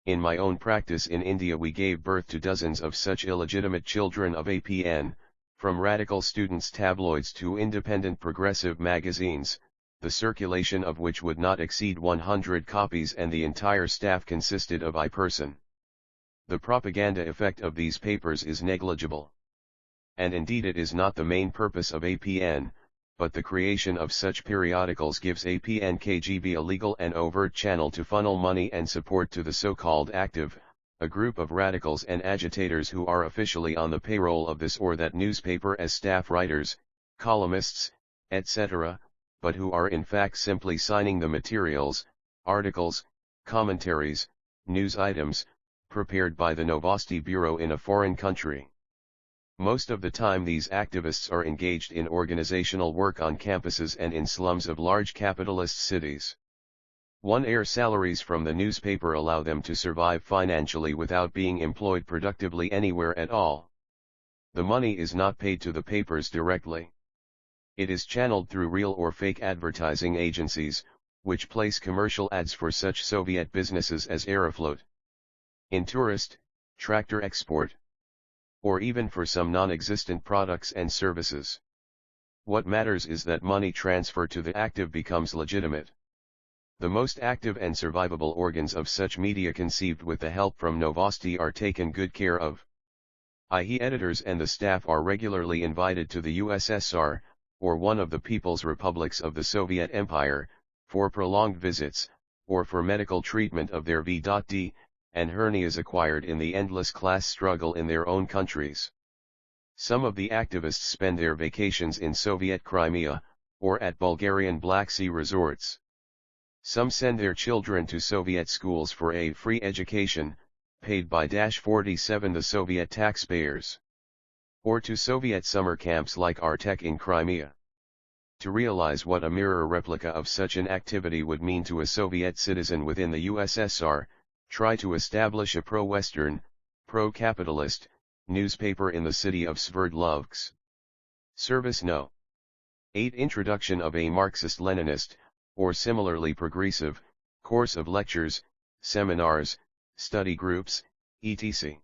In my own practice in India, we gave birth to dozens of such illegitimate children of APN, from radical students' tabloids to independent progressive magazines, the circulation of which would not exceed 100 copies and the entire staff consisted of a person. The propaganda effect of these papers is negligible. And indeed it is not the main purpose of APN, but the creation of such periodicals gives APN KGB a legal and overt channel to funnel money and support to the so-called active, a group of radicals and agitators who are officially on the payroll of this or that newspaper as staff writers, columnists, etc., but who are in fact simply signing the materials, articles, commentaries, news items, prepared by the Novosti Bureau in a foreign country. Most of the time these activists are engaged in organizational work on campuses and in slums of large capitalist cities. 1-year salaries from the newspaper allow them to survive financially without being employed productively anywhere at all. The money is not paid to the papers directly. It is channeled through real or fake advertising agencies, which place commercial ads for such Soviet businesses as Aeroflot, Intourist, Tractor Export, or even for some non-existent products and services. What matters is that money transfer to the active becomes legitimate. The most active and survivable organs of such media conceived with the help from Novosti are taken good care of. I.e. editors and the staff are regularly invited to the USSR, or one of the People's Republics of the Soviet Empire, for prolonged visits, or for medical treatment of their V.D. and hernias acquired in the endless class struggle in their own countries. Some of the activists spend their vacations in Soviet Crimea, or at Bulgarian Black Sea resorts. Some send their children to Soviet schools for a free education, paid by 47 the Soviet taxpayers. Or to Soviet summer camps like Artek in Crimea. To realize what a mirror replica of such an activity would mean to a Soviet citizen within the USSR, try to establish a pro-Western, pro-capitalist, newspaper in the city of Sverdlovsk. Service No. 8. Introduction of a Marxist-Leninist, or similarly progressive, course of lectures, seminars, study groups, etc.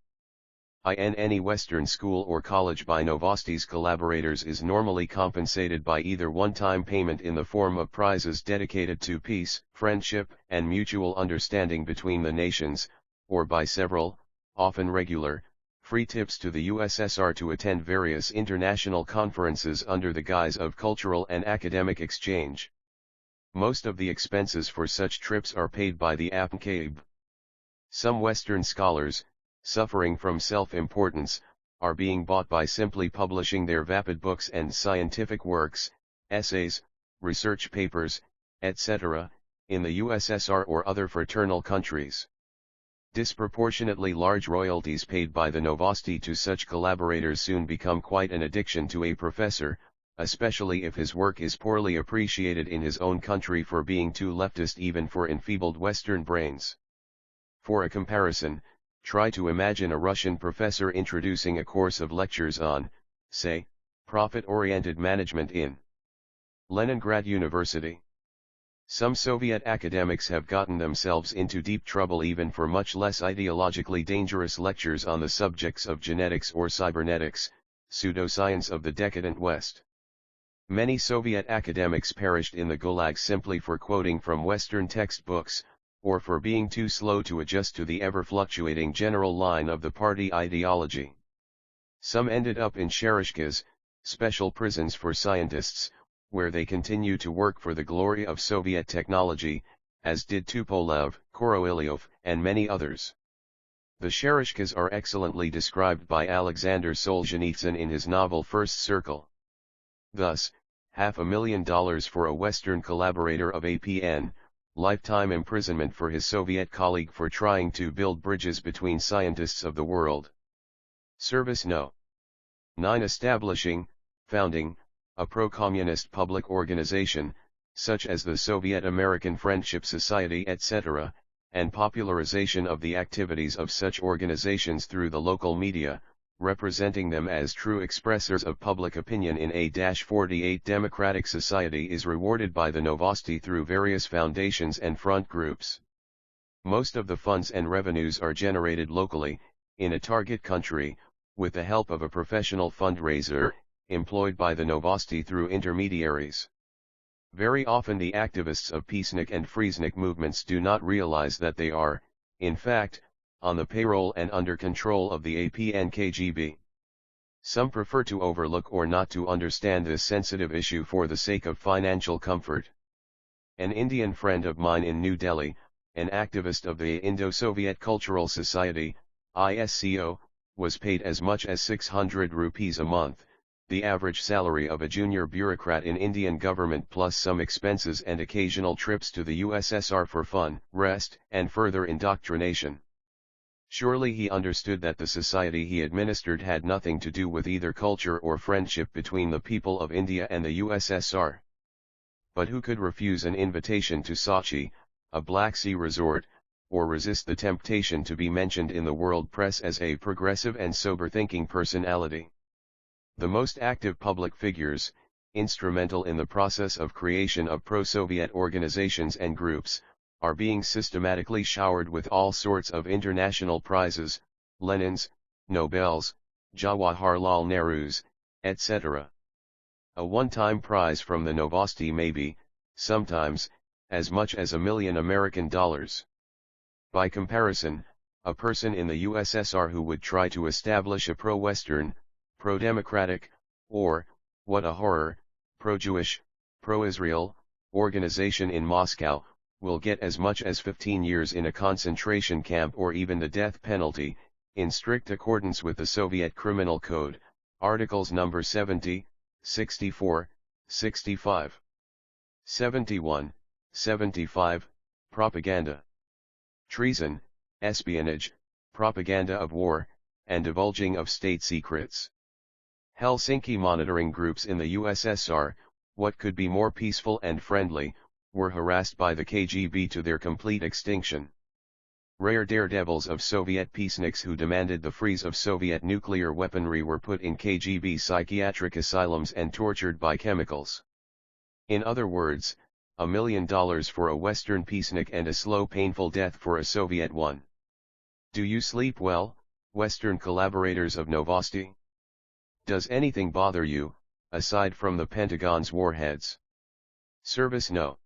In any Western school or college by Novosti's collaborators is normally compensated by either one-time payment in the form of prizes dedicated to peace, friendship, and mutual understanding between the nations, or by several, often regular, free trips to the USSR to attend various international conferences under the guise of cultural and academic exchange. Most of the expenses for such trips are paid by the APKB. Some Western scholars, suffering from self-importance, are being bought by simply publishing their vapid books and scientific works, essays, research papers, etc., in the USSR or other fraternal countries. Disproportionately large royalties paid by the Novosti to such collaborators soon become quite an addiction to a professor, especially if his work is poorly appreciated in his own country for being too leftist even for enfeebled Western brains. For a comparison, try to imagine a Russian professor introducing a course of lectures on, say, profit-oriented management in Leningrad University. Some Soviet academics have gotten themselves into deep trouble even for much less ideologically dangerous lectures on the subjects of genetics or cybernetics, pseudoscience of the decadent West. Many Soviet academics perished in the Gulag simply for quoting from Western textbooks, or for being too slow to adjust to the ever-fluctuating general line of the party ideology. Some ended up in shereshkas, special prisons for scientists, where they continue to work for the glory of Soviet technology, as did Tupolev, Korolyov, and many others. The shereshkas are excellently described by Alexander Solzhenitsyn in his novel First Circle. Thus, $500,000 for a Western collaborator of APN, lifetime imprisonment for his Soviet colleague for trying to build bridges between scientists of the world. Service No. 9 Establishing, founding, a pro-communist public organization, such as the Soviet-American Friendship Society etc., and popularization of the activities of such organizations through the local media, representing them as true expressors of public opinion in a-48 democratic society is rewarded by the Novosti through various foundations and front groups. Most of the funds and revenues are generated locally, in a target country, with the help of a professional fundraiser, employed by the Novosti through intermediaries. Very often the activists of peacenik and freeznik movements do not realize that they are, in fact, on the payroll and under control of the APN KGB. Some prefer to overlook or not to understand this sensitive issue for the sake of financial comfort. An Indian friend of mine in New Delhi, an activist of the Indo-Soviet Cultural Society, ISCO, was paid as much as 600 rupees a month, the average salary of a junior bureaucrat in Indian government plus some expenses and occasional trips to the USSR for fun, rest, and further indoctrination. Surely he understood that the society he administered had nothing to do with either culture or friendship between the people of India and the USSR. But who could refuse an invitation to Sochi, a Black Sea resort, or resist the temptation to be mentioned in the world press as a progressive and sober-thinking personality? The most active public figures, instrumental in the process of creation of pro-Soviet organizations and groups, are being systematically showered with all sorts of international prizes, Lenins, Nobels, Jawaharlal Nehrus, etc. A one-time prize from the Novosti may be, sometimes, as much as $1 million American dollars. By comparison, a person in the USSR who would try to establish a pro-Western, pro-democratic, or, what a horror, pro-Jewish, pro-Israel, organization in Moscow, will get as much as 15 years in a concentration camp or even the death penalty, in strict accordance with the Soviet Criminal Code, Articles number 70, 64, 65. 71, 75, Propaganda. Treason, espionage, propaganda of war, and divulging of state secrets. Helsinki monitoring groups in the USSR, what could be more peaceful and friendly, were harassed by the KGB to their complete extinction. Rare daredevils of Soviet peaceniks who demanded the freeze of Soviet nuclear weaponry were put in KGB psychiatric asylums and tortured by chemicals. In other words, $1 million for a Western peacenik and a slow painful death for a Soviet one. Do you sleep well, Western collaborators of Novosti? Does anything bother you, aside from the Pentagon's warheads? Service No.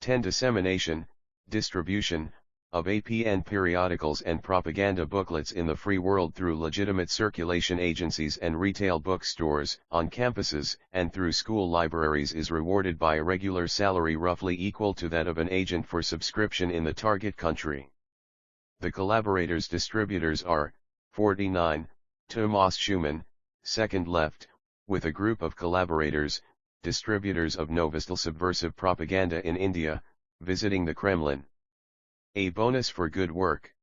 10 Dissemination, distribution, of APN periodicals and propaganda booklets in the free world through legitimate circulation agencies and retail bookstores, on campuses, and through school libraries is rewarded by a regular salary roughly equal to that of an agent for subscription in the target country. The collaborators' distributors are, 49, Tomas Schuman, second left, with a group of collaborators, distributors of Novosti subversive propaganda in India, visiting the Kremlin. A bonus for good work.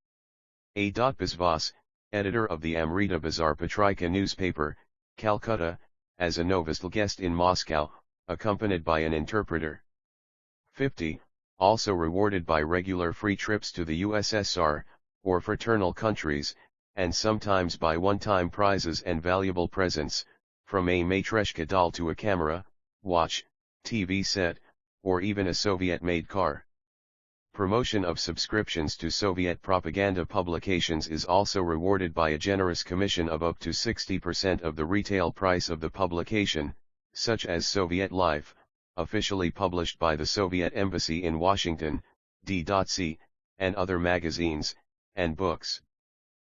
A. Biswas, editor of the Amrita Bazar Patrika newspaper, Calcutta, as a Novosti guest in Moscow, accompanied by an interpreter. 50, also rewarded by regular free trips to the USSR, or fraternal countries, and sometimes by one-time prizes and valuable presents, from a Matryoshka doll to a camera, watch, TV set, or even a Soviet-made car. Promotion of subscriptions to Soviet propaganda publications is also rewarded by a generous commission of up to 60% of the retail price of the publication, such as Soviet Life, officially published by the Soviet Embassy in Washington, D.C., and other magazines, and books.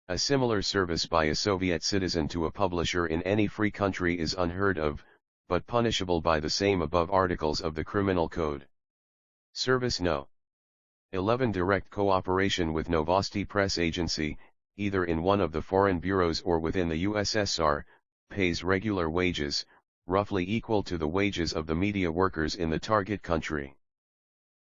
A similar service by a Soviet citizen to a publisher in any free country is unheard of, but punishable by the same above articles of the Criminal Code. Service No. 11. Direct cooperation with Novosti Press Agency, either in one of the foreign bureaus or within the USSR, pays regular wages, roughly equal to the wages of the media workers in the target country.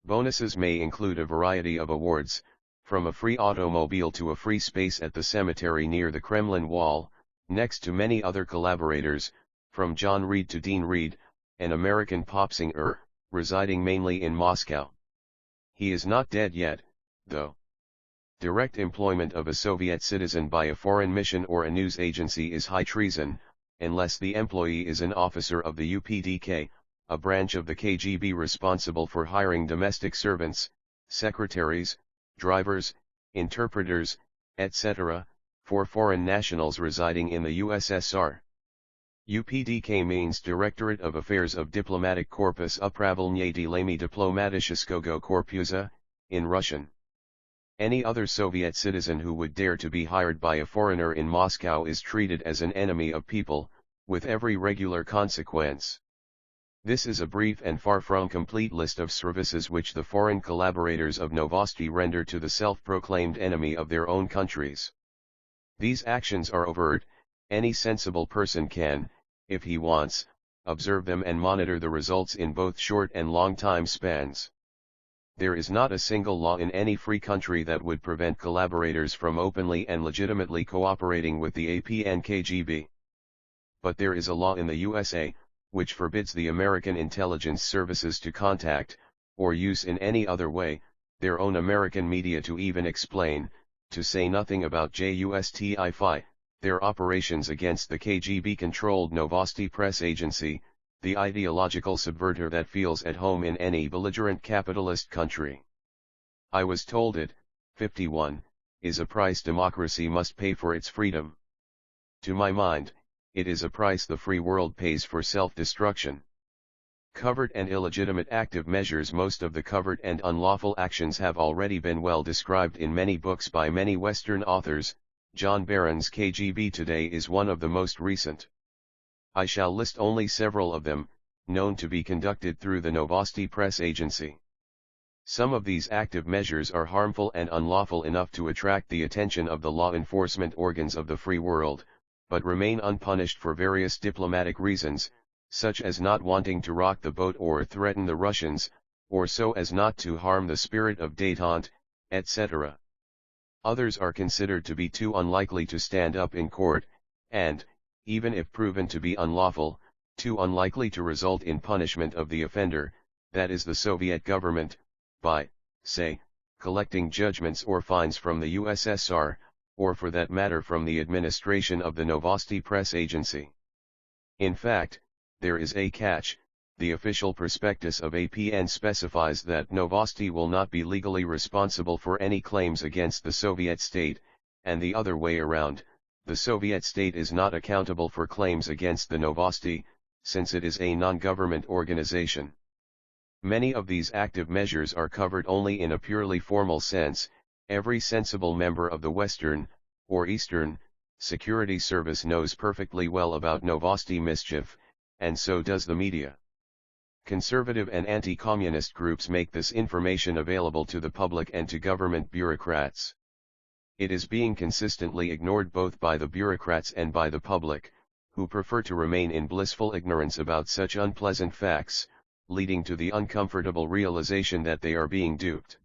Bonuses may include a variety of awards, from a free automobile to a free space at the cemetery near the Kremlin Wall, next to many other collaborators, from John Reed to Dean Reed, an American pop singer, residing mainly in Moscow. He is not dead yet, though. Direct employment of a Soviet citizen by a foreign mission or a news agency is high treason, unless the employee is an officer of the UPDK, a branch of the KGB responsible for hiring domestic servants, secretaries, drivers, interpreters, etc., for foreign nationals residing in the USSR. UPDK means Directorate of Affairs of Diplomatic Corpus Upravlenie Delami Diplomaticheskого Korpusa, in Russian. Any other Soviet citizen who would dare to be hired by a foreigner in Moscow is treated as an enemy of people, with every regular consequence. This is a brief and far from complete list of services which the foreign collaborators of Novosti render to the self-proclaimed enemy of their own countries. These actions are overt. Any sensible person can, if he wants, observe them and monitor the results in both short and long time spans. There is not a single law in any free country that would prevent collaborators from openly and legitimately cooperating with the AP and KGB. But there is a law in the USA, which forbids the American intelligence services to contact, or use in any other way, their own American media to even explain, to say nothing about JUSTI-FI, their operations against the KGB-controlled Novosti Press Agency, the ideological subverter that feels at home in any belligerent capitalist country. I was told it, 51, is a price democracy must pay for its freedom. To my mind, it is a price the free world pays for self-destruction. Covert and illegitimate active measures. Most of the covert and unlawful actions have already been well described in many books by many Western authors. John Barron's KGB Today is one of the most recent. I shall list only several of them, known to be conducted through the Novosti Press Agency. Some of these active measures are harmful and unlawful enough to attract the attention of the law enforcement organs of the free world, but remain unpunished for various diplomatic reasons, such as not wanting to rock the boat or threaten the Russians, or so as not to harm the spirit of détente, etc. Others are considered to be too unlikely to stand up in court, and, even if proven to be unlawful, too unlikely to result in punishment of the offender, that is the Soviet government, by, say, collecting judgments or fines from the USSR, or for that matter from the administration of the Novosti Press Agency. In fact, there is a catch. The official prospectus of APN specifies that Novosti will not be legally responsible for any claims against the Soviet state, and the other way around, the Soviet state is not accountable for claims against the Novosti, since it is a non-government organization. Many of these active measures are covered only in a purely formal sense. Every sensible member of the Western, or Eastern, security service knows perfectly well about Novosti mischief, and so does the media. Conservative and anti-communist groups make this information available to the public and to government bureaucrats. It is being consistently ignored both by the bureaucrats and by the public, who prefer to remain in blissful ignorance about such unpleasant facts, leading to the uncomfortable realization that they are being duped.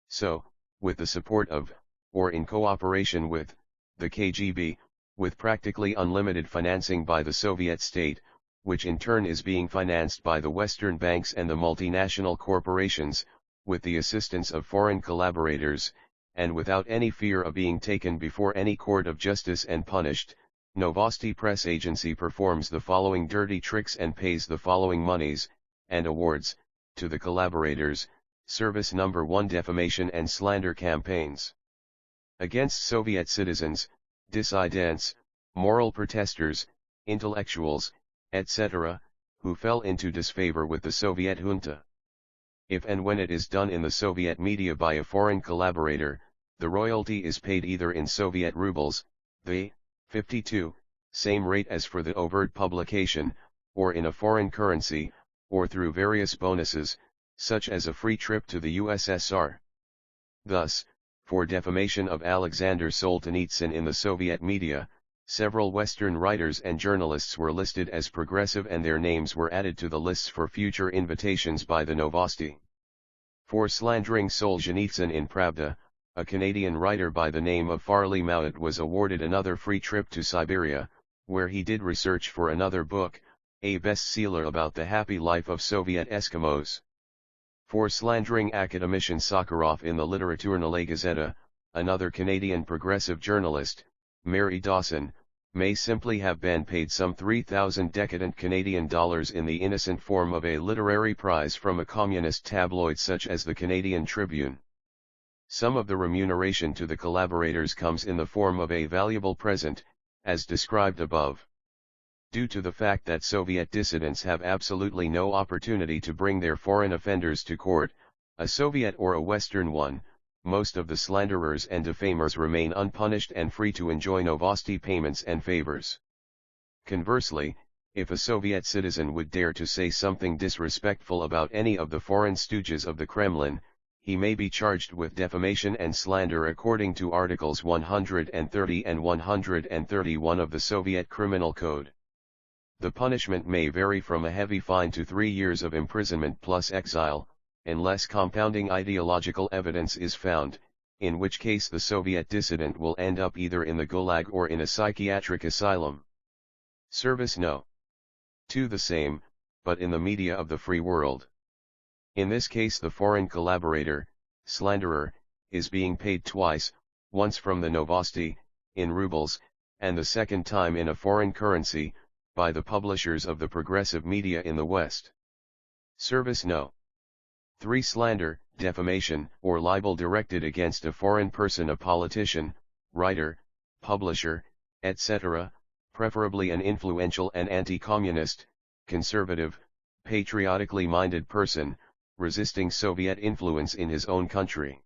So, with the support of or in cooperation with, the KGB, with practically unlimited financing by the Soviet state, which in turn is being financed by the Western banks and the multinational corporations, with the assistance of foreign collaborators, and without any fear of being taken before any court of justice and punished. Novosti Press Agency performs the following dirty tricks and pays the following monies, and awards, to the collaborators. Service number 1: defamation and slander campaigns. Against Soviet citizens, dissidents, moral protesters, intellectuals, etc., who fell into disfavor with the Soviet junta. If and when it is done in the Soviet media by a foreign collaborator, the royalty is paid either in Soviet rubles, the 52, same rate as for the overt publication, or in a foreign currency, or through various bonuses, such as a free trip to the USSR. Thus, for defamation of Alexander Solzhenitsyn in the Soviet media, several Western writers and journalists were listed as progressive and their names were added to the lists for future invitations by the Novosti. For slandering Solzhenitsyn in Pravda, a Canadian writer by the name of Farley Mowat was awarded another free trip to Siberia, where he did research for another book, a bestseller about the happy life of Soviet Eskimos. For slandering academician Sakharov in the Literaturnalia Gazeta, another Canadian progressive journalist, Mary Dawson, may simply have been paid some 3,000 decadent Canadian dollars in the innocent form of a literary prize from a communist tabloid such as the Canadian Tribune. Some of the remuneration to the collaborators comes in the form of a valuable present, as described above. Due to the fact that Soviet dissidents have absolutely no opportunity to bring their foreign offenders to court, a Soviet or a Western one, most of the slanderers and defamers remain unpunished and free to enjoy Novosti payments and favors. Conversely, if a Soviet citizen would dare to say something disrespectful about any of the foreign stooges of the Kremlin, he may be charged with defamation and slander according to Articles 130 and 131 of the Soviet Criminal Code. The punishment may vary from a heavy fine to 3 years of imprisonment plus exile, unless compounding ideological evidence is found, in which case the Soviet dissident will end up either in the Gulag or in a psychiatric asylum. Service No. 2: the same, but in the media of the free world. In this case the foreign collaborator, slanderer, is being paid twice, once from the Novosti, in rubles, and the second time in a foreign currency, by the publishers of the progressive media in the West. Service No. 3: slander, defamation, or libel directed against a foreign person, a politician, writer, publisher, etc., preferably an influential and anti-communist, conservative, patriotically minded person, resisting Soviet influence in his own country.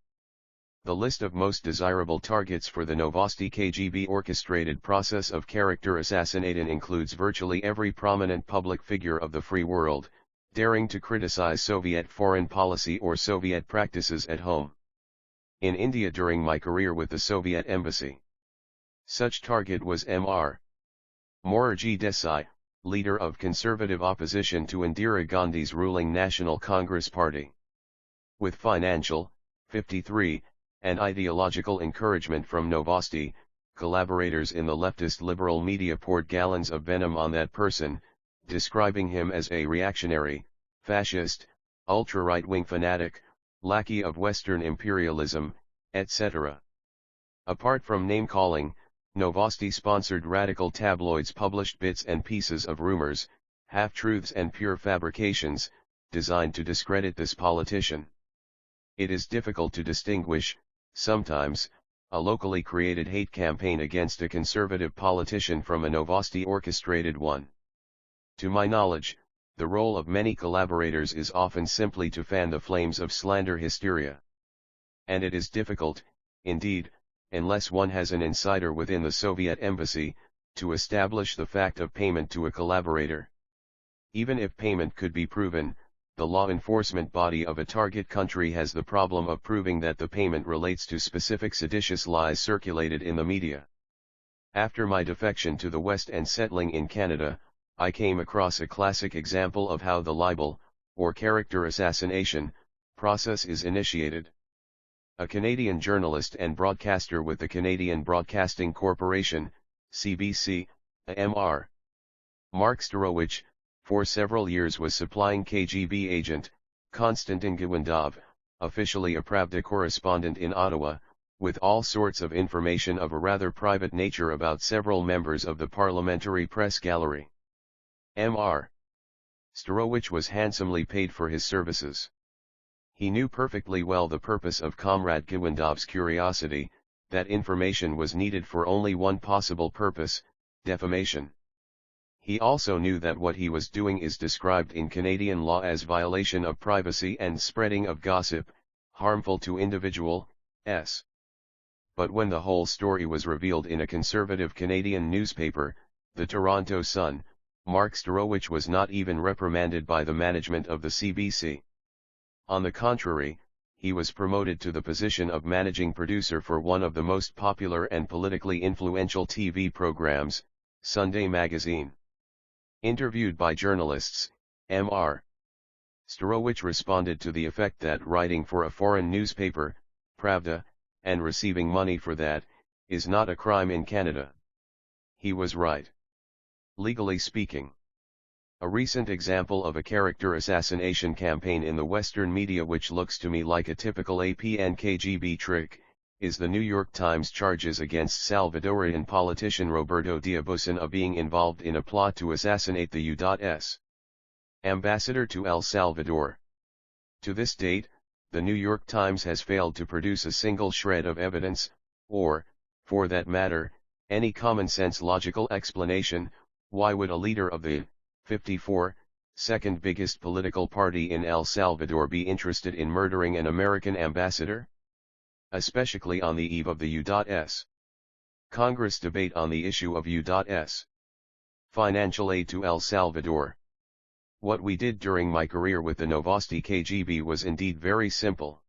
The list of most desirable targets for the Novosti KGB orchestrated process of character assassination includes virtually every prominent public figure of the free world, daring to criticize Soviet foreign policy or Soviet practices at home. In India during my career with the Soviet embassy, such target was Mr. Morarji Desai, leader of conservative opposition to Indira Gandhi's ruling National Congress Party. With financial, 53, and ideological encouragement from Novosti, collaborators in the leftist liberal media poured gallons of venom on that person, describing him as a reactionary, fascist, ultra-right-wing fanatic, lackey of Western imperialism, etc. Apart from name-calling, Novosti-sponsored radical tabloids published bits and pieces of rumors, half-truths and pure fabrications, designed to discredit this politician. It is difficult to distinguish, sometimes, a locally created hate campaign against a conservative politician from a Novosti-orchestrated one. To my knowledge, the role of many collaborators is often simply to fan the flames of slander hysteria. And it is difficult, indeed, unless one has an insider within the Soviet embassy, to establish the fact of payment to a collaborator. Even if payment could be proven, the law enforcement body of a target country has the problem of proving that the payment relates to specific seditious lies circulated in the media. After my defection to the West and settling in Canada, I came across a classic example of how the libel, or character assassination, process is initiated. a Canadian journalist and broadcaster with the Canadian Broadcasting Corporation, CBC, AMR. Mark Starowich, for several years was supplying KGB agent, Konstantin Gawindov, officially a Pravda correspondent in Ottawa, with all sorts of information of a rather private nature about several members of the Parliamentary Press Gallery. Mr. Starowich was handsomely paid for his services. He knew perfectly well the purpose of Comrade Gawindov's curiosity, that information was needed for only one possible purpose, defamation. He also knew that what he was doing is described in Canadian law as violation of privacy and spreading of gossip, harmful to individuals. But when the whole story was revealed in a conservative Canadian newspaper, the Toronto Sun, Mark Starowich was not even reprimanded by the management of the CBC. On the contrary, he was promoted to the position of managing producer for one of the most popular and politically influential TV programs, Sunday Magazine. Interviewed by journalists, Mr. Starowich responded to the effect that writing for a foreign newspaper, Pravda, and receiving money for that, is not a crime in Canada. He was right. Legally speaking. A recent example of a character assassination campaign in the Western media which looks to me like a typical AP and KGB trick, is the New York Times charges against Salvadorian politician Roberto Diabusin of being involved in a plot to assassinate the U.S. ambassador to El Salvador. To this date, the New York Times has failed to produce a single shred of evidence, or, for that matter, any common-sense logical explanation, why would a leader of the 54, second biggest political party in El Salvador be interested in murdering an American ambassador? Especially on the eve of the U.S. Congress debate on the issue of U.S. financial aid to El Salvador. What we did during my career with the Novosti KGB was indeed very simple.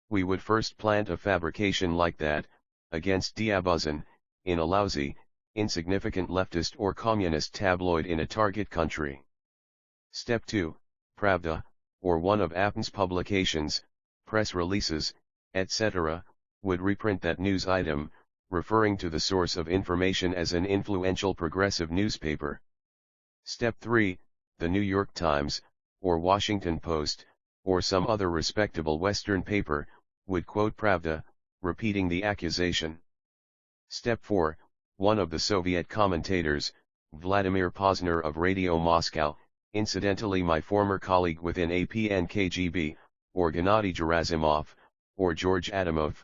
We would first plant a fabrication like that, against Diabusin, in a lousy, insignificant leftist or communist tabloid in a target country. Step 2, Pravda, or one of APN's publications, press releases, etc., would reprint that news item, referring to the source of information as an influential progressive newspaper. Step 3, the New York Times, or Washington Post, or some other respectable Western paper, would quote Pravda, repeating the accusation. Step 4, one of the Soviet commentators, Vladimir Posner of Radio Moscow, incidentally my former colleague within AP and KGB, or Gennady Gerasimov, or George Adamov,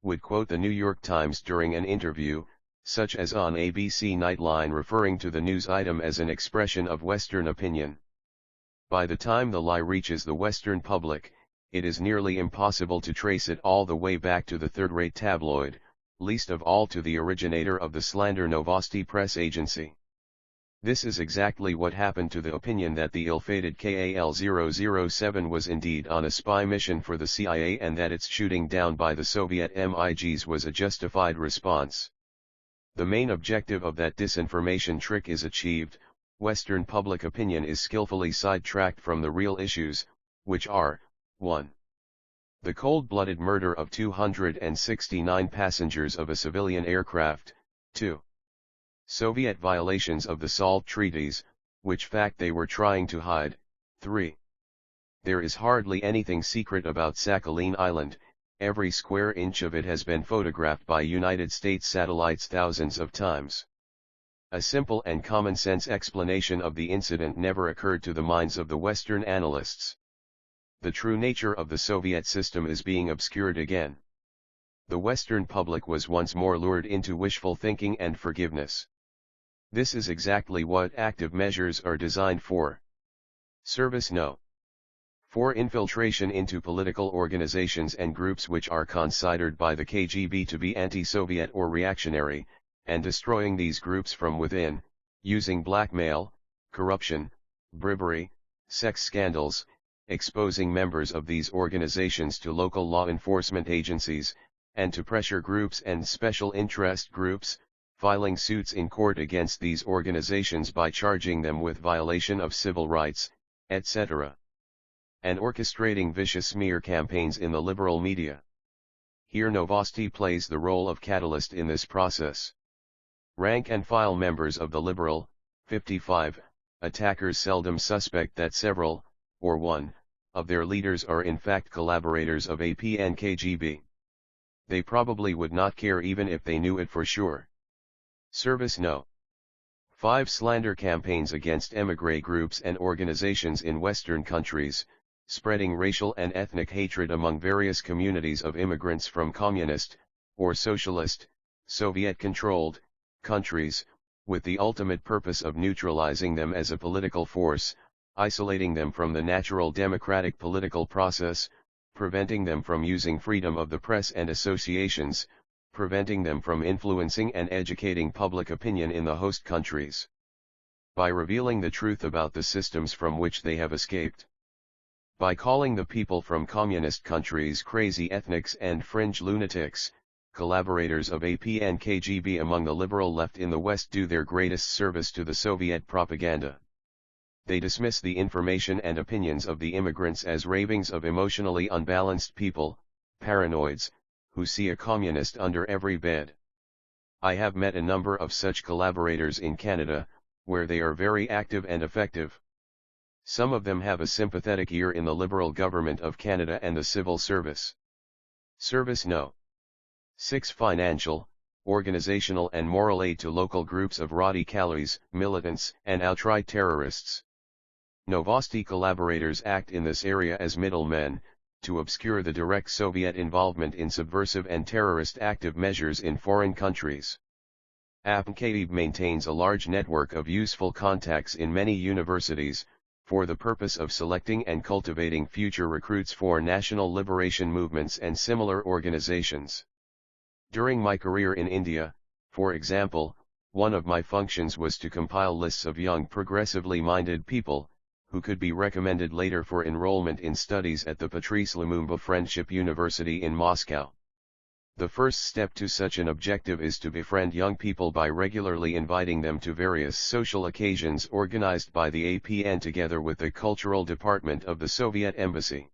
would quote the New York Times during an interview, such as on ABC Nightline, referring to the news item as an expression of Western opinion. By the time the lie reaches the Western public, it is nearly impossible to trace it all the way back to the third-rate tabloid, least of all to the originator of the slander Novosti Press Agency. This is exactly what happened to the opinion that the ill-fated KAL-007 was indeed on a spy mission for the CIA and that its shooting down by the Soviet MiGs was a justified response. The main objective of that disinformation trick is achieved, Western public opinion is skillfully sidetracked from the real issues, which are, 1. The cold-blooded murder of 269 passengers of a civilian aircraft, 2. Soviet violations of the SALT treaties, which fact they were trying to hide, 3. There is hardly anything secret about Sakhalin Island, every square inch of it has been photographed by United States satellites thousands of times. A simple and common-sense explanation of the incident never occurred to the minds of the Western analysts. The true nature of the Soviet system is being obscured again. The Western public was once more lured into wishful thinking and forgiveness. This is exactly what active measures are designed for. Service No. 4. Infiltration into political organizations and groups which are considered by the KGB to be anti-Soviet or reactionary, and destroying these groups from within, using blackmail, corruption, bribery, sex scandals, exposing members of these organizations to local law enforcement agencies, and to pressure groups and special interest groups, filing suits in court against these organizations by charging them with violation of civil rights, etc. And orchestrating vicious smear campaigns in the liberal media. Here Novosti plays the role of catalyst in this process. Rank and file members of the liberal, 55, attackers seldom suspect that several, or one, of their leaders are in fact collaborators of AP and KGB. They probably would not care even if they knew it for sure. Service No. 5 Slander campaigns against émigré groups and organizations in Western countries, spreading racial and ethnic hatred among various communities of immigrants from communist, or socialist, Soviet-controlled, countries, with the ultimate purpose of neutralizing them as a political force, isolating them from the natural democratic political process, preventing them from using freedom of the press and associations, preventing them from influencing and educating public opinion in the host countries. By revealing the truth about the systems from which they have escaped. By calling the people from communist countries crazy ethnics and fringe lunatics, collaborators of AP and KGB among the liberal left in the West do their greatest service to the Soviet propaganda. They dismiss the information and opinions of the immigrants as ravings of emotionally unbalanced people, paranoids, who see a communist under every bed. I have met a number of such collaborators in Canada, where they are very active and effective. Some of them have a sympathetic ear in the Liberal Government of Canada and the civil service. Service No. 6 Financial, organizational and moral aid to local groups of radicales, militants, and outright terrorists. Novosti collaborators act in this area as middlemen, to obscure the direct Soviet involvement in subversive and terrorist active measures in foreign countries. APKIB maintains a large network of useful contacts in many universities, for the purpose of selecting and cultivating future recruits for national liberation movements and similar organizations. During my career in India, for example, one of my functions was to compile lists of young progressively minded people, who could be recommended later for enrollment in studies at the Patrice Lumumba Friendship University in Moscow. The first step to such an objective is to befriend young people by regularly inviting them to various social occasions organized by the APN together with the Cultural Department of the Soviet Embassy.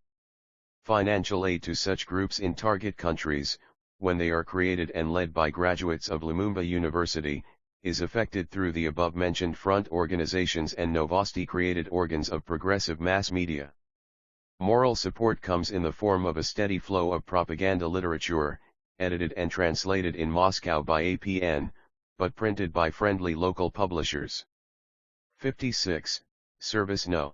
Financial aid to such groups in target countries, when they are created and led by graduates of Lumumba University, is effected through the above-mentioned front organizations and Novosti-created organs of progressive mass media. Moral support comes in the form of a steady flow of propaganda literature, edited and translated in Moscow by APN, but printed by friendly local publishers. 56. Service No.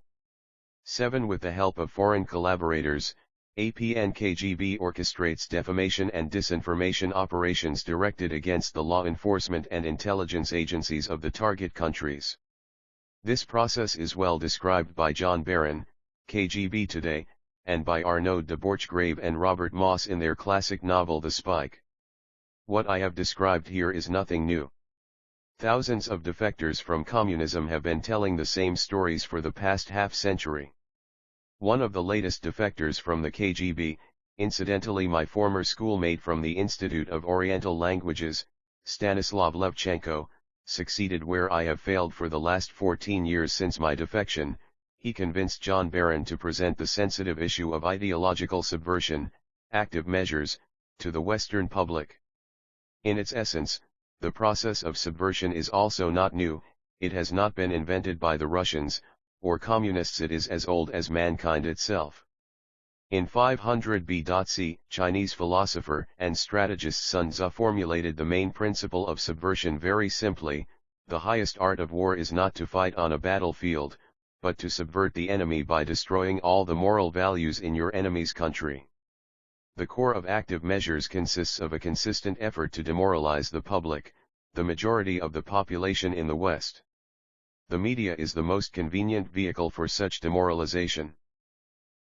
7 With the help of foreign collaborators, APN KGB orchestrates defamation and disinformation operations directed against the law enforcement and intelligence agencies of the target countries. This process is well described by John Barron, KGB Today, and by Arnaud de Borchgrave and Robert Moss in their classic novel The Spike. What I have described here is nothing new. Thousands of defectors from communism have been telling the same stories for the past half-century. One of the latest defectors from the KGB, incidentally my former schoolmate from the Institute of Oriental Languages, Stanislav Levchenko, succeeded where I have failed for the last 14 years since my defection. He convinced John Barron to present the sensitive issue of ideological subversion, active measures, to the Western public. In its essence, the process of subversion is also not new, it has not been invented by the Russians, or communists, it is as old as mankind itself. In 500 BC, Chinese philosopher and strategist Sun Tzu formulated the main principle of subversion very simply: the highest art of war is not to fight on a battlefield, but to subvert the enemy by destroying all the moral values in your enemy's country. The core of active measures consists of a consistent effort to demoralize the public, the majority of the population in the West. The media is the most convenient vehicle for such demoralization.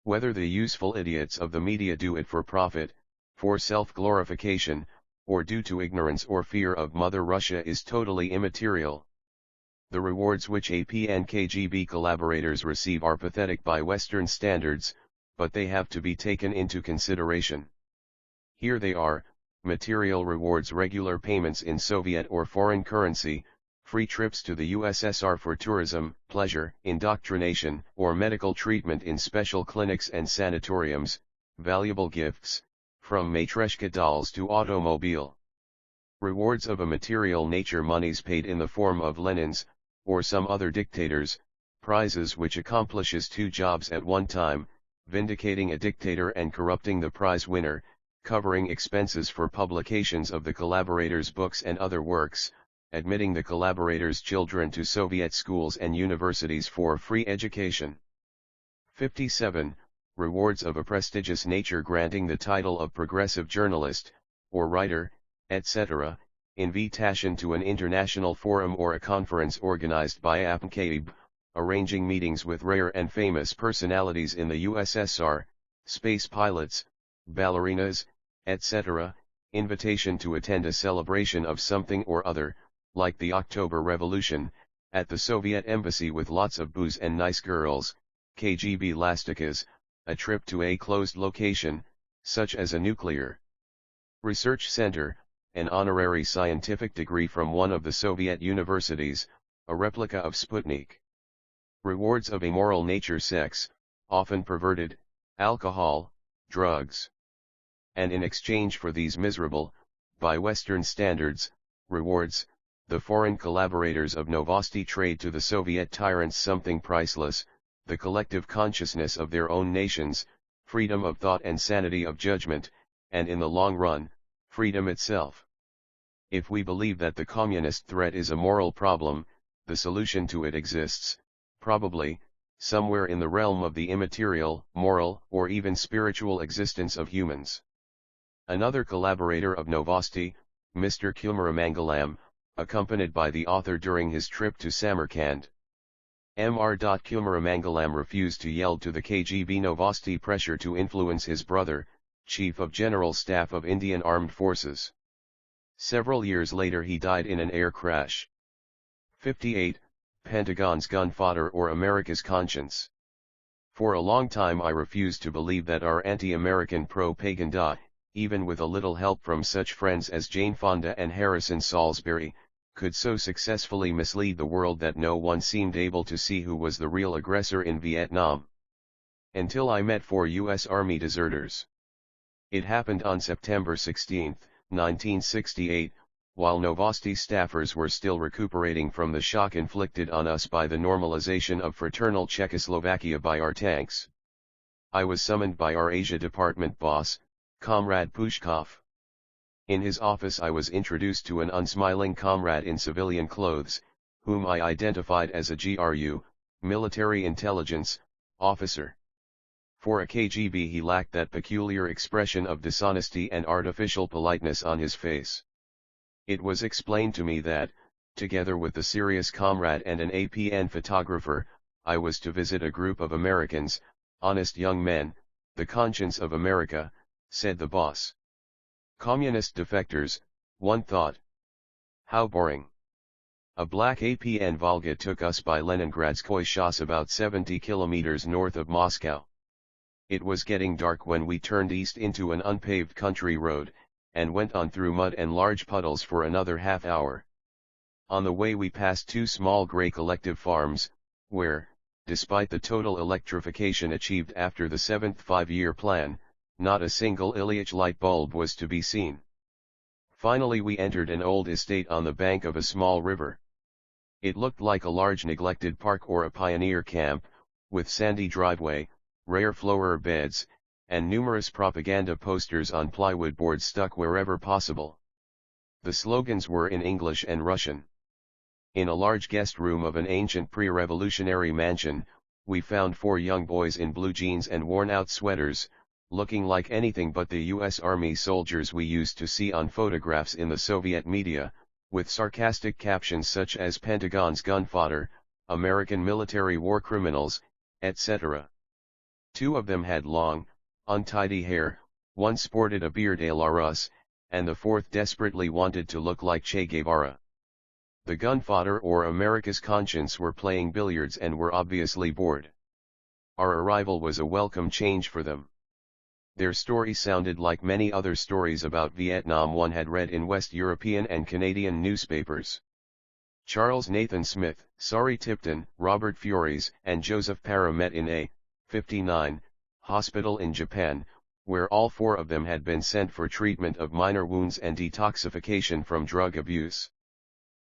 Whether the useful idiots of the media do it for profit, for self-glorification, or due to ignorance or fear of Mother Russia is totally immaterial. The rewards which AP and KGB collaborators receive are pathetic by Western standards, but they have to be taken into consideration. Here they are: material rewards, regular payments in Soviet or foreign currency, free trips to the USSR for tourism, pleasure, indoctrination, or medical treatment in special clinics and sanatoriums, valuable gifts, from matryoshka dolls to automobile. Rewards of a material nature, monies paid in the form of Lenin's, or some other dictator's, prizes which accomplishes two jobs at one time, vindicating a dictator and corrupting the prize winner, covering expenses for publications of the collaborators' books and other works, admitting the collaborators' children to Soviet schools and universities for free education. 57. Rewards of a prestigious nature, granting the title of progressive journalist, or writer, etc., invitation to an international forum or a conference organized by APNKAB, arranging meetings with rare and famous personalities in the USSR, space pilots, ballerinas, etc., invitation to attend a celebration of something or other, like the October Revolution, at the Soviet embassy with lots of booze and nice girls, KGB lastikas, a trip to a closed location, such as a nuclear research center, an honorary scientific degree from one of the Soviet universities, a replica of Sputnik. Rewards of a moral nature, sex, often perverted, alcohol, drugs. And in exchange for these miserable, by Western standards, rewards, the foreign collaborators of Novosti trade to the Soviet tyrants something priceless, the collective consciousness of their own nations, freedom of thought and sanity of judgment, and in the long run, freedom itself. If we believe that the communist threat is a moral problem, the solution to it exists, probably, somewhere in the realm of the immaterial, moral, or even spiritual existence of humans. Another collaborator of Novosti, Mr. Kumaramangalam, accompanied by the author during his trip to Samarkand. Mr. Kumaramangalam refused to yield to the KGB Novosti pressure to influence his brother, Chief of General Staff of Indian Armed Forces. Several years later he died in an air crash. 58. Pentagon's gun fodder or America's conscience. For a long time I refused to believe that our anti-American propaganda, even with a little help from such friends as Jane Fonda and Harrison Salisbury, could so successfully mislead the world that no one seemed able to see who was the real aggressor in Vietnam. Until I met 4 U.S. Army deserters. It happened on September 16, 1968, while Novosti staffers were still recuperating from the shock inflicted on us by the normalization of fraternal Czechoslovakia by our tanks. I was summoned by our Asia Department boss, Comrade Pushkov. In his office I was introduced to an unsmiling comrade in civilian clothes, whom I identified as a GRU, military intelligence, officer. For a KGB he lacked that peculiar expression of dishonesty and artificial politeness on his face. It was explained to me that, together with the serious comrade and an APN photographer, I was to visit a group of Americans, honest young men, the conscience of America, said the boss. Communist defectors, one thought. How boring. A black APN Volga took us by Leningradskoye Shas about 70 kilometers north of Moscow. It was getting dark when we turned east into an unpaved country road, and went on through mud and large puddles for another half hour. On the way we passed 2 small grey collective farms, where, despite the total electrification achieved after the 7th five-year plan, not a single Ilyich light bulb was to be seen. Finally we entered an old estate on the bank of a small river. It looked like a large neglected park or a pioneer camp, with sandy driveway, rare flower beds, and numerous propaganda posters on plywood boards stuck wherever possible. The slogans were in English and Russian. In a large guest room of an ancient pre-revolutionary mansion, we found 4 young boys in blue jeans and worn-out sweaters, looking like anything but the U.S. Army soldiers we used to see on photographs in the Soviet media, with sarcastic captions such as Pentagon's gun fodder, American military war criminals, etc. 2 of them had long, untidy hair, one sported a beard a la Russ, and the 4th desperately wanted to look like Che Guevara. The gun fodder or America's conscience were playing billiards and were obviously bored. Our arrival was a welcome change for them. Their story sounded like many other stories about Vietnam one had read in West European and Canadian newspapers. Charles Nathan Smith, Sari Tipton, Robert Furies, and Joseph Parra met in a 59 hospital in Japan, where all 4 of them had been sent for treatment of minor wounds and detoxification from drug abuse.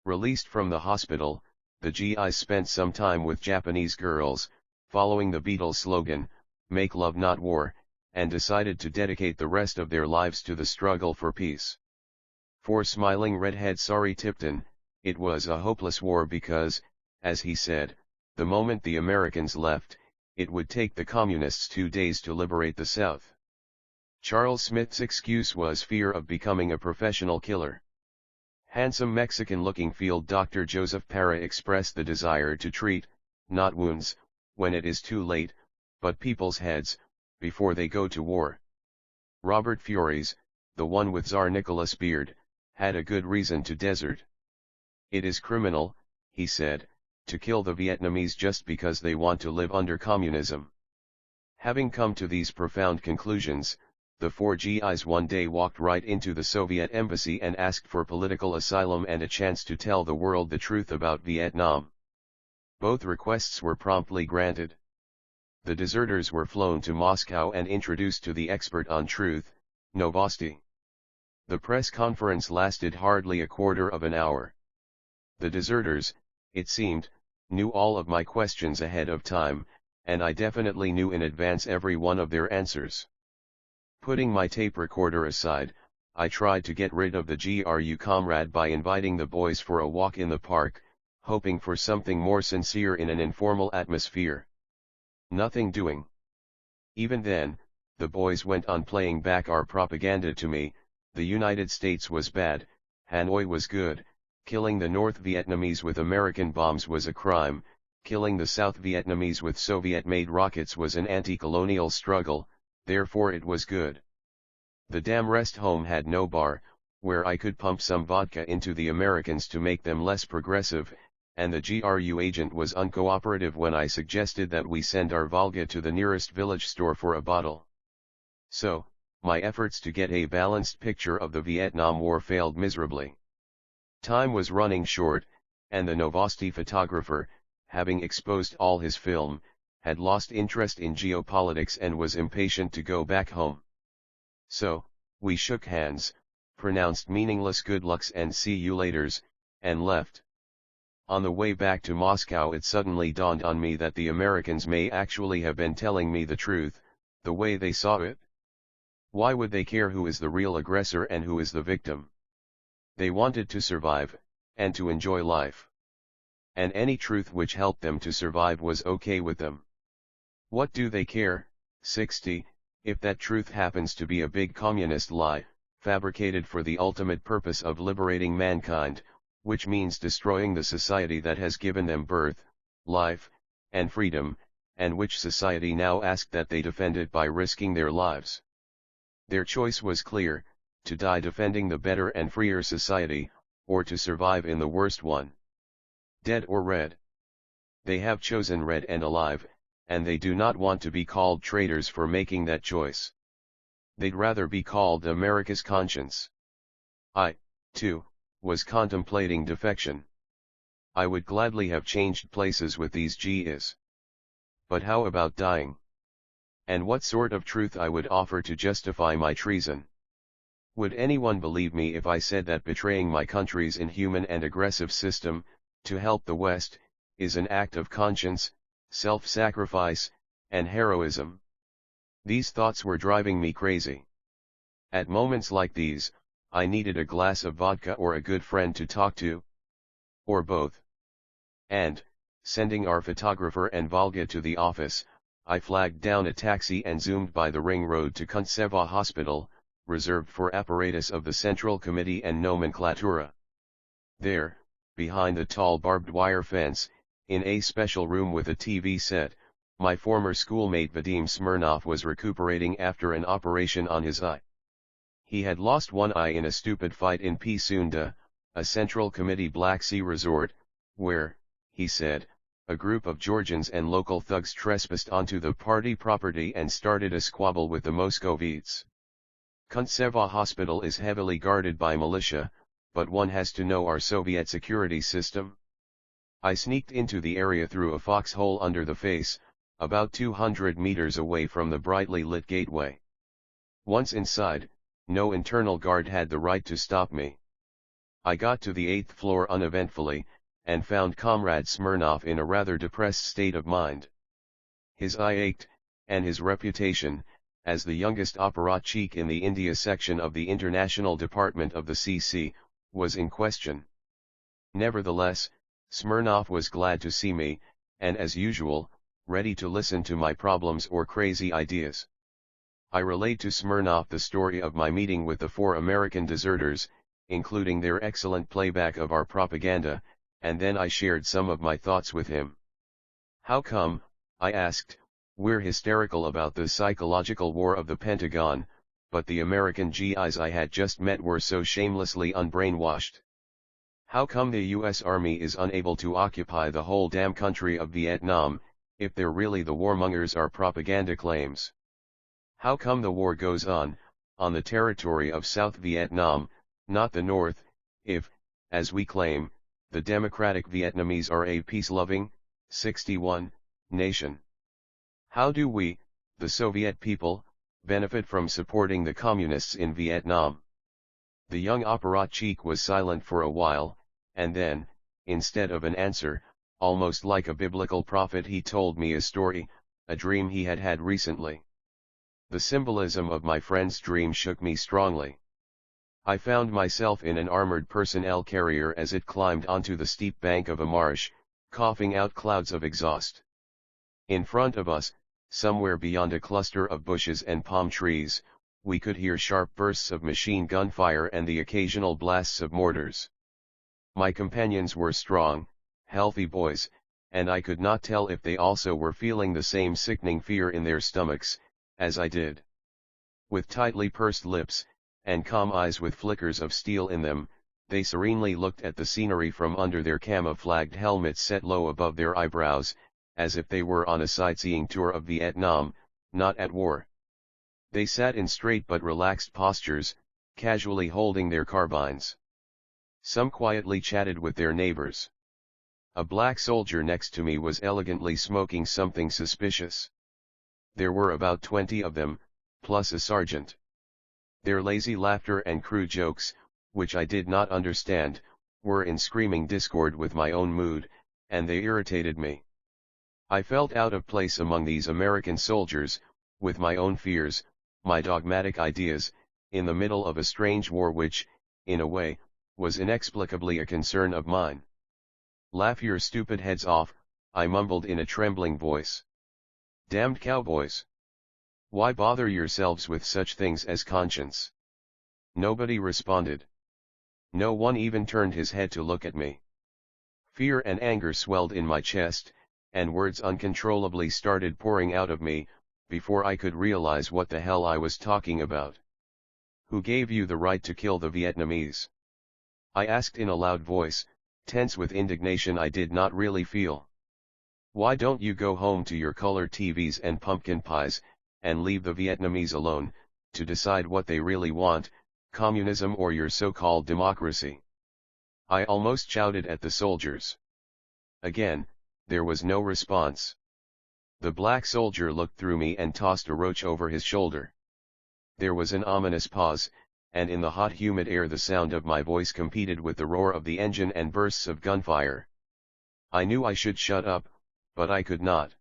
Released from the hospital, the GIs spent some time with Japanese girls, following the Beatles slogan, "Make love not war," and decided to dedicate the rest of their lives to the struggle for peace. For smiling redhead Sorry Tipton, it was a hopeless war because, as he said, the moment the Americans left, it would take the communists 2 days to liberate the South. Charles Smith's excuse was fear of becoming a professional killer. Handsome Mexican-looking field Dr. Joseph Parra expressed the desire to treat, not wounds, when it is too late, but people's heads, before they go to war. Robert Fures, the one with Tsar Nicholas' beard, had a good reason to desert. It is criminal, he said, to kill the Vietnamese just because they want to live under communism. Having come to these profound conclusions, the 4 GIs one day walked right into the Soviet embassy and asked for political asylum and a chance to tell the world the truth about Vietnam. Both requests were promptly granted. The deserters were flown to Moscow and introduced to the expert on truth, Novosti. The press conference lasted hardly a quarter of an hour. The deserters, it seemed, knew all of my questions ahead of time, and I definitely knew in advance every one of their answers. Putting my tape recorder aside, I tried to get rid of the GRU comrade by inviting the boys for a walk in the park, hoping for something more sincere in an informal atmosphere. Nothing doing. Even then, the boys went on playing back our propaganda to me. The United States was bad, Hanoi was good, killing the North Vietnamese with American bombs was a crime, killing the South Vietnamese with Soviet-made rockets was an anti-colonial struggle, therefore it was good. The damn rest home had no bar, where I could pump some vodka into the Americans to make them less progressive, and the GRU agent was uncooperative when I suggested that we send our Volga to the nearest village store for a bottle. So, my efforts to get a balanced picture of the Vietnam War failed miserably. Time was running short, and the Novosti photographer, having exposed all his film, had lost interest in geopolitics and was impatient to go back home. So, we shook hands, pronounced meaningless good lucks and see you laters, and left. On the way back to Moscow it suddenly dawned on me that the Americans may actually have been telling me the truth, the way they saw it. Why would they care who is the real aggressor and who is the victim? They wanted to survive, and to enjoy life. And any truth which helped them to survive was okay with them. What do they care, 60, if that truth happens to be a big communist lie, fabricated for the ultimate purpose of liberating mankind, which means destroying the society that has given them birth, life, and freedom, and which society now ask that they defend it by risking their lives. Their choice was clear, to die defending the better and freer society, or to survive in the worst one. Dead or red. They have chosen red and alive, and they do not want to be called traitors for making that choice. They'd rather be called America's conscience. I, too, was contemplating defection. I would gladly have changed places with these GIs. But how about dying? And what sort of truth I would offer to justify my treason? Would anyone believe me if I said that betraying my country's inhuman and aggressive system, to help the West, is an act of conscience, self-sacrifice, and heroism? These thoughts were driving me crazy. At moments like these, I needed a glass of vodka or a good friend to talk to. Or both. And, sending our photographer and Volga to the office, I flagged down a taxi and zoomed by the ring road to Kuntseva Hospital, reserved for apparatus of the Central Committee and Nomenklatura. There, behind the tall barbed wire fence, in a special room with a TV set, my former schoolmate Vadim Smirnov was recuperating after an operation on his eye. He had lost one eye in a stupid fight in Pisunda, a Central Committee Black Sea resort, where, he said, a group of Georgians and local thugs trespassed onto the party property and started a squabble with the Moscovites. Kuntseva Hospital is heavily guarded by militia, but one has to know our Soviet security system. I sneaked into the area through a foxhole under the face, about 200 meters away from the brightly lit gateway. Once inside, no internal guard had the right to stop me. I got to the 8th floor uneventfully, and found Comrade Smirnov in a rather depressed state of mind. His eye ached, and his reputation, as the youngest apparatchik in the India section of the International Department of the CC, was in question. Nevertheless, Smirnov was glad to see me, and as usual, ready to listen to my problems or crazy ideas. I relayed to Smirnov the story of my meeting with the 4 American deserters, including their excellent playback of our propaganda, and then I shared some of my thoughts with him. "How come," I asked, "we're hysterical about the psychological war of the Pentagon, but the American GIs I had just met were so shamelessly unbrainwashed? How come the US Army is unable to occupy the whole damn country of Vietnam, if they're really the warmongers our propaganda claims? How come the war goes on the territory of South Vietnam, not the North, if, as we claim, the democratic Vietnamese are a peace-loving, 61, nation? How do we, the Soviet people, benefit from supporting the communists in Vietnam?" The young apparatchik was silent for a while, and then, instead of an answer, almost like a biblical prophet, he told me a story, a dream he had had recently. The symbolism of my friend's dream shook me strongly. I found myself in an armored personnel carrier as it climbed onto the steep bank of a marsh, coughing out clouds of exhaust. In front of us, somewhere beyond a cluster of bushes and palm trees, we could hear sharp bursts of machine gun fire and the occasional blasts of mortars. My companions were strong, healthy boys, and I could not tell if they also were feeling the same sickening fear in their stomachs, as I did. With tightly pursed lips, and calm eyes with flickers of steel in them, they serenely looked at the scenery from under their camouflaged helmets set low above their eyebrows, as if they were on a sightseeing tour of Vietnam, not at war. They sat in straight but relaxed postures, casually holding their carbines. Some quietly chatted with their neighbors. A black soldier next to me was elegantly smoking something suspicious. There were about 20 of them, plus a sergeant. Their lazy laughter and crude jokes, which I did not understand, were in screaming discord with my own mood, and they irritated me. I felt out of place among these American soldiers, with my own fears, my dogmatic ideas, in the middle of a strange war which, in a way, was inexplicably a concern of mine. "Laugh your stupid heads off," I mumbled in a trembling voice. "Damned cowboys! Why bother yourselves with such things as conscience?" Nobody responded. No one even turned his head to look at me. Fear and anger swelled in my chest, and words uncontrollably started pouring out of me, before I could realize what the hell I was talking about. "Who gave you the right to kill the Vietnamese?" I asked in a loud voice, tense with indignation I did not really feel. "Why don't you go home to your color TVs and pumpkin pies, and leave the Vietnamese alone, to decide what they really want, communism or your so-called democracy?" I almost shouted at the soldiers. Again, there was no response. The black soldier looked through me and tossed a roach over his shoulder. There was an ominous pause, and in the hot humid air the sound of my voice competed with the roar of the engine and bursts of gunfire. I knew I should shut up, but I could not.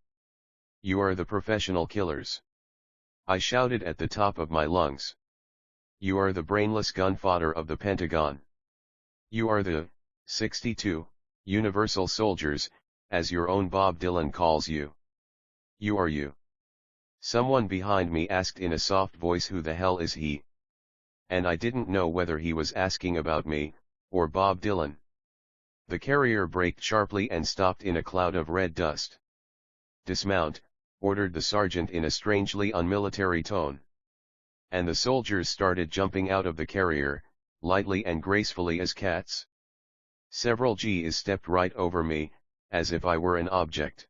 "You are the professional killers," I shouted at the top of my lungs. "You are the brainless gun fodder of the Pentagon. You are the 62 universal soldiers, as your own Bob Dylan calls you. You are you." Someone behind me asked in a soft voice, "Who the hell is he?" And I didn't know whether he was asking about me, or Bob Dylan. The carrier braked sharply and stopped in a cloud of red dust. "Dismount," ordered the sergeant in a strangely unmilitary tone. And the soldiers started jumping out of the carrier, lightly and gracefully as cats. Several Gs stepped right over me, as if I were an object.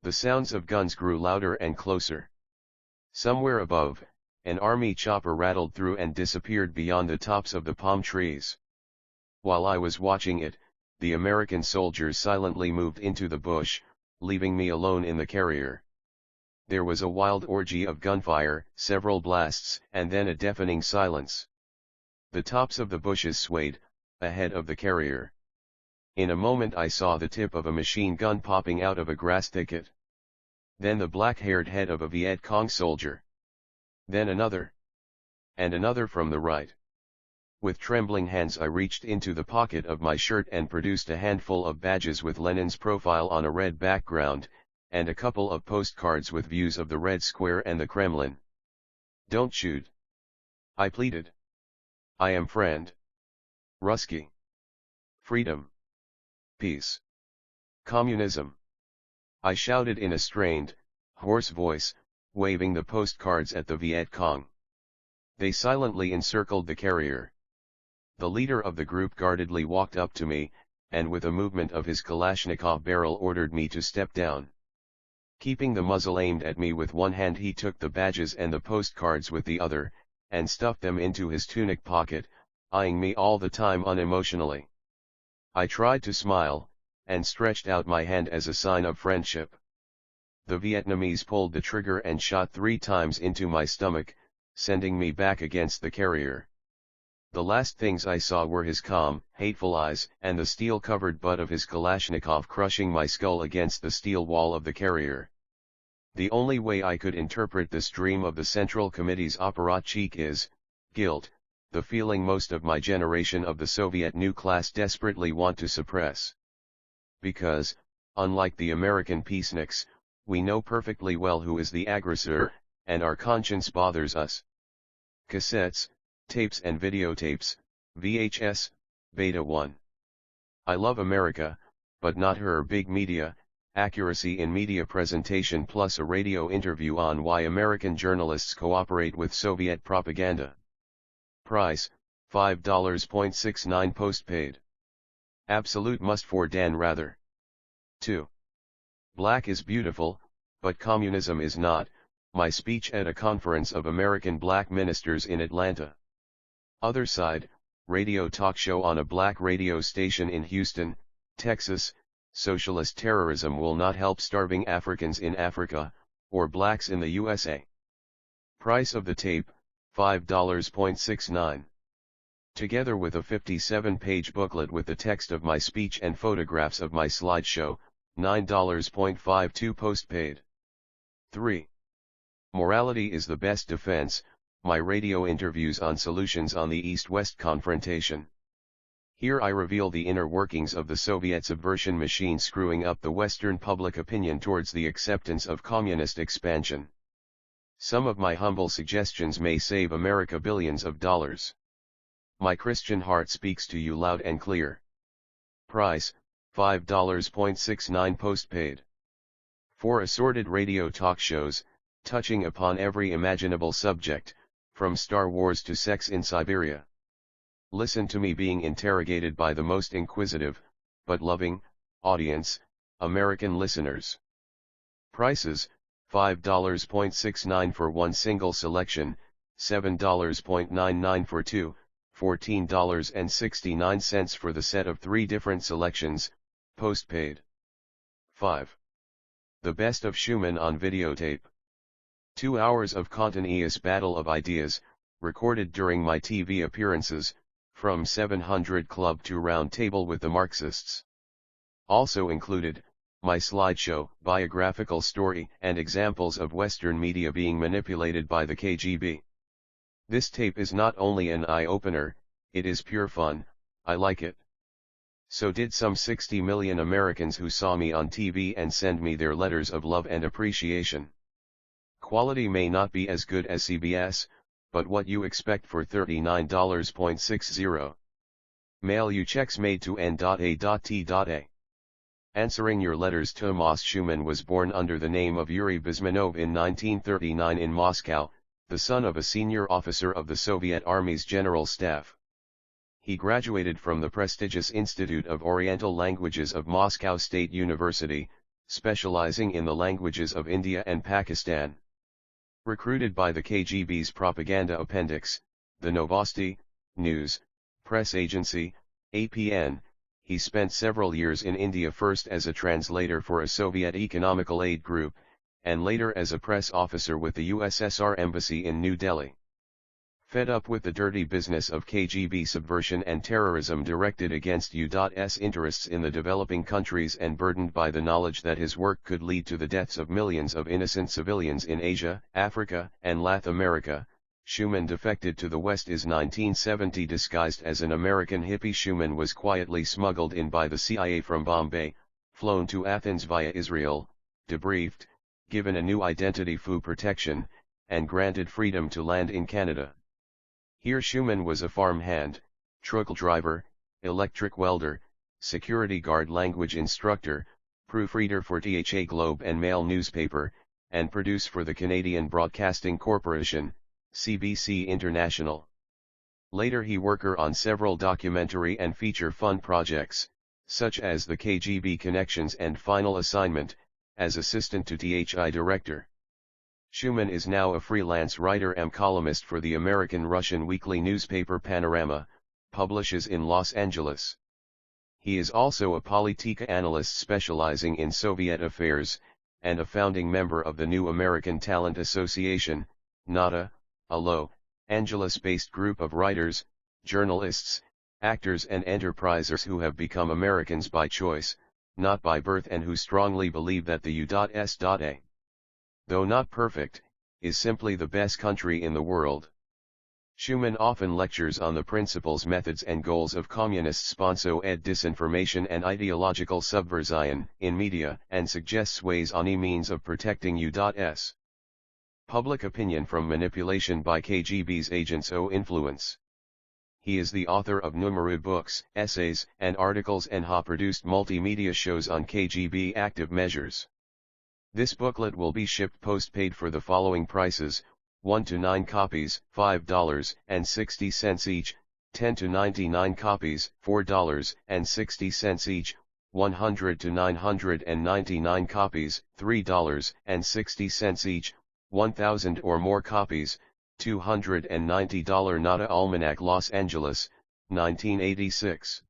The sounds of guns grew louder and closer. Somewhere above, an army chopper rattled through and disappeared beyond the tops of the palm trees. While I was watching it, the American soldiers silently moved into the bush, leaving me alone in the carrier. There was a wild orgy of gunfire, several blasts, and then a deafening silence. The tops of the bushes swayed, ahead of the carrier. In a moment I saw the tip of a machine gun popping out of a grass thicket. Then the black-haired head of a Viet Cong soldier. Then another. And another from the right. With trembling hands I reached into the pocket of my shirt and produced a handful of badges with Lenin's profile on a red background, and a couple of postcards with views of the Red Square and the Kremlin. "Don't shoot," I pleaded. "I am friend. Ruski. Freedom. Peace. Communism," I shouted in a strained, hoarse voice, waving the postcards at the Viet Cong. They silently encircled the carrier. The leader of the group guardedly walked up to me, and with a movement of his Kalashnikov barrel ordered me to step down. Keeping the muzzle aimed at me with one hand, he took the badges and the postcards with the other, and stuffed them into his tunic pocket, eyeing me all the time unemotionally. I tried to smile, and stretched out my hand as a sign of friendship. The Vietnamese pulled the trigger and shot 3 times into my stomach, sending me back against the carrier. The last things I saw were his calm, hateful eyes and the steel-covered butt of his Kalashnikov crushing my skull against the steel wall of the carrier. The only way I could interpret this dream of the Central Committee's apparatchik is guilt, the feeling most of my generation of the Soviet new class desperately want to suppress. Because, unlike the American peaceniks, we know perfectly well who is the aggressor, and our conscience bothers us. Cassettes, tapes and videotapes, VHS, Beta 1. I love America, but not her big media, accuracy in media presentation plus a radio interview on why American journalists cooperate with Soviet propaganda. Price, $5.69 postpaid. Absolute must for Dan Rather. 2. Black is beautiful, but communism is not, my speech at a conference of American black ministers in Atlanta. Other side, radio talk show on a black radio station in Houston, Texas. Socialist terrorism will not help starving Africans in Africa, or blacks in the USA. Price of the tape, $5.69. Together with a 57-page booklet with the text of my speech and photographs of my slideshow, $9.52 postpaid. 3. Morality is the best defense, my radio interviews on solutions on the East-West confrontation. Here I reveal the inner workings of the Soviet subversion machine screwing up the Western public opinion towards the acceptance of communist expansion. Some of my humble suggestions may save America billions of dollars. My Christian heart speaks to you loud and clear. Price, $5.69 postpaid. 4 assorted radio talk shows, touching upon every imaginable subject, from Star Wars to sex in Siberia. Listen to me being interrogated by the most inquisitive, but loving, audience, American listeners. Prices, $5.69 for one single selection, $7.99 for two, $14.69 for the set of 3 different selections, postpaid. 5. The best of Schuman on videotape. 2 hours of continuous battle of ideas, recorded during my TV appearances, from 700 Club to Round Table with the Marxists. Also included, my slideshow, biographical story and examples of Western media being manipulated by the KGB. This tape is not only an eye-opener, it is pure fun, I like it. So did some 60 million Americans who saw me on TV and send me their letters of love and appreciation. Quality may not be as good as CBS, but what you expect for $39.60. Mail you checks made to N.A.T.A. Answering your letters. Tomas Schuman was born under the name of Yuri Bezmenov in 1939 in Moscow, the son of a senior officer of the Soviet Army's General Staff. He graduated from the prestigious Institute of Oriental Languages of Moscow State University, specializing in the languages of India and Pakistan. Recruited by the KGB's propaganda appendix, the Novosti Press Agency, APN, he spent several years in India, first as a translator for a Soviet economical aid group, and later as a press officer with the USSR Embassy in New Delhi. Fed up with the dirty business of KGB subversion and terrorism directed against U.S. interests in the developing countries and burdened by the knowledge that his work could lead to the deaths of millions of innocent civilians in Asia, Africa, and Latin America, Schuman defected to the West. In 1970, disguised as an American hippie, Schuman was quietly smuggled in by the CIA from Bombay, flown to Athens via Israel, debriefed, given a new identity for protection, and granted freedom to land in Canada. Here Schuman was a farmhand, truck driver, electric welder, security guard, language instructor, proofreader for THA Globe and Mail newspaper, and producer for the Canadian Broadcasting Corporation, CBC International. Later he worked on several documentary and feature film projects, such as The KGB Connections and Final Assignment, as assistant to THI director. Schuman is now a freelance writer and columnist for the American-Russian weekly newspaper Panorama, publishes in Los Angeles. He is also a Politika analyst specializing in Soviet affairs, and a founding member of the New American Talent Association, NATA, a Los Angeles-based group of writers, journalists, actors and enterprisers who have become Americans by choice, not by birth, and who strongly believe that the U.S.A., though not perfect, is simply the best country in the world. Schuman often lectures on the principles, methods and goals of communist sponsored disinformation and ideological subversion in media, and suggests ways and means of protecting U.S. public opinion from manipulation by KGB's agents or influence. He is the author of numerous books, essays, and articles, and has produced multimedia shows on KGB active measures. This booklet will be shipped postpaid for the following prices: 1 to 9 copies, $5.60 each, 10 to 99 copies, $4.60 each, 100 to 999 copies, $3.60 each, 1,000 or more copies, $290. NATA Almanac, Los Angeles, 1986.